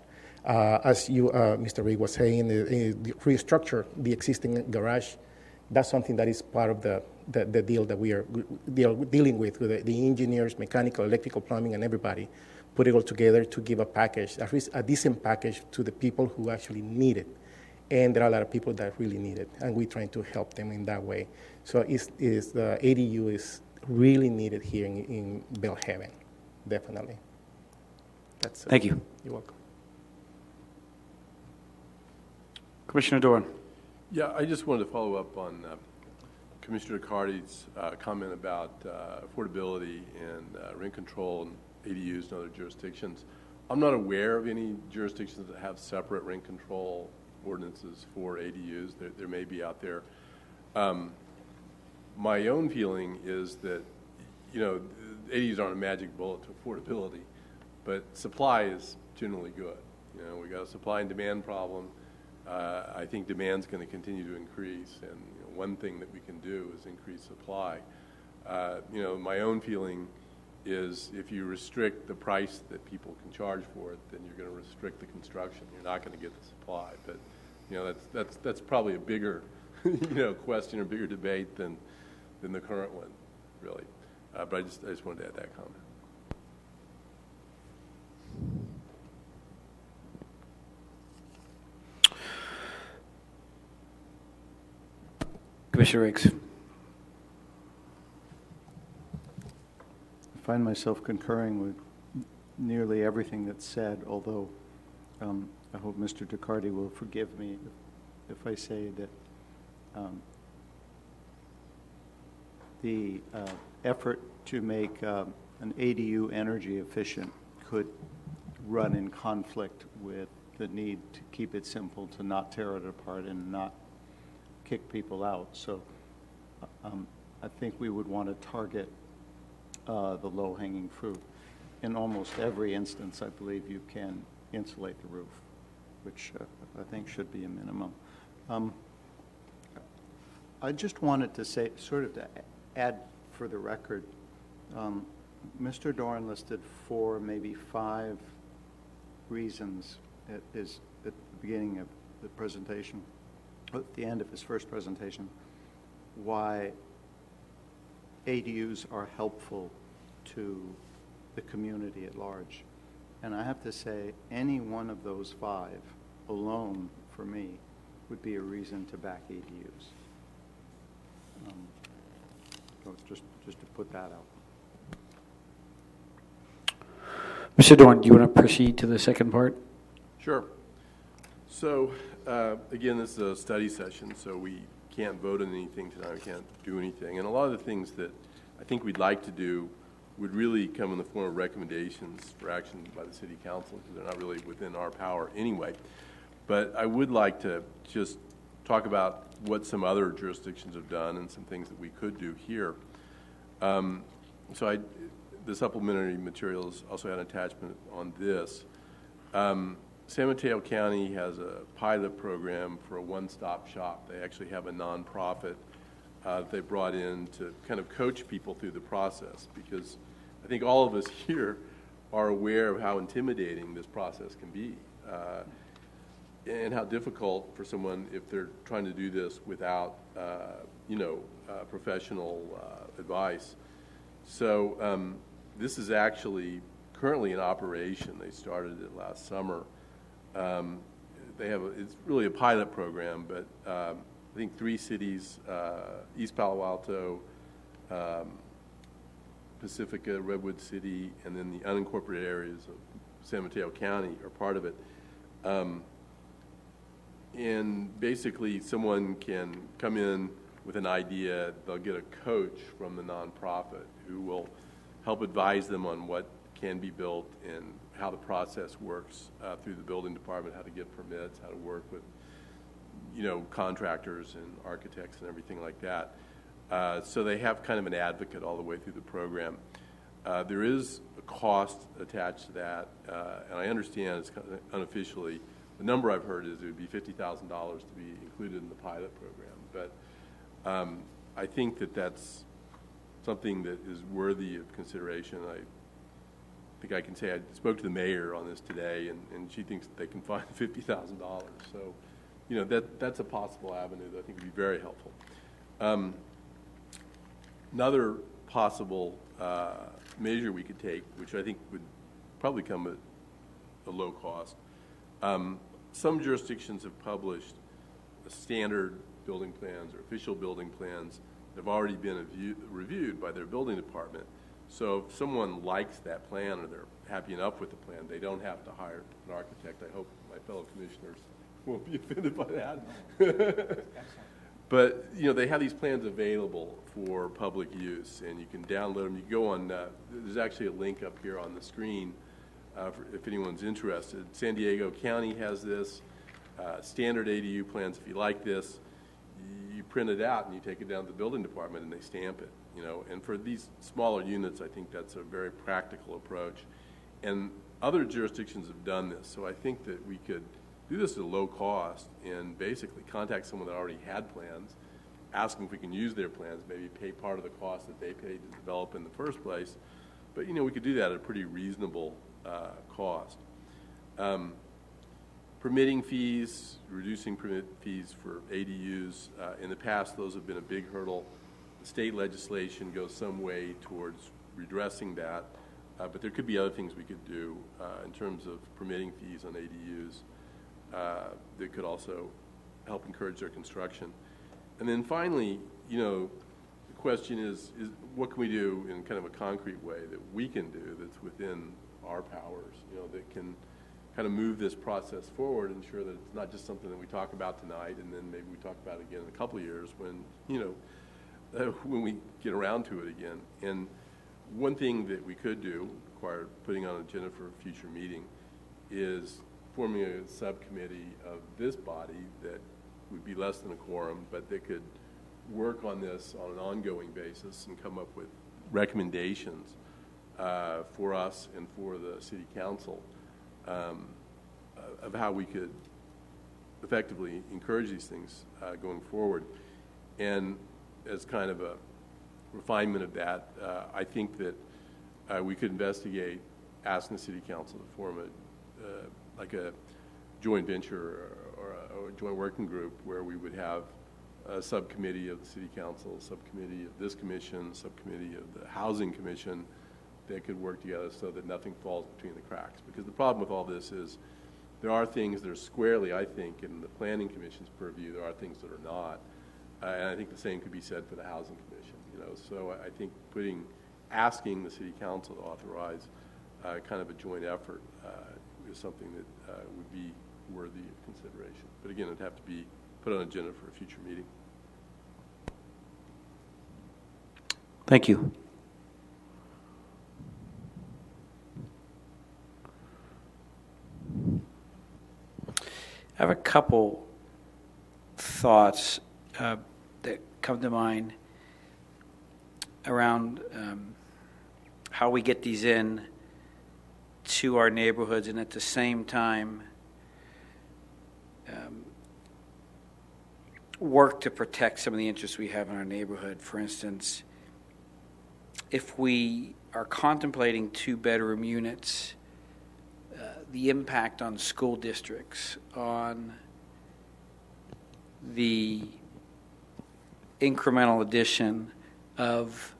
As you, Mr. Reed was saying, restructure the existing garage. That's something that is part of the deal that we are dealing with the engineers, mechanical, electrical, plumbing, and everybody. Put it all together to give a package, at least a decent package to the people who actually need it. And there are a lot of people that really need it, and we're trying to help them in that way. So the ADU is really needed here in Belhaven, definitely. That's Thank you. You're welcome. Commissioner Doran. Yeah, I just wanted to follow up on Commissioner DeCarty's comment about affordability and rent control and ADUs and other jurisdictions. I'm not aware of any jurisdictions that have separate rent control ordinances for ADUs. There may be out there. My own feeling is that, ADUs aren't a magic bullet to affordability, but supply is generally good. We got a supply and demand problem. I think demand's going to continue to increase, and one thing that we can do is increase supply. My own feeling is if you restrict the price that people can charge for it, then you're going to restrict the construction. You're not going to get the supply. But that's probably a bigger question or bigger debate than the current one, really. But I just wanted to add that comment. Commissioner Riggs. I find myself concurring with nearly everything that's said, although I hope Mr. DeCarty will forgive me if I say that the effort to make an ADU energy efficient could run in conflict with the need to keep it simple, to not tear it apart and not kick people out. So I think we would want to target the low-hanging fruit. In almost every instance, I believe you can insulate the roof, which I think should be a minimum. I just wanted to say, sort of to add for the record, Mr. Doran listed 4, maybe 5 reasons at the beginning of the presentation, at the end of his first presentation, why ADUs are helpful to the community at large. And I have to say, any one of those 5 alone, for me, would be a reason to back ADUs. So just to put that out. Mr. Dorn, do you want to proceed to the second part? Sure. So, again, this is a study session, so we can't vote on anything tonight. We can't do anything. And a lot of the things that I think we'd like to do would really come in the form of recommendations for action by the City Council, because they're not really within our power anyway. But I would like to just talk about what some other jurisdictions have done and some things that we could do here. The supplementary materials also had an attachment on this. San Mateo County has a pilot program for a one-stop shop. They actually have a nonprofit they brought in to kind of coach people through the process, because I think all of us here are aware of how intimidating this process can be and how difficult for someone if they're trying to do this without, professional advice. So this is actually currently in operation. They started it last summer. It's really a pilot program, but I think 3 cities, East Palo Alto, Pacifica, Redwood City, and then the unincorporated areas of San Mateo County are part of it. And basically someone can come in with an idea, they'll get a coach from the nonprofit who will help advise them on what can be built and how the process works through the building department, how to get permits, how to work with, contractors and architects and everything like that. So they have kind of an advocate all the way through the program. There is a cost attached to that, and I understand it's kind of unofficially, the number I've heard is it would be $50,000 to be included in the pilot program. But I think that that's something that is worthy of consideration. I think I can say I spoke to the mayor on this today, and she thinks that they can find $50,000. So, that's a possible avenue that I think would be very helpful. Another possible measure we could take, which I think would probably come at a low cost, some jurisdictions have published standard building plans or official building plans that have already been reviewed by their building department. So if someone likes that plan or they're happy enough with the plan, they don't have to hire an architect. I hope my fellow commissioners won't be offended by that. But, they have these plans available for public use, and you can download them. You go on, there's actually a link up here on the screen if anyone's interested. San Diego County has this. Standard ADU plans, if you like this, you print it out and you take it down to the building department and they stamp it. And for these smaller units, I think that's a very practical approach. And other jurisdictions have done this, so I think that we could do this at a low cost and basically contact someone that already had plans, ask them if we can use their plans, maybe pay part of the cost that they paid to develop in the first place. But, we could do that at a pretty reasonable cost. Permitting fees, reducing permit fees for ADUs. In the past, those have been a big hurdle. The state legislation goes some way towards redressing that, but there could be other things we could do in terms of permitting fees on ADUs that could also help encourage their construction. And then finally, the question is what can we do in kind of a concrete way that we can do that's within our powers, that can kind of move this process forward, ensure that it's not just something that we talk about tonight and then maybe we talk about it again in a couple of years when, when we get around to it again. And one thing that we could do, require putting on an agenda for a future meeting, is forming a subcommittee of this body that would be less than a quorum, but that could work on this on an ongoing basis and come up with recommendations for us and for the city council of how we could effectively encourage these things going forward. And as kind of a refinement of that, I think that we could investigate asking the city council to form like a joint venture or a joint working group where we would have a subcommittee of the city council, a subcommittee of this commission, a subcommittee of the housing commission, that could work together so that nothing falls between the cracks. Because the problem with all this is there are things that are squarely, I think, in the Planning Commission's purview. There are things that are not. And I think the same could be said for the Housing Commission. So I think asking the City Council to authorize kind of a joint effort is something that would be worthy of consideration. But again, it'd have to be put on an agenda for a future meeting. Thank you. I have a couple thoughts that come to mind around how we get these in to our neighborhoods, and at the same time work to protect some of the interests we have in our neighborhood. For instance, if we are contemplating 2-bedroom units, the impact on school districts, on the incremental addition of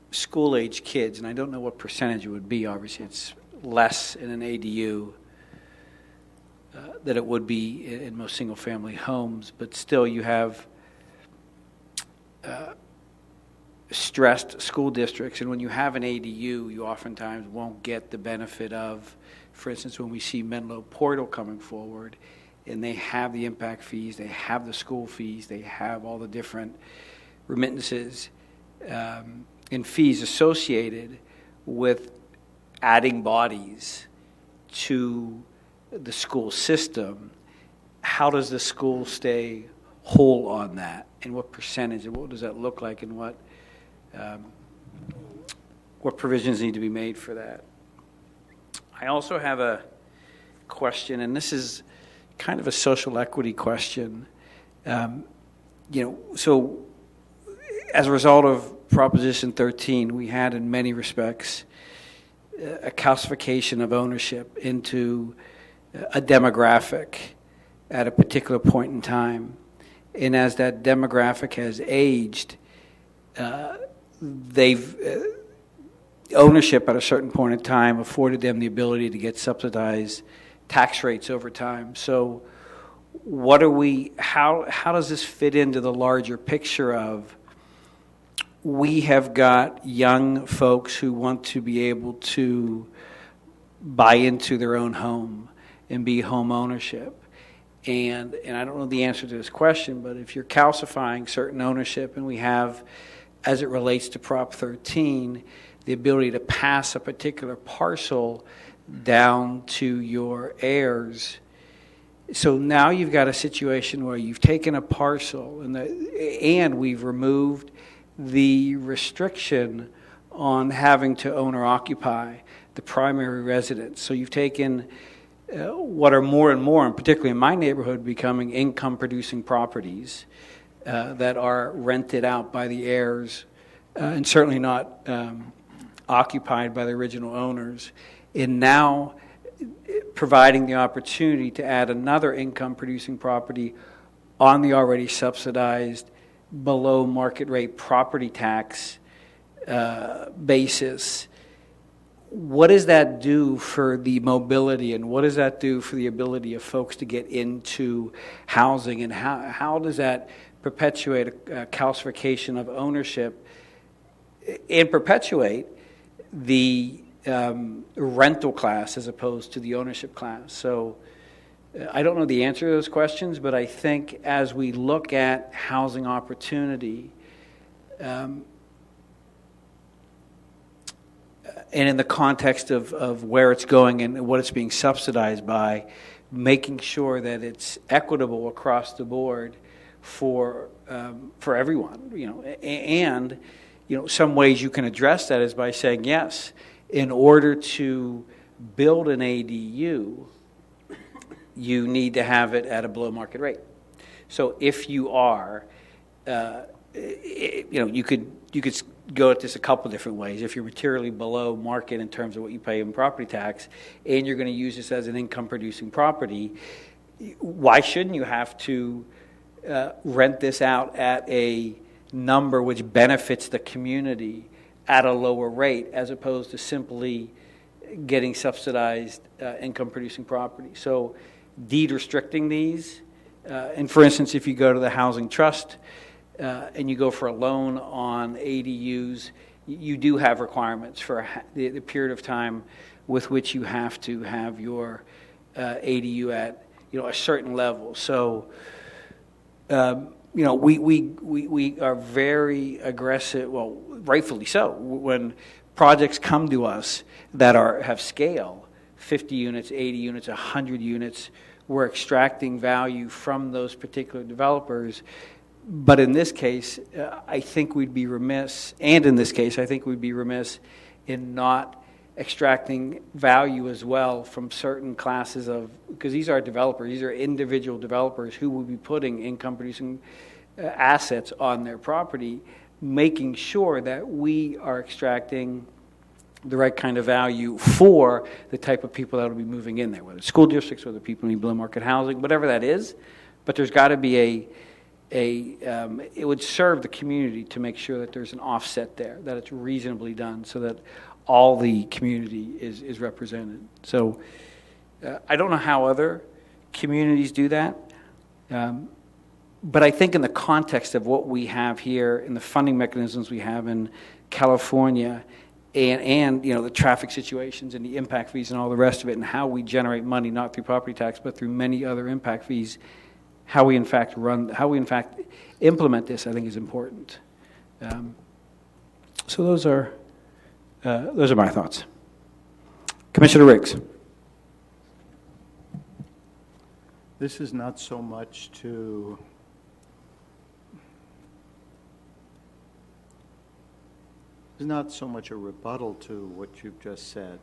school-age kids, and I don't know what percentage it would be. Obviously, it's less in an ADU than it would be in most single-family homes, but still you have stressed school districts, and when you have an ADU, you oftentimes won't get the benefit of, for instance, when we see Menlo Portal coming forward, and they have the impact fees, they have the school fees, they have all the different remittances and fees associated with adding bodies to the school system. How does the school stay whole on that, and what percentage, and what does that look like, and what provisions need to be made for that? I also have a question, and this is kind of a social equity question. So as a result of Proposition 13, we had in many respects a calcification of ownership into a demographic at a particular point in time. And as that demographic has aged, ownership at a certain point in time afforded them the ability to get subsidized tax rates over time. So how does this fit into the larger picture of, we have got young folks who want to be able to buy into their own home and be home ownership. And I don't know the answer to this question, but if you're calcifying certain ownership, and we have, as it relates to Prop 13, the ability to pass a particular parcel down to your heirs. So now you've got a situation where you've taken a parcel and we've removed the restriction on having to own or occupy the primary residence. So you've taken what are more and more, and particularly in my neighborhood, becoming income-producing properties that are rented out by the heirs, and certainly not occupied by the original owners, and now providing the opportunity to add another income-producing property on the already subsidized below market rate property tax basis. What does that do for the mobility, and what does that do for the ability of folks to get into housing, and how does that perpetuate a calcification of ownership and perpetuate the rental class as opposed to the ownership class? So I don't know the answer to those questions, but I think as we look at housing opportunity, and in the context of where it's going and what it's being subsidized by, making sure that it's equitable across the board for everyone, and some ways you can address that is by saying, yes, in order to build an ADU, you need to have it at a below market rate. So if you are, you could go at this a couple different ways. If you're materially below market in terms of what you pay in property tax, and you're going to use this as an income-producing property, why shouldn't you have to rent this out at a number which benefits the community at a lower rate as opposed to simply getting subsidized income-producing property. So deed restricting these, and for instance, if you go to the Housing Trust and you go for a loan on ADUs, you do have requirements for the period of time with which you have to have your ADU at a certain level. So we are very aggressive. Well, rightfully so. When projects come to us that have scale, 50 units, 80 units, 100 units, we're extracting value from those particular developers. But in this case, I think we'd be remiss, and in this case, I think we'd be remiss in not extracting value as well from certain classes because these are developers, these are individual developers who will be putting income-producing assets on their property, making sure that we are extracting the right kind of value for the type of people that will be moving in there, whether it's school districts, whether people need below market housing, whatever that is. But there's got to be it would serve the community to make sure that there's an offset there, that it's reasonably done so that all the community is represented. So I don't know how other communities do that, but I think in the context of what we have here, in the funding mechanisms we have in California, and the traffic situations and the impact fees and all the rest of it, and how we generate money not through property tax but through many other impact fees, how we in fact implement this, I think, is important. So those are my thoughts. Commissioner Riggs. This is not so much to It's not so much a rebuttal to what you've just said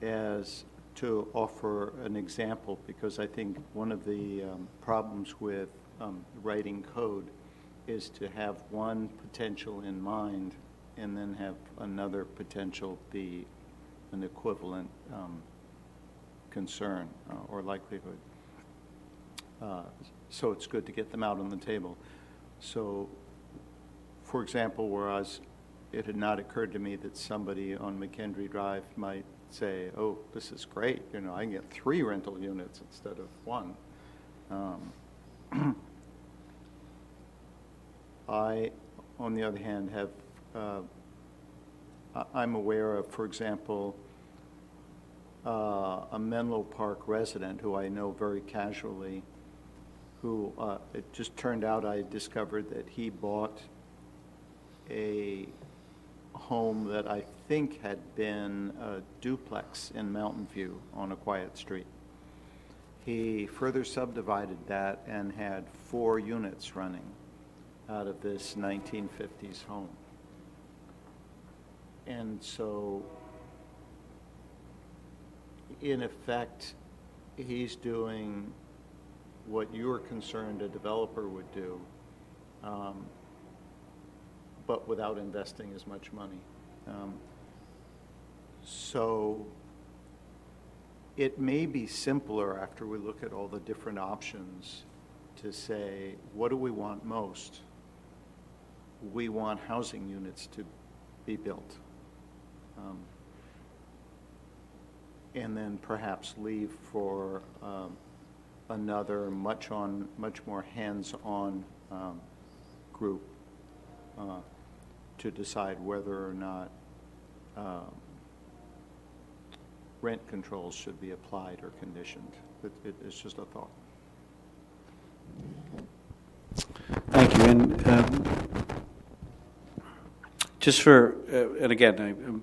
as to offer an example, because I think one of the problems with writing code is to have one potential in mind and then have another potential be an equivalent concern or likelihood. So it's good to get them out on the table. So, for example, whereas it had not occurred to me that somebody on McKendree Drive might say, oh, this is great, I can get 3 rental units instead of 1. I, on the other hand, I'm aware of, for example, a Menlo Park resident who I know very casually, who it just turned out I discovered that he bought a home that I think had been a duplex in Mountain View on a quiet street. He further subdivided that and had 4 units running out of this 1950s home. And so, in effect, he's doing what you're concerned a developer would do, but without investing as much money. So it may be simpler after we look at all the different options to say, what do we want most? We want housing units to be built. And then perhaps leave for another much more hands-on group to decide whether or not rent controls should be applied or conditioned. It's just a thought. Thank you. And just for, and again,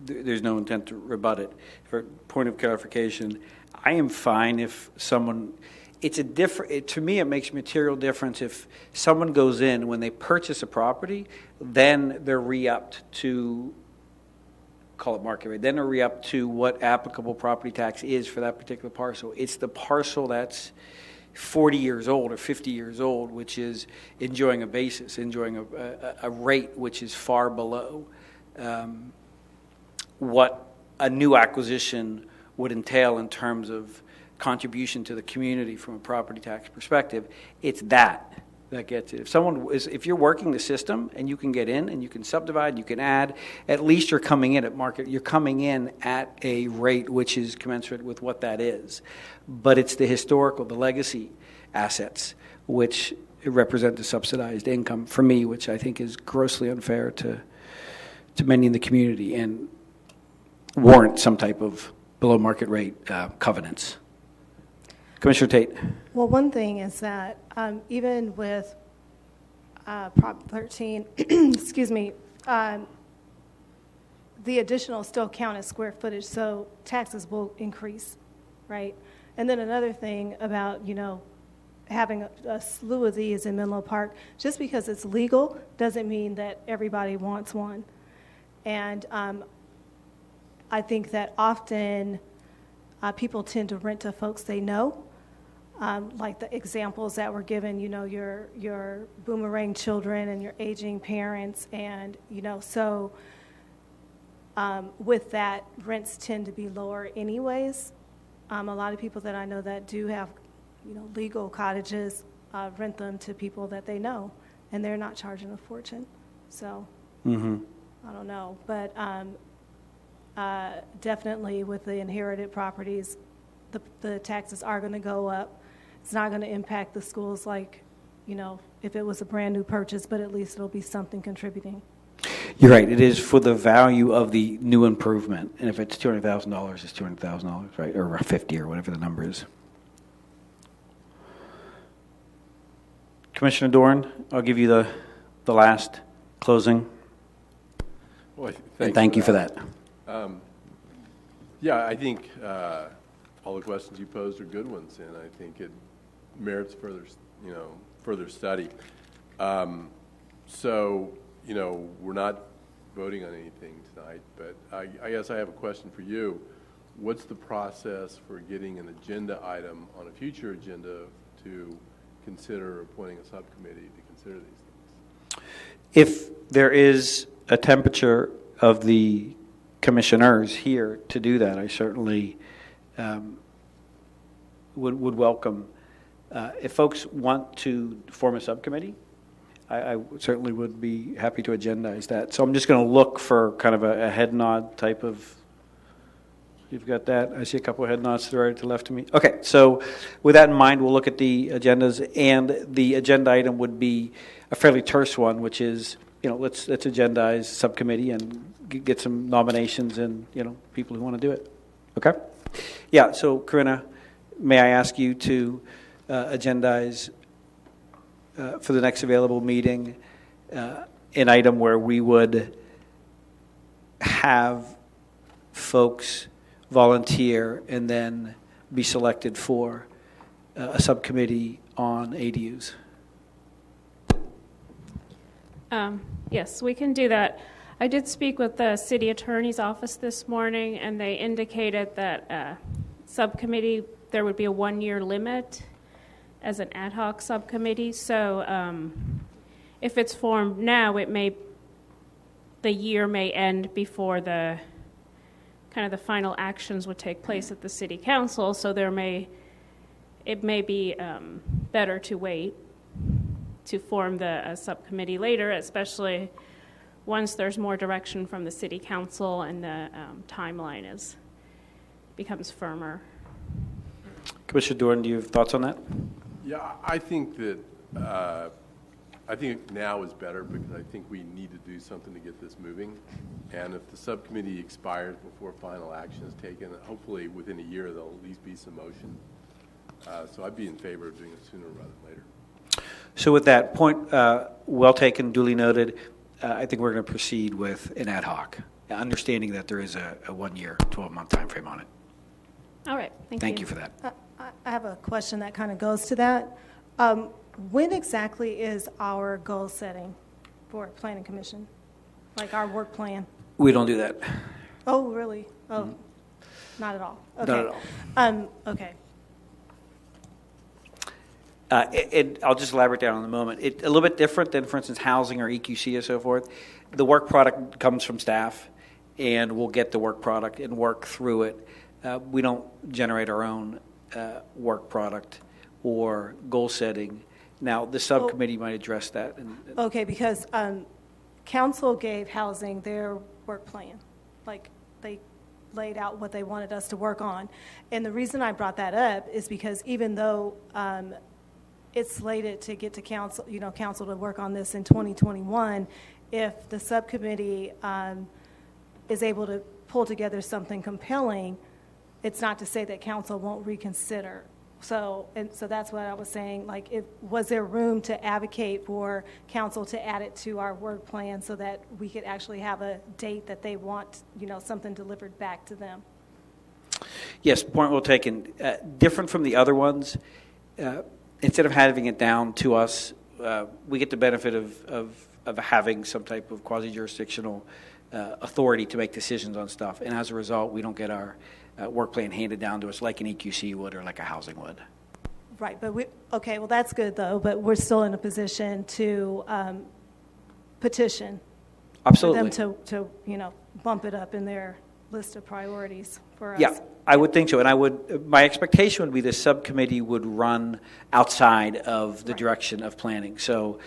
there's no intent to rebut it. For point of clarification, I am fine if someone, to me it makes material difference if someone goes in, when they purchase a property, then they're re-upped to, call it market rate, then they're re-upped to what applicable property tax is for that particular parcel. It's the parcel that's 40 years old or 50 years old, which is enjoying a basis, enjoying a rate which is far below what a new acquisition would entail in terms of contribution to the community from a property tax perspective. It's that. that gets it. If you're working the system and you can get in and you can subdivide, you can add, at least you're coming in at market. You're coming in at a rate which is commensurate with what that is. But it's the historical, the legacy assets, which represent the subsidized income for me, which I think is grossly unfair to many in the community and warrant some type of below market rate covenants. Commissioner Tate. Well, one thing is that even with Prop 13, excuse me, the additional still count as square footage, so taxes will increase, right? And then another thing about, having a slew of these in Menlo Park, just because it's legal doesn't mean that everybody wants one. And I think that often people tend to rent to folks they know. Like the examples that were given, your boomerang children and your aging parents, and so with that, rents tend to be lower anyways. A lot of people that I know that do have, legal cottages rent them to people that they know, and they're not charging a fortune. So I don't know, but definitely with the inherited properties, the taxes are going to go up. It's not going to impact the schools like, if it was a brand new purchase, but at least it'll be something contributing. You're right. It is for the value of the new improvement. And if it's $200,000, it's $200,000, right? Or 50 or whatever the number is. Commissioner Doran, I'll give you the last closing. Well, and thank you for that. Yeah, I think all the questions you posed are good ones, and I think it merits further study. So, we're not voting on anything tonight, but I guess I have a question for you. What's the process for getting an agenda item on a future agenda to consider appointing a subcommittee to consider these things? If there is a temperature of the commissioners here to do that, I certainly would welcome. If folks want to form a subcommittee, I certainly would be happy to agendize that. So I'm just going to look for kind of a head nod type of. You've got that. I see a couple of head nods to the right, to the left of me. Okay, so with that in mind, we'll look at the agendas, and the agenda item would be a fairly terse one, which is, let's agendize subcommittee and get some nominations and, people who want to do it. Okay? Yeah, so Corinna, may I ask you to agendize for the next available meeting an item where we would have folks volunteer and then be selected for a subcommittee on ADUs? Yes, we can do that. I did speak with the city attorney's office this morning, and they indicated that subcommittee, there would be a 1-year limit as an ad hoc subcommittee. So if it's formed now, the year may end before the final actions would take place at the city council. So it may be better to wait to form the subcommittee later, especially once there's more direction from the city council and the timeline becomes firmer. Commissioner Doran, do you have thoughts on that? Yeah, I think that I think now is better because I think we need to do something to get this moving. And if the subcommittee expires before final action is taken, hopefully within a year there'll at least be some motion. So I'd be in favor of doing it sooner rather than later. So with that point well taken, duly noted, I think we're going to proceed with an ad hoc, understanding that there is a 1-year, 12-month time frame on it. All right. Thank you for that. I have a question that kind of goes to that. When exactly is our goal setting for Planning Commission? Like our work plan? We don't do that. Oh, really? Oh, not at all. Okay. Not at all. Okay. I'll just elaborate that on in a moment. It's a little bit different than, for instance, housing or EQC and so forth. The work product comes from staff, and we'll get the work product and work through it. We don't generate our own work product or goal setting Now, the subcommittee might address that. Okay, because council gave housing their work plan. Like, they laid out what they wanted us to work on. And the reason I brought that up is because even though it's slated to get to council, council to work on this in 2021, if the subcommittee is able to pull together something compelling, it's not to say that council won't reconsider. So that's what I was saying. Like, was there room to advocate for council to add it to our work plan so that we could actually have a date that they want, something delivered back to them? Yes, point well taken. Different from the other ones, instead of having it down to us, we get the benefit of having some type of quasi-jurisdictional authority to make decisions on stuff. And as a result, we don't get our work plan handed down to us like an EQC would or like a housing would. Right, but okay, well, that's good, though, but we're still in a position to petition. Absolutely. For them to bump it up in their list of priorities for us. Yeah, I would think so. And my expectation would be the subcommittee would run outside of the direction of planning. So,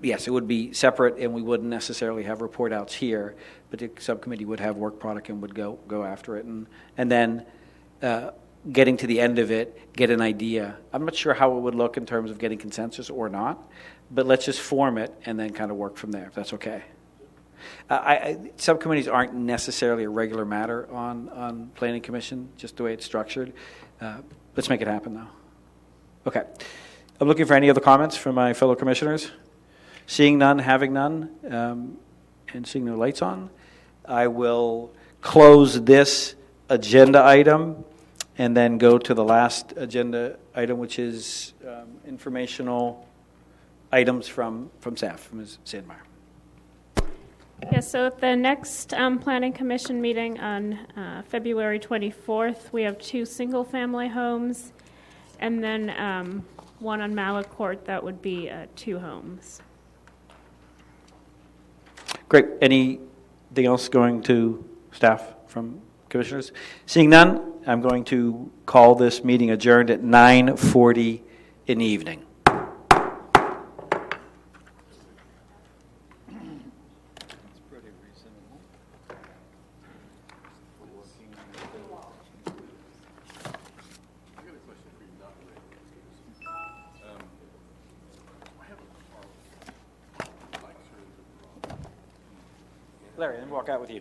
yes, it would be separate, and we wouldn't necessarily have report outs here, but the subcommittee would have work product and would go after it. And then getting to the end of it, get an idea. I'm not sure how it would look in terms of getting consensus or not, but let's just form it and then kind of work from there, if that's okay. Subcommittees aren't necessarily a regular matter on Planning Commission, just the way it's structured. Let's make it happen, though. Okay. I'm looking for any other comments from my fellow commissioners. Seeing none, having none, and seeing no lights on, I will close this agenda item and then go to the last agenda item, which is informational items from staff. Ms. Sandmeyer. Yes, so at the next Planning Commission meeting on February 24th, we have 2 single-family homes, and then one on Mallet Court that would be 2 homes. Great. Anything else going to staff from commissioners? Seeing none, I'm going to call this meeting adjourned at 9:40 in the evening. Larry, let me walk out with you.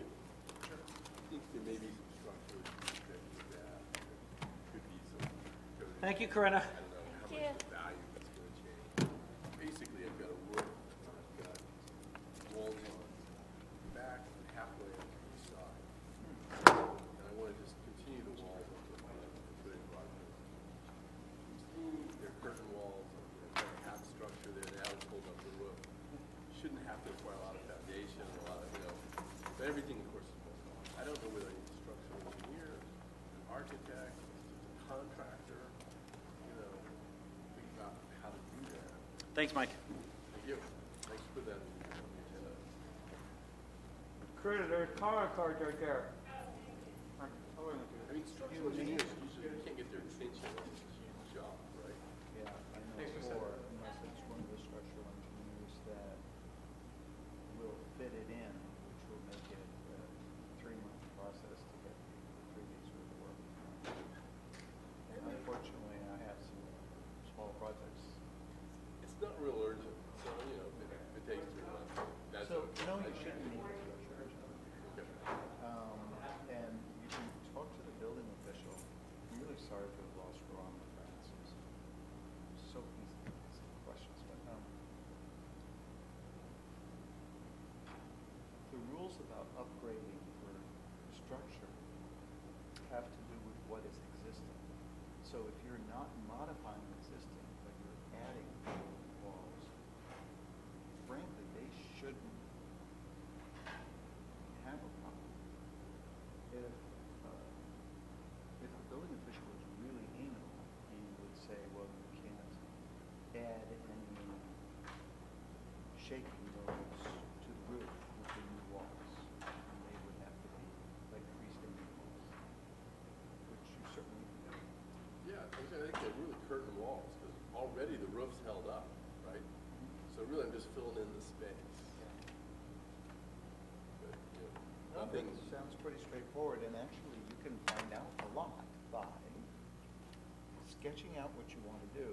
Thank you, Corinna. Basically, I've got a roof, I've got walls on the back and halfway up the side. And I want to just continue the walls up to the footing project. They're curtain walls, I've got a half structure there now to hold up the roof. Shouldn't have to require a lot of foundation, a lot of, but everything, of course, is built on. I don't know whether I need a structural engineer, an architect, a contractor, think about how to do that. Thanks, Mike. Thank you. Thanks for that. Corinna, there's power cards right there. I mean, structural engineers, usually you can't get their attention on this huge job, right? Yeah, I know unless it's one of the structural engineers that will fit it in, which will make it a 3-month process to get 3 weeks worth of work. Unfortunately, I have some small projects. It's not real urgent, so, if it takes 3 months, that's So, okay. no, you shouldn't need a structural engineer. And you can talk to the building official. I'm really sorry for the loss for Ron Francis. So easy to ask questions, but the rules about upgrading for structure have to do with what is existing. So if you're not modifying existing, but you're adding walls, frankly, they shouldn't have a problem. If the building official was really anal, he would say, well, you can't add any shaking loads to the roof with the new walls. And they would have to be like freestanding walls, which you certainly can do. Yeah, I think they're really curtain walls, because all already, the roof's held up, right? So really, I'm just filling in the space. But, you know, Nothing nothing. sounds pretty straightforward, and actually, you can find out a lot by sketching out what you want to do,